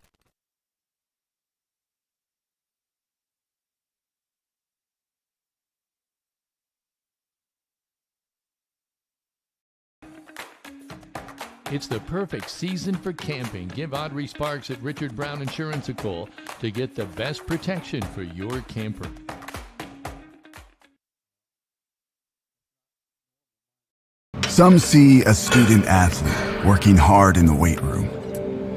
It's the perfect season for camping. Give Audrey Sparks at Richard Brown Insurance a call to get the best protection for your camper. Some see a student athlete working hard in the weight room.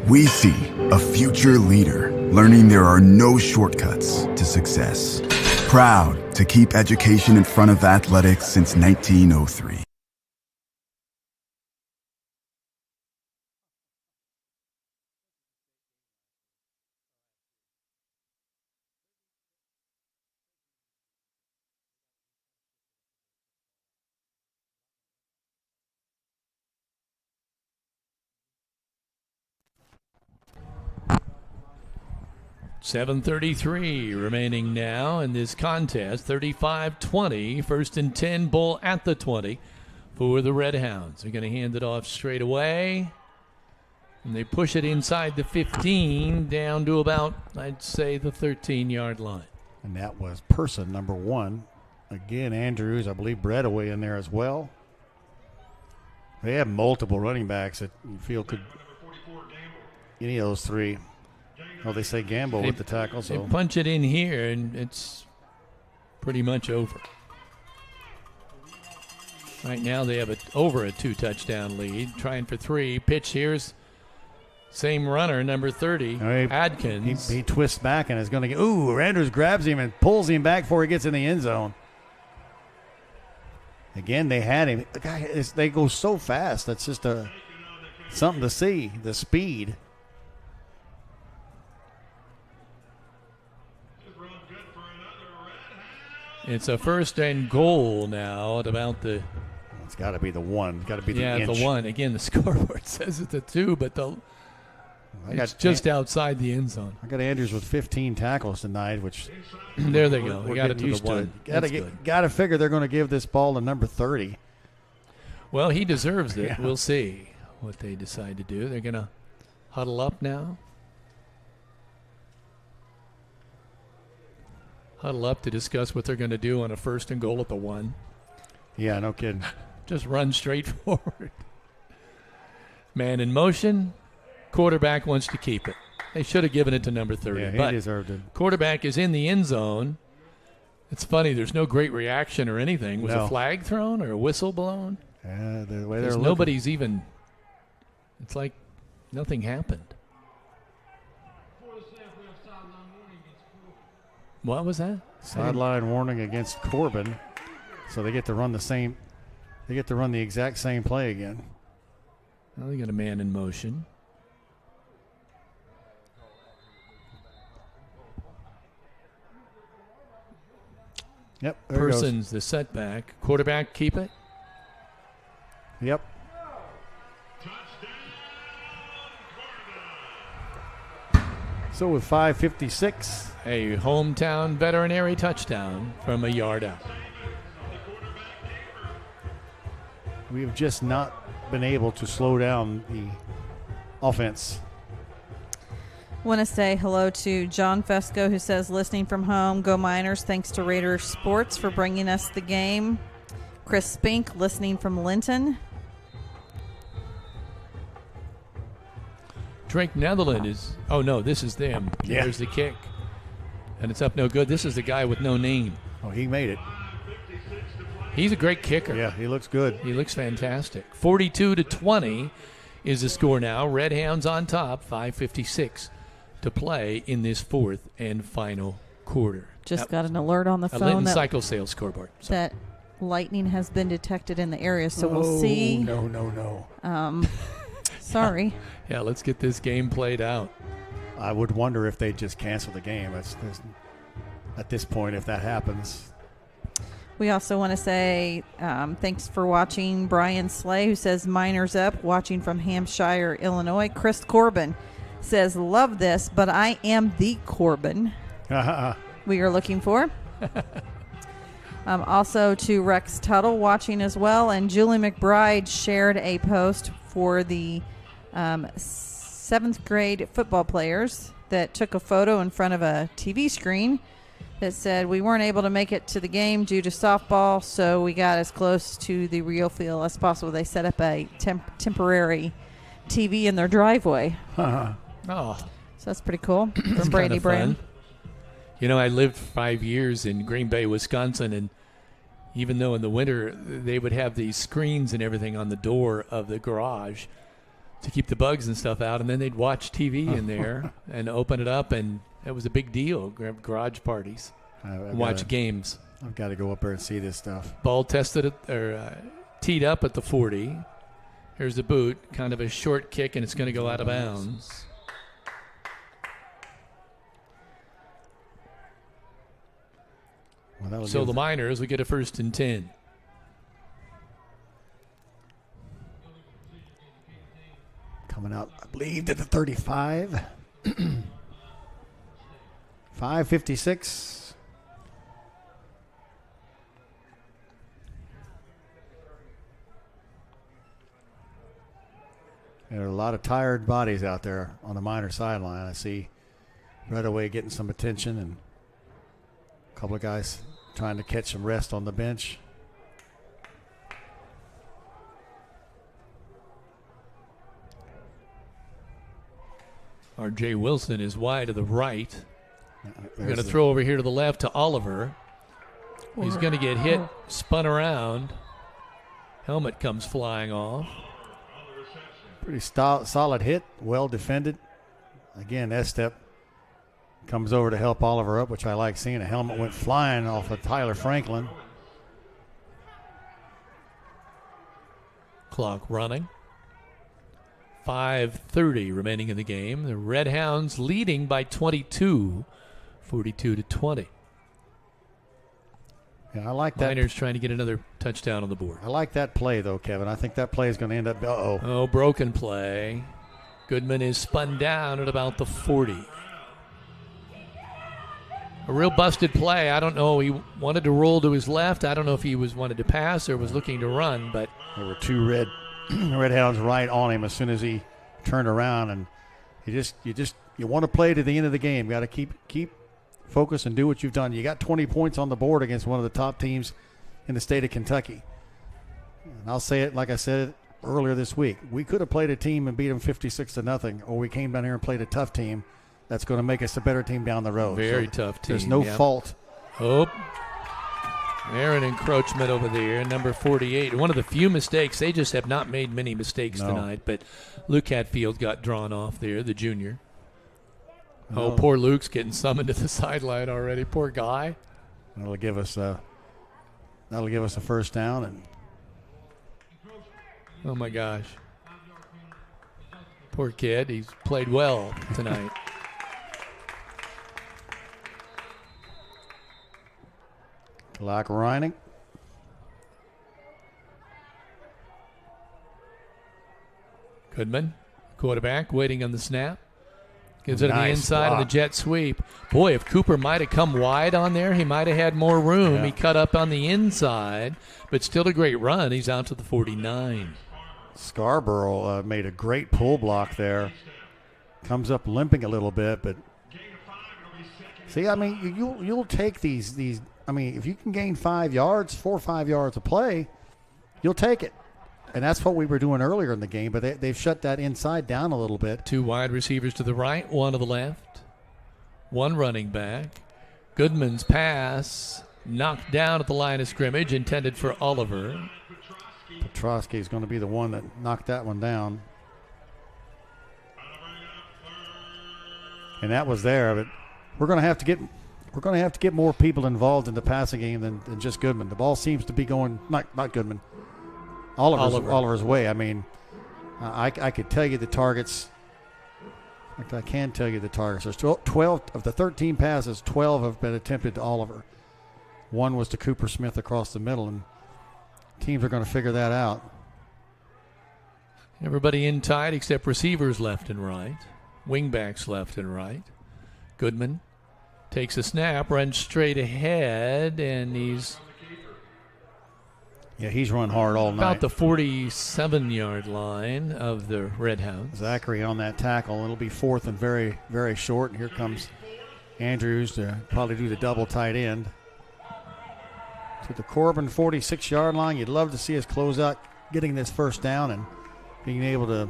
We see a future leader learning there are no shortcuts to success. Proud to keep education in front of athletics since 1903. .733 remaining now in this contest. 35-20. First and 10, ball at the 20 for the Red Hounds. They're going to hand it off straight away. And they push it inside the 15 down to about, I'd say, the 13-yard line. And that was person number 1. Again, Andrews, I believe, Breadaway in there as well. They have multiple running backs that you feel could, any of those 3. Well, they say gamble with the tackle. So they punch it in here, and it's pretty much over. Right now they have over a 2-touchdown lead. Trying for 3. Pitch here's same runner, number 30, Adkins. He twists back and is going to get. Ooh, Andrews grabs him and pulls him back before he gets in the end zone. Again, they had him. The guy, they go so fast. That's just something to see, the speed. It's a first and goal now at about the. It's got to be the 1. It's got to be the inch. The 1. Again, the scoreboard says it's a 2, but it's just outside the end zone. I got Andrews with 15 tackles tonight, which. There they go. They got it to the 1. Got to figure they're going to give this ball to number 30. Well, he deserves it. Yeah. We'll see what they decide to do. They're going to huddle up now. Huddle up to discuss what they're going to do on a first and goal at the 1. Yeah, no kidding. Just run straight forward. Man in motion. Quarterback wants to keep it. They should have given it to number 30. Yeah, he deserved it. Quarterback is in the end zone. It's funny. There's no great reaction or anything. Was a flag thrown or a whistle blown? Yeah, the way they're nobody's even. It's like nothing happened. What was that? Sideline warning against Corbin. So they get to run the exact same play again. Well, they got a man in motion. Yep. Person's the setback. Quarterback, keep it. Yep. So with 5:56. A hometown veterinary touchdown from a yard out. We have just not been able to slow down the offense. Want to say hello to John Fesco, who says, listening from home, go Miners, thanks to Rader Sports for bringing us the game. Chris Spink, listening from Linton. Drake Netherland is, oh no, this is them. Yeah. There's the kick. And it's up no good. This is the guy with no name. Oh, he made it. He's a great kicker. Yeah, he looks good. He looks fantastic. 42-20 is the score now. Red Hounds on top, 5:56 to play in this fourth and final quarter. Just got an alert on the phone Linton that, Cycle Sales scoreboard. that lightning has been detected in the area, so we'll see. No. Sorry. Yeah, let's get this game played out. I would wonder if they just cancel the game. At this point, if that happens. We also want to say thanks for watching. Brian Slay, who says Miners up, watching from Hampshire, Illinois. Chris Corbin says, love this, but I am the Corbin we are looking for. Also to Rex Tuttle watching as well. And Julie McBride shared a post for the 7th grade football players that took a photo in front of a TV screen that said, we weren't able to make it to the game due to softball, so we got as close to the real field as possible. They set up a temporary TV in their driveway. Oh, so that's pretty cool from that's Brady kinda fun. Brown. You know, I lived 5 years in Green Bay, Wisconsin, and even though in the winter they would have these screens and everything on the door of the garage to keep the bugs and stuff out, and then they'd watch TV in there and open it up, and it was a big deal. Garage parties, watch games. I've got to go up there and see this stuff. Ball tested teed up at the 40. Here's the boot, kind of a short kick, and it's going to go out of bounds. Well, so the Miners, we get a 1st and 10. Coming out, I believe, to the 35. 5:56. There are a lot of tired bodies out there on the Miner sideline. I see right away getting some attention, and a couple of guys trying to catch some rest on the bench. R.J. Wilson is wide to the right. We're going to the- throw over here to the left to Oliver. He's going to get hit, spun around. Helmet comes flying off. Pretty solid hit, well defended. Again, Estep comes over to help Oliver up, which I like seeing. A helmet went flying off of Tyler Franklin. Clock running. 5:30 remaining in the game. The Red Hounds leading by 22, 42-20. Yeah, I like that. Miners trying to get another touchdown on the board. I like that play, though, Kevin. I think that play is going to end up. Oh, broken play. Goodman is spun down at about the 40. A real busted play. I don't know. He wanted to roll to his left. I don't know if he wanted to pass or was looking to run, but there were two red hounds right on him as soon as he turned around, and you want to play to the end of the game. You got to keep focus and do what you've done. You got 20 points on the board against one of the top teams in the state of Kentucky. And I'll say it like I said earlier this week. We could have played a team and beat them 56-0, or we came down here and played a tough team that's going to make us a better team down the road. Very tough team. There's no fault. Oh, there an encroachment over there, number 48. One of the few mistakes. They just have not made many mistakes tonight, but Luke Hatfield got drawn off there, the junior. No. Oh, poor Luke's getting summoned to the sideline already. Poor guy. That'll give us a first down. And oh my gosh, poor kid. He's played well tonight. Clock running. Goodman, quarterback, waiting on the snap. Gives it to the Nice inside block. of the jet sweep. Boy, if Cooper might have come wide on there, he might have had more room. Yeah. He cut up on the inside, but still a great run. He's out to the 49. Scarborough made a great pull block there. Comes up limping a little bit, but see, I mean, you'll take these. I mean, if you can gain 5 yards, 4 or 5 yards of play, you'll take it. And that's what we were doing earlier in the game, but they've shut that inside down a little bit. 2 wide receivers to the right, 1 to the left, 1 running back. Goodman's pass knocked down at the line of scrimmage, intended for Oliver. Petrosky is going to be the one that knocked that one down. And that was there, but we're going to have to get more people involved in the passing game than just Goodman. The ball seems to be going not Goodman, Oliver's way. I mean, I could tell you the targets. In fact, I can tell you the targets. There's 12 of the 13 passes. 12 have been attempted to Oliver. 1 was to Cooper Smith across the middle, and teams are going to figure that out. Everybody in tight except receivers left and right. Wingbacks left and right. Goodman takes a snap, runs straight ahead, and he's run hard all night. About the 47-yard line of the Redhounds. Zachary on that tackle. It'll be 4th and very, very short. And here comes Andrews to probably do the double tight end. To the Corbin 46-yard line. You'd love to see us close out getting this first down and being able to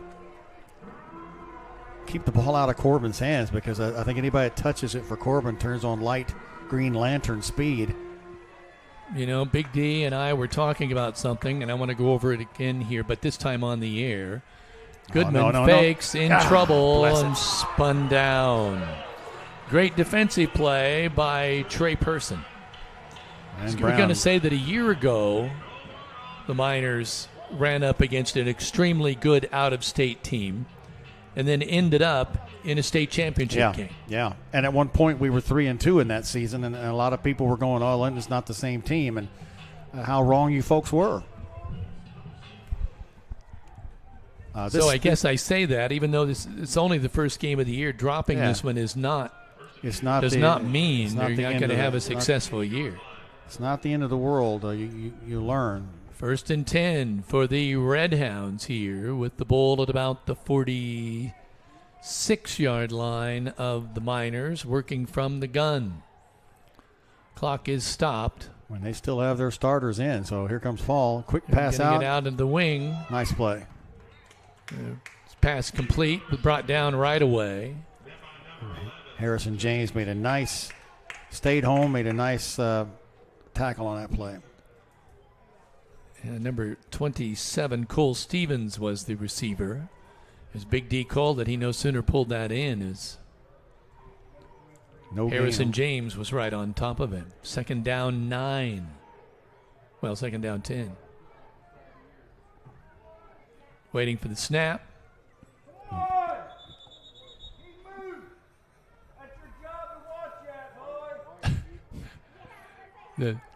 keep the ball out of Corbin's hands, because I think anybody that touches it for Corbin turns on light green lantern speed. You know, Big D and I were talking about something, and I want to go over it again here, but this time on the air. Goodman fakes in trouble and spun down. Great defensive play by Trey Person. We're going to say that a year ago, the Miners ran up against an extremely good out-of-state team and then ended up in a state championship game. Yeah, and at one point we were 3-2 in that season, and a lot of people were going, "Oh, Linton's not the same team," and how wrong you folks were. I guess I say that, even though it's only the first game of the year, dropping this one does not mean you're not going to have a successful year. It's not the end of the world. You learn. 1st and 10 for the Redhounds here, with the ball at about the 46-yard line of the Miners, working from the gun. Clock is stopped. When they still have their starters in, so here comes Fall. Quick pass out. Get out in the wing. Nice play. Pass complete, but brought down right away. Harrison James stayed home, made a nice tackle on that play. And number 27, Cole Stevens, was the receiver. As Big D called it, he no sooner pulled that in as Harrison James was right on top of him. 2nd down 9. Well, 2nd down 10. Waiting for the snap.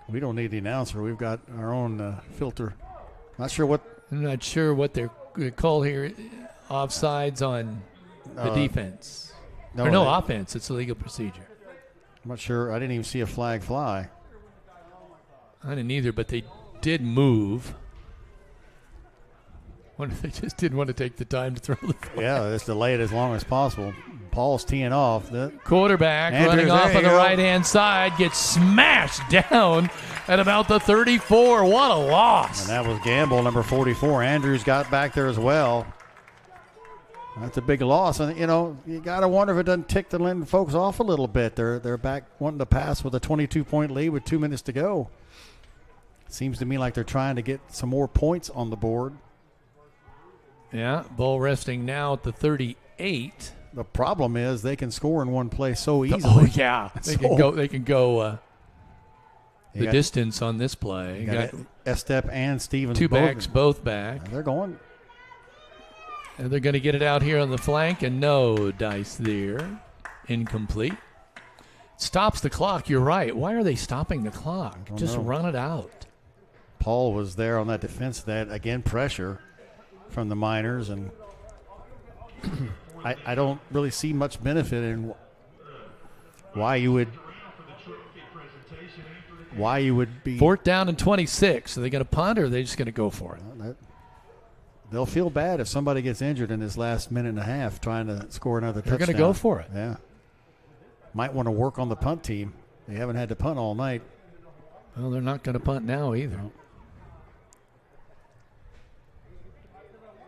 We don't need the announcer. We've got our own filter. I'm not sure what they're call here. Offsides on the defense. No offense. It's a legal procedure. I'm not sure. I didn't even see a flag fly. I didn't either, but they did move. Wonder if they just didn't want to take the time to throw the flag. Yeah, let's delay it as long as possible. Paul's teeing off. The quarterback running off on the right-hand side gets smashed down at about the 34. What a loss. And that was Gamble, number 44. Andrews got back there as well. That's a big loss. And, you got to wonder if it doesn't tick the Linton folks off a little bit. They're back wanting to pass with a 22-point lead with 2 minutes to go. Seems to me like they're trying to get some more points on the board. Yeah, ball resting now at the 38. The problem is they can score in one play so easily. Oh yeah, they can go the distance on this play. You got Estep and Stevens. Two backs, both back. They're going. And they're going to get it out here on the flank, and no dice there. Incomplete. Stops the clock. You're right. Why are they stopping the clock? Just run it out. Paul was there on that defense. That again, pressure from the Miners, and I don't really see much benefit in why you would be 4th down and 26. Are they going to punt, or are they just going to go for it? they'll feel bad if somebody gets injured in this last minute and a half trying to score another touchdown. They're going to go for it. Yeah. Might want to work on the punt team. They haven't had to punt all night. Well, they're not going to punt now either. No.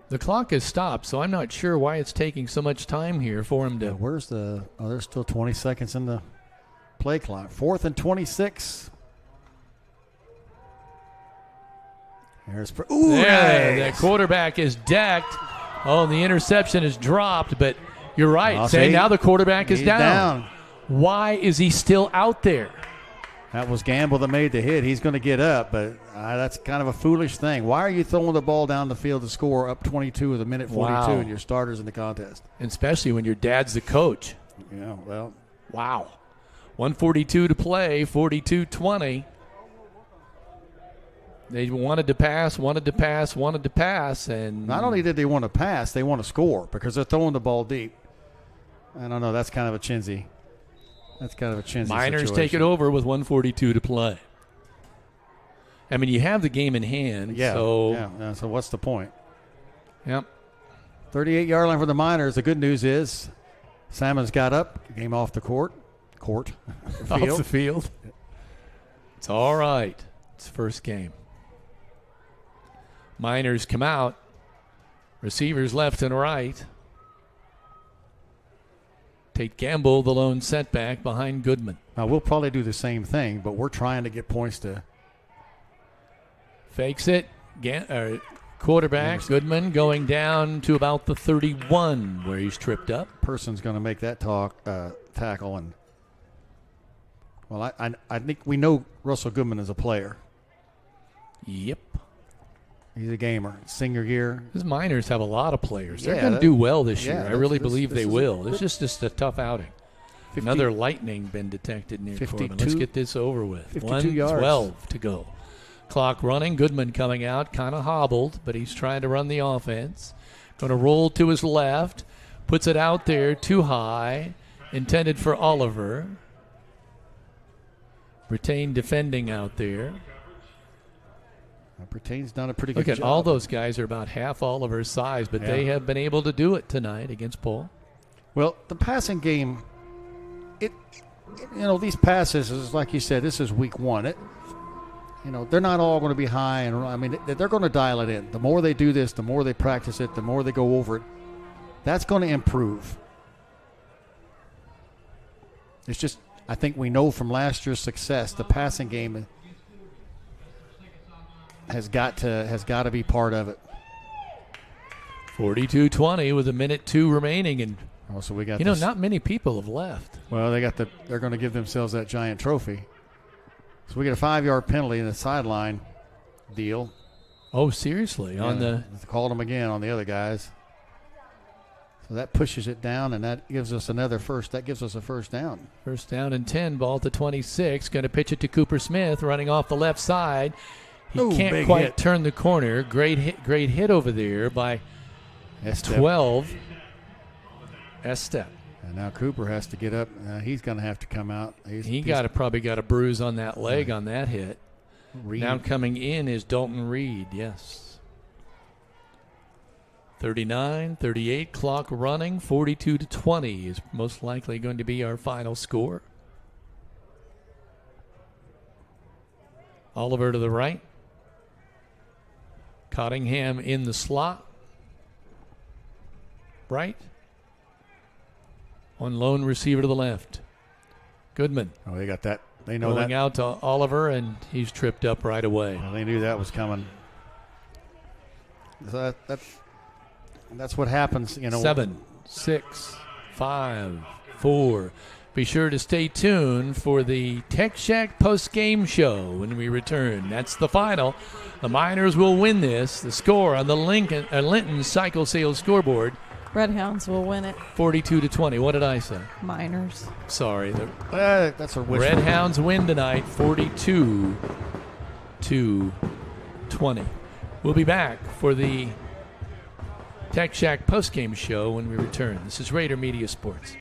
The clock has stopped, so I'm not sure why it's taking so much time here for him to. Where's the? Oh, there's still 20 seconds in the play clock. 4th and 26. There's that quarterback is decked. Oh, the interception is dropped, but you're right. Now the quarterback is down. Why is he still out there? That was Gamble that made the hit. He's going to get up, but that's kind of a foolish thing. Why are you throwing the ball down the field to score up 22 with a minute 42 and your starters in the contest? Especially when your dad's the coach. Yeah, well. Wow. 1:42 to play, 42-20. They wanted to pass, and not only did they want to pass, they want to score because they're throwing the ball deep. I don't know. That's kind of a chinsy. Miners situation. take it over with 1:42 to play. I mean, you have the game in hand. Yeah. So So what's the point? Yep. 38-yard line for the Miners. The good news is Salmon's got up, game off the court. Off the field. It's all right. It's first game. Miners come out. Receivers left and right. Tate Gamble, the lone setback behind Goodman. Now, we'll probably do the same thing, but we're trying to get points to. Fakes it. Quarterback, Goodman, going down to about the 31 where he's tripped up. Person's going to make that tackle. And well, I think we know Russell Goodman is a player. Yep. He's a gamer. Senior year. His Miners have a lot of players. They're going to do well this year. I really believe they will. It's just a tough outing. Another lightning been detected near Corbin. Let's get this over with. 52 yards. 1:12 to go. Clock running. Goodman coming out, kind of hobbled, but he's trying to run the offense. Going to roll to his left. Puts it out there too high. Intended for Oliver. Retain defending out there. Pertain's done a pretty good job. Look at all those guys are about half Oliver's size, but they have been able to do it tonight against Paul. Well, the passing game, these passes is like you said. This is week one. They're not all going to be high, and I mean they're going to dial it in. The more they do this, the more they practice it, the more they go over it. That's going to improve. It's just I think we know from last year's success, the passing game has got to be part of it. 42-20 with 1:02 remaining, and so we got not many people have left. Well, they're going to give themselves that giant trophy. So we get a 5-yard penalty in the sideline deal. Oh, seriously? They called them again on the other guys. So that pushes it down, and that gives us a first down. First down and 10, ball to 26. Going to pitch it to Cooper Smith, running off the left side. He can't quite turn the corner. Great hit over there by 12. Estep. And now Cooper has to get up. He's going to have to come out. He probably got a bruise on that leg on that hit. Reed. Now coming in is Dalton Reed, yes. 39-38, clock running. 42-20 is most likely going to be our final score. Oliver to the right. Cottingham in the slot. Right. On lone receiver to the left. Goodman. Oh, they got that. They know going out to Oliver, and he's tripped up right away. Well, they knew that was coming. So that's what happens, 7, 6, 5, 4. Be sure to stay tuned for the Tech Shack post-game show when we return. That's the final. The Miners will win this. The score on the Linton Cycle Sales scoreboard. Redhounds will win it. 42-20. What did I say? Miners. Sorry. That's a wishful. Redhounds win tonight, 42-20. We'll be back for the Tech Shack post-game show when we return. This is Rader Media Sports.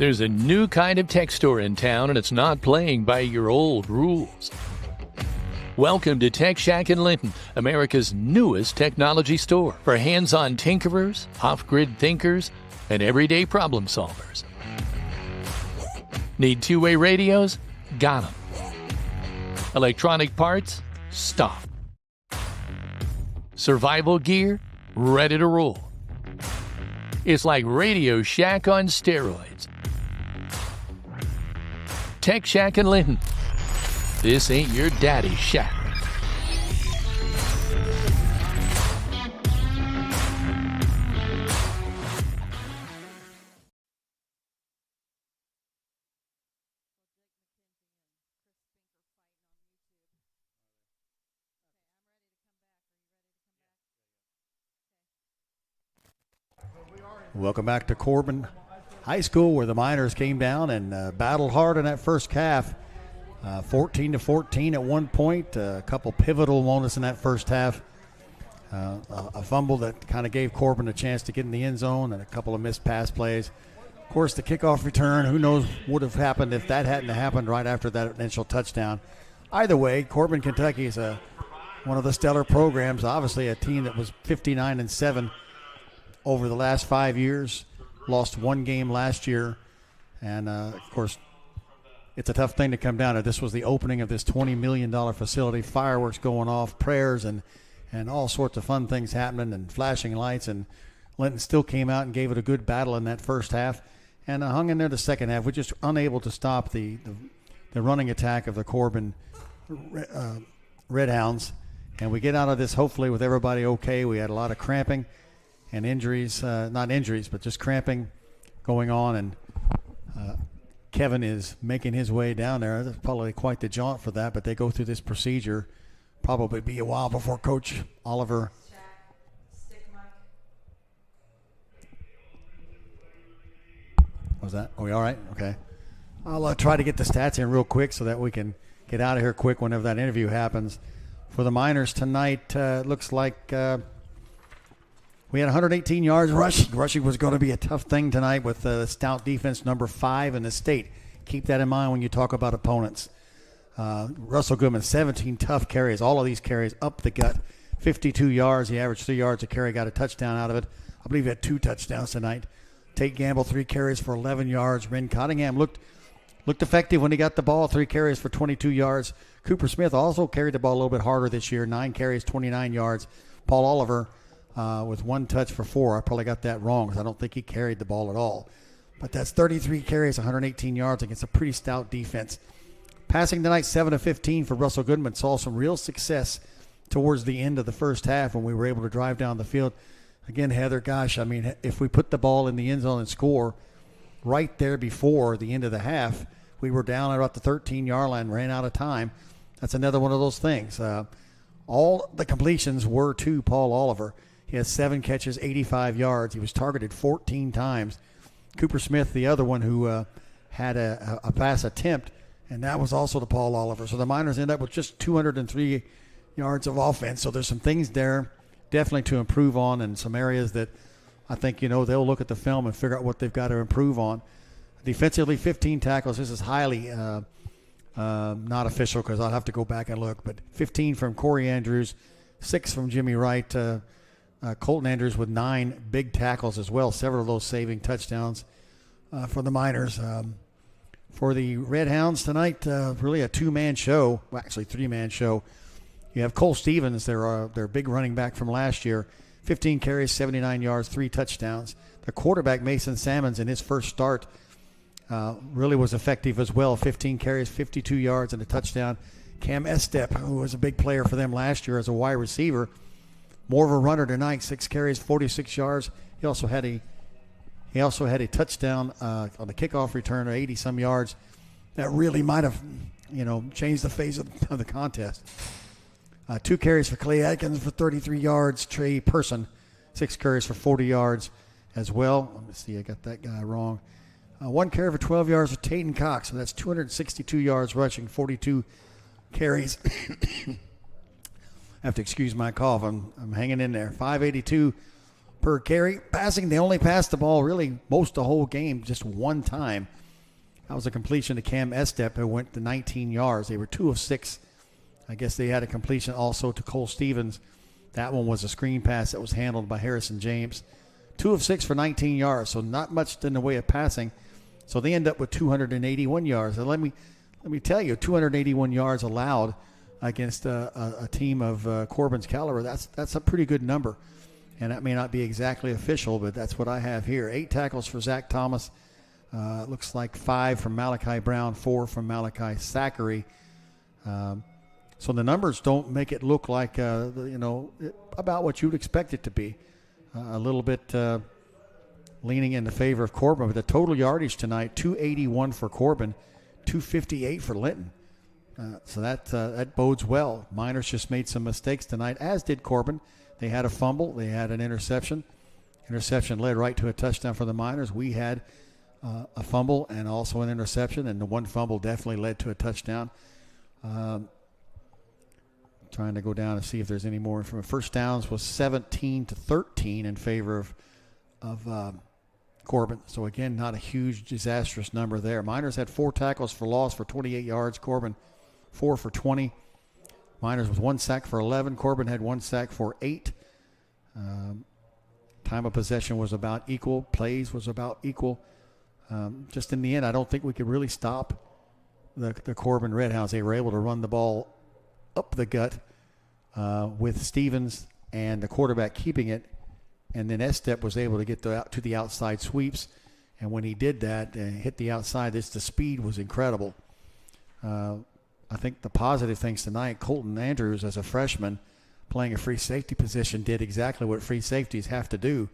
There's a new kind of tech store in town, and it's not playing by your old rules. Welcome to Tech Shack in Linton, America's newest technology store for hands-on tinkerers, off-grid thinkers, and everyday problem solvers. Need two-way radios? Got them. Electronic parts? Stock. Survival gear? Ready to roll. It's like Radio Shack on steroids. Tech Shack in Linton. This ain't your daddy's shack. Welcome back to Corbin High School, where the Miners came down and battled hard in that first half. 14-14 at one point. A couple pivotal moments in that first half. A fumble that kind of gave Corbin a chance to get in the end zone, and a couple of missed pass plays. Of course, the kickoff return, who knows what would have happened if that hadn't happened right after that initial touchdown. Either way, Corbin, Kentucky is one of the stellar programs. Obviously, a team that was 59-7 over the last 5 years. Lost one game last year, and of course, it's a tough thing to come down to. This was the opening of this $20 million facility, fireworks going off, prayers, and all sorts of fun things happening, and flashing lights, and Linton still came out and gave it a good battle in that first half, and hung in there the second half. We're just unable to stop the running attack of the Corbin Redhounds, and we get out of this hopefully with everybody okay. We had a lot of cramping and injuries, not injuries, but just cramping going on, and Kevin is making his way down there. That's probably quite the jaunt for that, but they go through this procedure. Probably be a while before Coach Oliver. Was that? Are we all right? Okay. I'll try to get the stats in real quick so that we can get out of here quick whenever that interview happens. For the Miners tonight, looks like we had 118 yards rushing. Rushing was going to be a tough thing tonight with the stout defense, number 5 in the state. Keep that in mind when you talk about opponents. Russell Goodman, 17 tough carries. All of these carries up the gut. 52 yards. He averaged 3 yards a carry, got a touchdown out of it. I believe he had 2 touchdowns tonight. Tate Gamble, 3 carries for 11 yards. Ren Cottingham looked effective when he got the ball, 3 carries for 22 yards. Cooper Smith also carried the ball a little bit harder this year, 9 carries, 29 yards. Paul Oliver with 1 touch for 4. I probably got that wrong because I don't think he carried the ball at all. But that's 33 carries, 118 yards against a pretty stout defense. Passing tonight, 7-15 for Russell Goodman. Saw some real success towards the end of the first half when we were able to drive down the field. Again, Heather, gosh, I mean, if we put the ball in the end zone and score right there before the end of the half, we were down at about the 13-yard line, ran out of time. That's another one of those things. All the completions were to Paul Oliver. He has 7 catches, 85 yards. He was targeted 14 times. Cooper Smith, the other one who had a pass attempt, and that was also to Paul Oliver. So the Miners end up with just 203 yards of offense. So there's some things there definitely to improve on, and some areas that I think, they'll look at the film and figure out what they've got to improve on. Defensively, 15 tackles. This is highly not official because I'll have to go back and look, but 15 from Corey Andrews, 6 from Jimmy Wright. Colton Andrews with 9 big tackles as well, several of those saving touchdowns for the Miners. For the Red Hounds tonight, really a 2-man show, well, actually 3-man show. You have Cole Stevens, their big running back from last year, 15 carries, 79 yards, 3 touchdowns. The quarterback, Mason Salmons, in his first start really was effective as well, 15 carries, 52 yards, and a touchdown. Cam Estep, who was a big player for them last year as a wide receiver, more of a runner tonight, 6 carries, 46 yards. He also had a touchdown on the kickoff return of 80-some yards that really might have, changed the face of the contest. 2 carries for Clay Atkins for 33 yards. Trey Person, 6 carries for 40 yards as well. Let me see, I got that guy wrong. 1 carry for 12 yards for Tayton Cox, so that's 262 yards rushing, 42 carries. I have to excuse my cough. I'm hanging in there. 582 per carry. Passing, they only passed the ball really most of the whole game, just one time. That was a completion to Cam Estep, who went to 19 yards. They were 2 of 6. I guess they had a completion also to Cole Stevens. That one was a screen pass that was handled by Harrison James. 2 of 6 for 19 yards, so not much in the way of passing. So they end up with 281 yards. And let me tell you, 281 yards allowed against a team of Corbin's caliber. That's a pretty good number. And that may not be exactly official, but that's what I have here. 8 tackles for Zach Thomas. Looks like 5 from Malachi Brown, 4 from Malachi Zachary. So the numbers don't make it look like, about what you'd expect it to be. A little bit leaning in the favor of Corbin. But the total yardage tonight, 281 for Corbin, 258 for Linton. So that bodes well. Miners just made some mistakes tonight, as did Corbin. They had a fumble. They had an interception. Interception led right to a touchdown for the Miners. We had a fumble and also an interception, and the one fumble definitely led to a touchdown. Trying to go down and see if there's any more information. First downs was 17-13 in favor of Corbin. So, again, not a huge, disastrous number there. Miners had 4 tackles for loss for 28 yards. Corbin, 4 for 20. Miners with 1 sack for 11. Corbin had 1 sack for 8. Time of possession was about equal. Plays was about equal. Just in the end, I don't think we could really stop the Corbin Redhounds. They were able to run the ball up the gut with Stevens and the quarterback keeping it. And then Estep was able to get to the outside sweeps. And when he did that and hit the outside, the speed was incredible. I think the positive things tonight, Colton Andrews as a freshman playing a free safety position did exactly what free safeties have to do.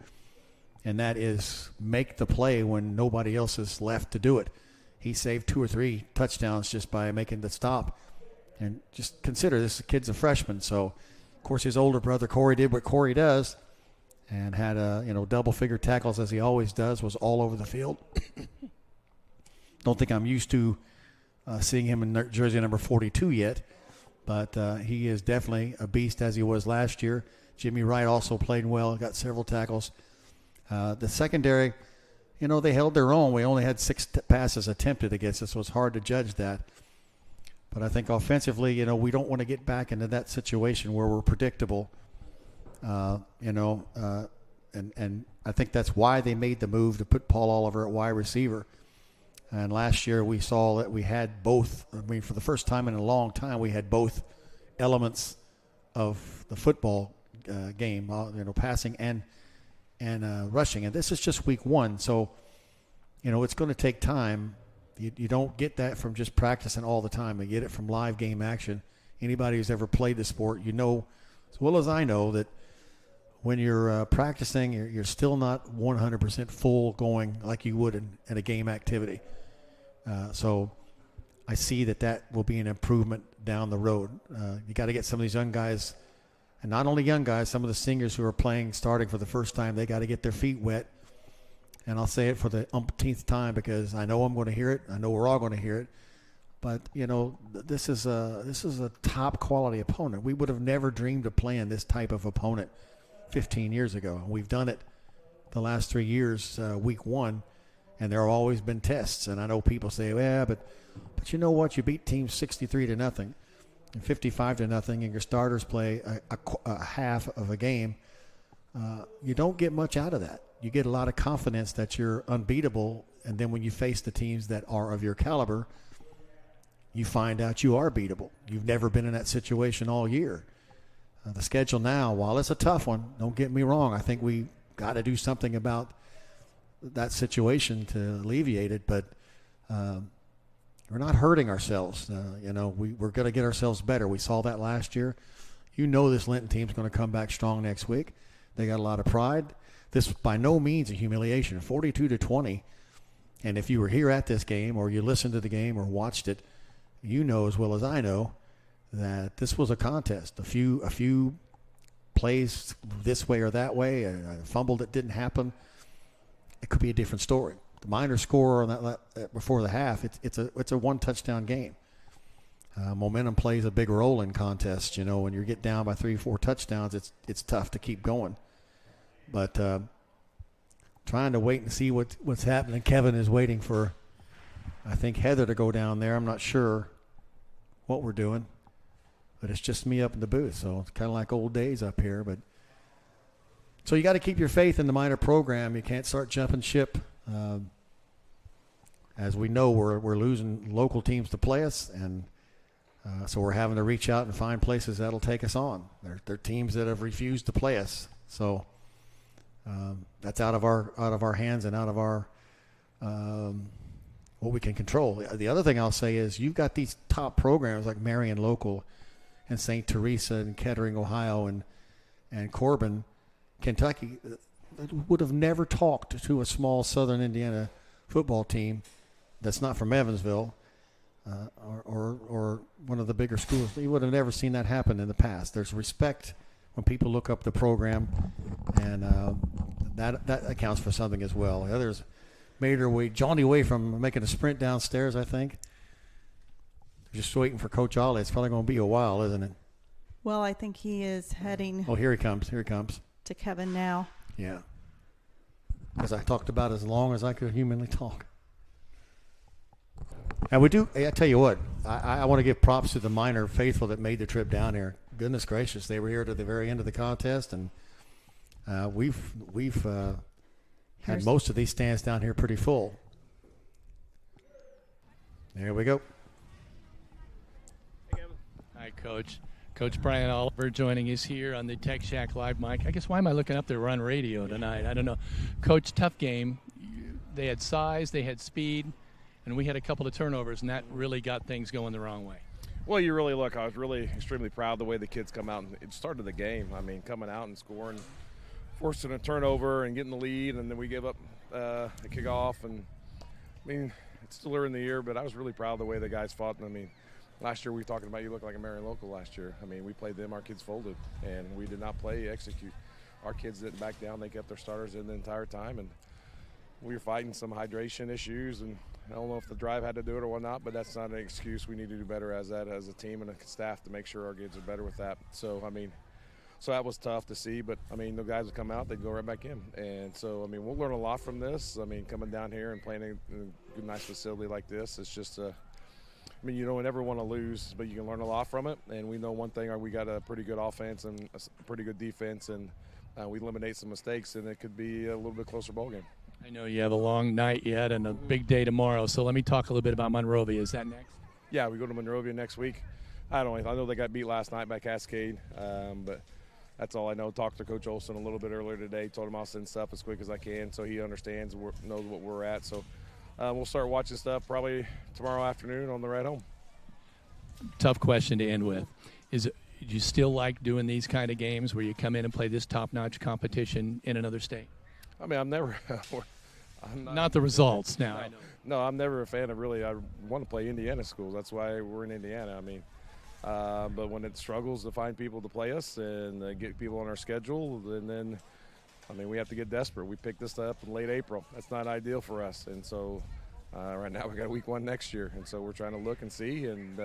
And that is make the play when nobody else is left to do it. He saved 2 or 3 touchdowns just by making the stop. And just consider this kid's a freshman. So, of course, his older brother Corey did what Corey does and had double-figure tackles as he always does, was all over the field. Don't think I'm used to seeing him in jersey number 42 yet, but he is definitely a beast as he was last year. Jimmy Wright also played well, got several tackles. The secondary, they held their own. We only had 6 passes attempted against us, so it's hard to judge that. But I think offensively, we don't want to get back into that situation where we're predictable, and I think that's why they made the move to put Paul Oliver at wide receiver. And last year we saw that we had both. I mean, for the first time in a long time, we had both elements of the football game, passing and rushing. And this is just week 1, so it's going to take time. You don't get that from just practicing all the time. You get it from live game action. Anybody who's ever played the sport, as well as I know, that when you're practicing, you're still not 100% full going like you would in a game activity. So I see that will be an improvement down the road. You got to get some of these young guys, and not only young guys, some of the seniors who are starting for the first time, they got to get their feet wet. And I'll say it for the umpteenth time because I know I'm going to hear it. I know we're all going to hear it. But, this is a top quality opponent. We would have never dreamed of playing this type of opponent 15 years ago. We've done it the last 3 years, week 1, and there have always been tests. And I know people say, yeah, but you know what? You beat teams 63-0 and 55-0, and your starters play a half of a game. You don't get much out of that. You get a lot of confidence that you're unbeatable, and then when you face the teams that are of your caliber, you find out you are beatable. You've never been in that situation all year. The schedule now, while it's a tough one, don't get me wrong, I think we got to do something about that situation to alleviate it, but we're not hurting ourselves. We're going to get ourselves better. We saw that last year. This Linton team's going to come back strong next week. They got a lot of pride. This by no means a humiliation, 42-20. And if you were here at this game or you listened to the game or watched it, as well as I know that this was a contest. A few plays this way or that way, a fumble that didn't happen, it could be a different story. The Miners score on that before the half, it's a 1 touchdown game. Momentum plays a big role in contests. When you get down by 3-4 touchdowns, it's tough to keep going. But trying to wait and see what's happening. Kevin is waiting for, I think, Heather to go down there. I'm not sure what we're doing, but it's just me up in the booth. So it's kind of like old days up here. But so you got to keep your faith in the minor program. You can't start jumping ship. As we know, we're losing local teams to play us, and so we're having to reach out and find places that'll take us on. They're teams that have refused to play us. So that's out of our hands and out of our what we can control. The other thing I'll say is you've got these top programs like Marion Local and St. Teresa and Kettering, Ohio, and Corbin, Kentucky, that would have never talked to a small Southern Indiana football team that's not from Evansville or one of the bigger schools. You would have never seen that happen in the past. There's respect when people look up the program, and that accounts for something as well. The others made her way, jaunty way from making a sprint downstairs, I think. Just waiting for Coach Ollie. It's probably going to be a while, isn't it? Well, I think he is heading. Oh, here he comes. Here he comes. To Kevin now. Yeah. Because I talked about as long as I could humanly talk. And we do, I tell you what, I want to give props to the minor faithful that made the trip down here. Goodness gracious, they were here to the very end of the contest, and we've had most of these stands down here pretty full. There we go. Hi, Coach. Coach Brian Oliver joining us here on the Tech Shack Live mic. I guess, why am I looking up there? We're on radio tonight. I don't know. Coach, tough game. They had size, they had speed, and we had a couple of turnovers, and that really got things going the wrong way. Well, you really look, I was really extremely proud of the way the kids come out. And it started the game. I mean, coming out and scoring, forcing a turnover and getting the lead, and then we gave up a kickoff. And, I mean, it's still early in the year, but I was really proud of the way the guys fought. And, I mean, last year we were talking about you look like a Marion Local last year. I mean, we played them, our kids folded, and we did not execute. Our kids didn't back down. They kept their starters in the entire time, and we were fighting some hydration issues, and I don't know if the drive had to do it or whatnot, but that's not an excuse. We need to do better as a team and a staff to make sure our kids are better with that. So, I mean, so that was tough to see, but, I mean, the guys would come out, they'd go right back in. And so, I mean, we'll learn a lot from this. I mean, coming down here and playing in a nice facility like this, it's just I mean, you don't ever want to lose, but you can learn a lot from it. And we know one thing, we got a pretty good offense and a pretty good defense, and we eliminate some mistakes, and it could be a little bit closer ball game. I know you have a long night yet and a big day tomorrow, so let me talk a little bit about Monrovia. Is that next? Yeah, we go to Monrovia next week. I know they got beat last night by Cascade, but that's all I know. Talked to Coach Olson a little bit earlier today. Told him I'll send stuff as quick as I can so he understands, knows what we're at. So we'll start watching stuff probably tomorrow afternoon on the ride home. Tough question to end with. Do you still like doing these kind of games where you come in and play this top-notch competition in another state? I mean, I'm not the results now. I know. No, I'm never a fan of really. I want to play Indiana schools. That's why we're in Indiana. I mean, but when it struggles to find people to play us and get people on our schedule, and then, I mean, we have to get desperate. We picked this up in late April. That's not ideal for us. And so right now we got week 1 next year. And so we're trying to look and see, and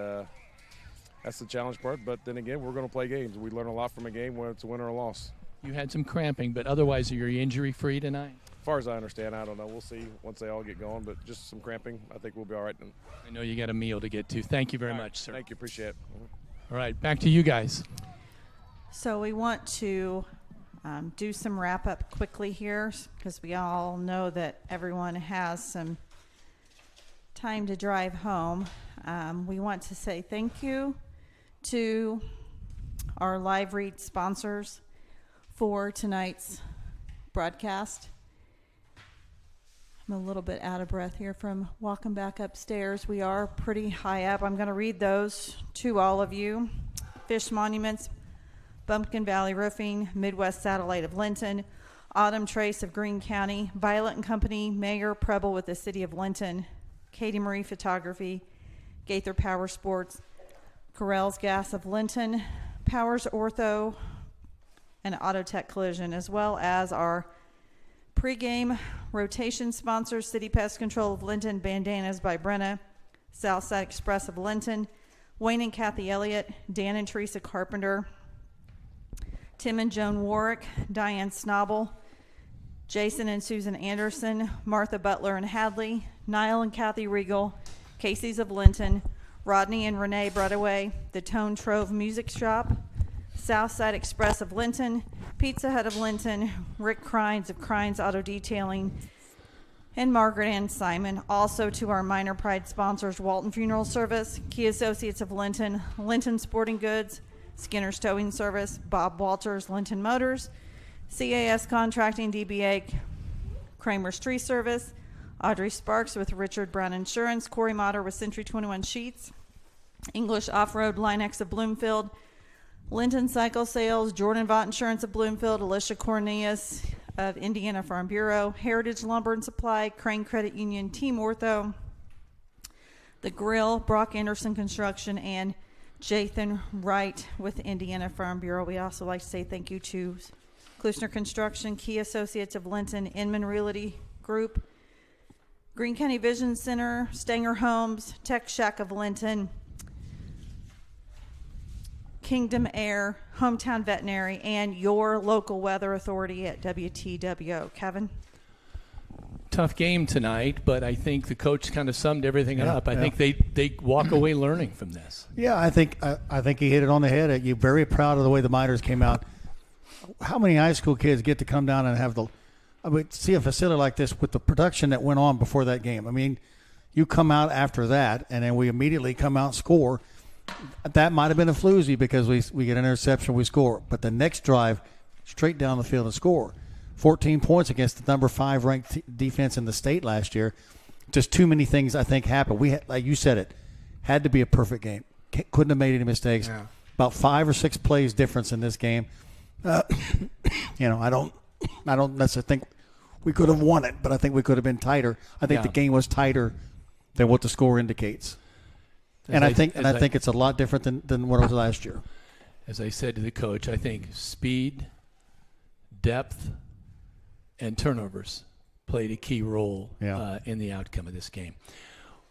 that's the challenge part. But then again, we're going to play games. We learn a lot from a game, whether it's a win or a loss. You had some cramping, but otherwise are you injury-free tonight? As far as I understand, I don't know. We'll see once they all get going, but just some cramping. I think we'll be all right. I know you got a meal to get to. Thank you very much, sir. Thank you. Appreciate it. All right, back to you guys. So we want to do some wrap-up quickly here because we all know that everyone has some time to drive home. We want to say thank you to our live read sponsors for tonight's broadcast. I'm a little bit out of breath here from walking back upstairs. We are pretty high up. I'm going to read those to all of you. Fish Monuments, Bumpkin Valley Roofing, Midwest Satellite of Linton, Autumn Trace of Greene County, Violet & Company, Mayor Preble with the City of Linton, Katie Marie Photography, Gaither Power Sports, Correll's Gas of Linton, Powers Ortho, and Autotech Collision, as well as our pregame rotation sponsors, City Pest Control of Linton, Bandanas by Brenna, Southside Express of Linton, Wayne and Kathy Elliott, Dan and Teresa Carpenter, Tim and Joan Warwick, Diane Snobble, Jason and Susan Anderson, Martha Butler and Hadley, Niall and Kathy Regal, Casey's of Linton, Rodney and Renee Broadway, the Tone Trove Music Shop, Southside Express of Linton, Pizza Hut of Linton, Rick Crines of Crines Auto Detailing, and Margaret Ann Simon. Also to our Minor Pride sponsors, Walton Funeral Service, Key Associates of Linton, Linton Sporting Goods, Skinner's Towing Service, Bob Walters, Linton Motors, CAS Contracting, DBA, Kramer's Tree Service, Audrey Sparks with Richard Brown Insurance, Corey Motter with Century 21 Sheets, English Off-Road Linex of Bloomfield, Linton Cycle Sales, Jordan Vaught Insurance of Bloomfield, Alicia Cornelius of Indiana Farm Bureau, Heritage Lumber and Supply, Crane Credit Union, Team Ortho, The Grill, Brock Anderson Construction, and Jathan Wright with Indiana Farm Bureau. We also like to say thank you to Klusner Construction, Key Associates of Linton, Inman Realty Group, Greene County Vision Center, Stanger Homes, Tech Shack of Linton, Kingdom Air, Hometown Veterinary, and your local weather authority at WTWO. Kevin? Tough game tonight, but I think the coach kind of summed everything up. I think they walk away learning from this. Yeah, I think he hit it on the head. You're very proud of the way the Miners came out. How many high school kids get to come down and have see a facility like this with the production that went on before that game? I mean, you come out after that, and then we immediately come out and score. That might have been a floozy because we get an interception, we score. But the next drive, straight down the field and score. 14 points against the number 5 ranked defense in the state last year. Just too many things, I think, happened. We had, like you said it, had to be a perfect game. Couldn't have made any mistakes. Yeah. About 5 or 6 plays difference in this game. I don't necessarily think we could have won it, but I think we could have been tighter. I think the game was tighter than what the score indicates. I think it's a lot different than what it was last year. As I said to the coach, I think speed, depth, and turnovers played a key role in the outcome of this game.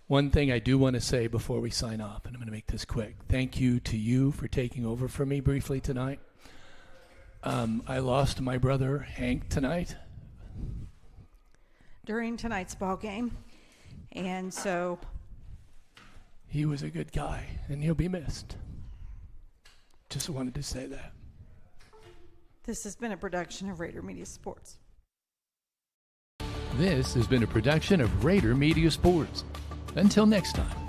One thing I do want to say before we sign off, and I'm going to make this quick. Thank you to you for taking over for me briefly tonight. I lost my brother, Hank, tonight. During tonight's ball game. And so he was a good guy, and he'll be missed. Just wanted to say that. This has been a production of Rader Media Sports. This has been a production of Rader Media Sports. Until next time.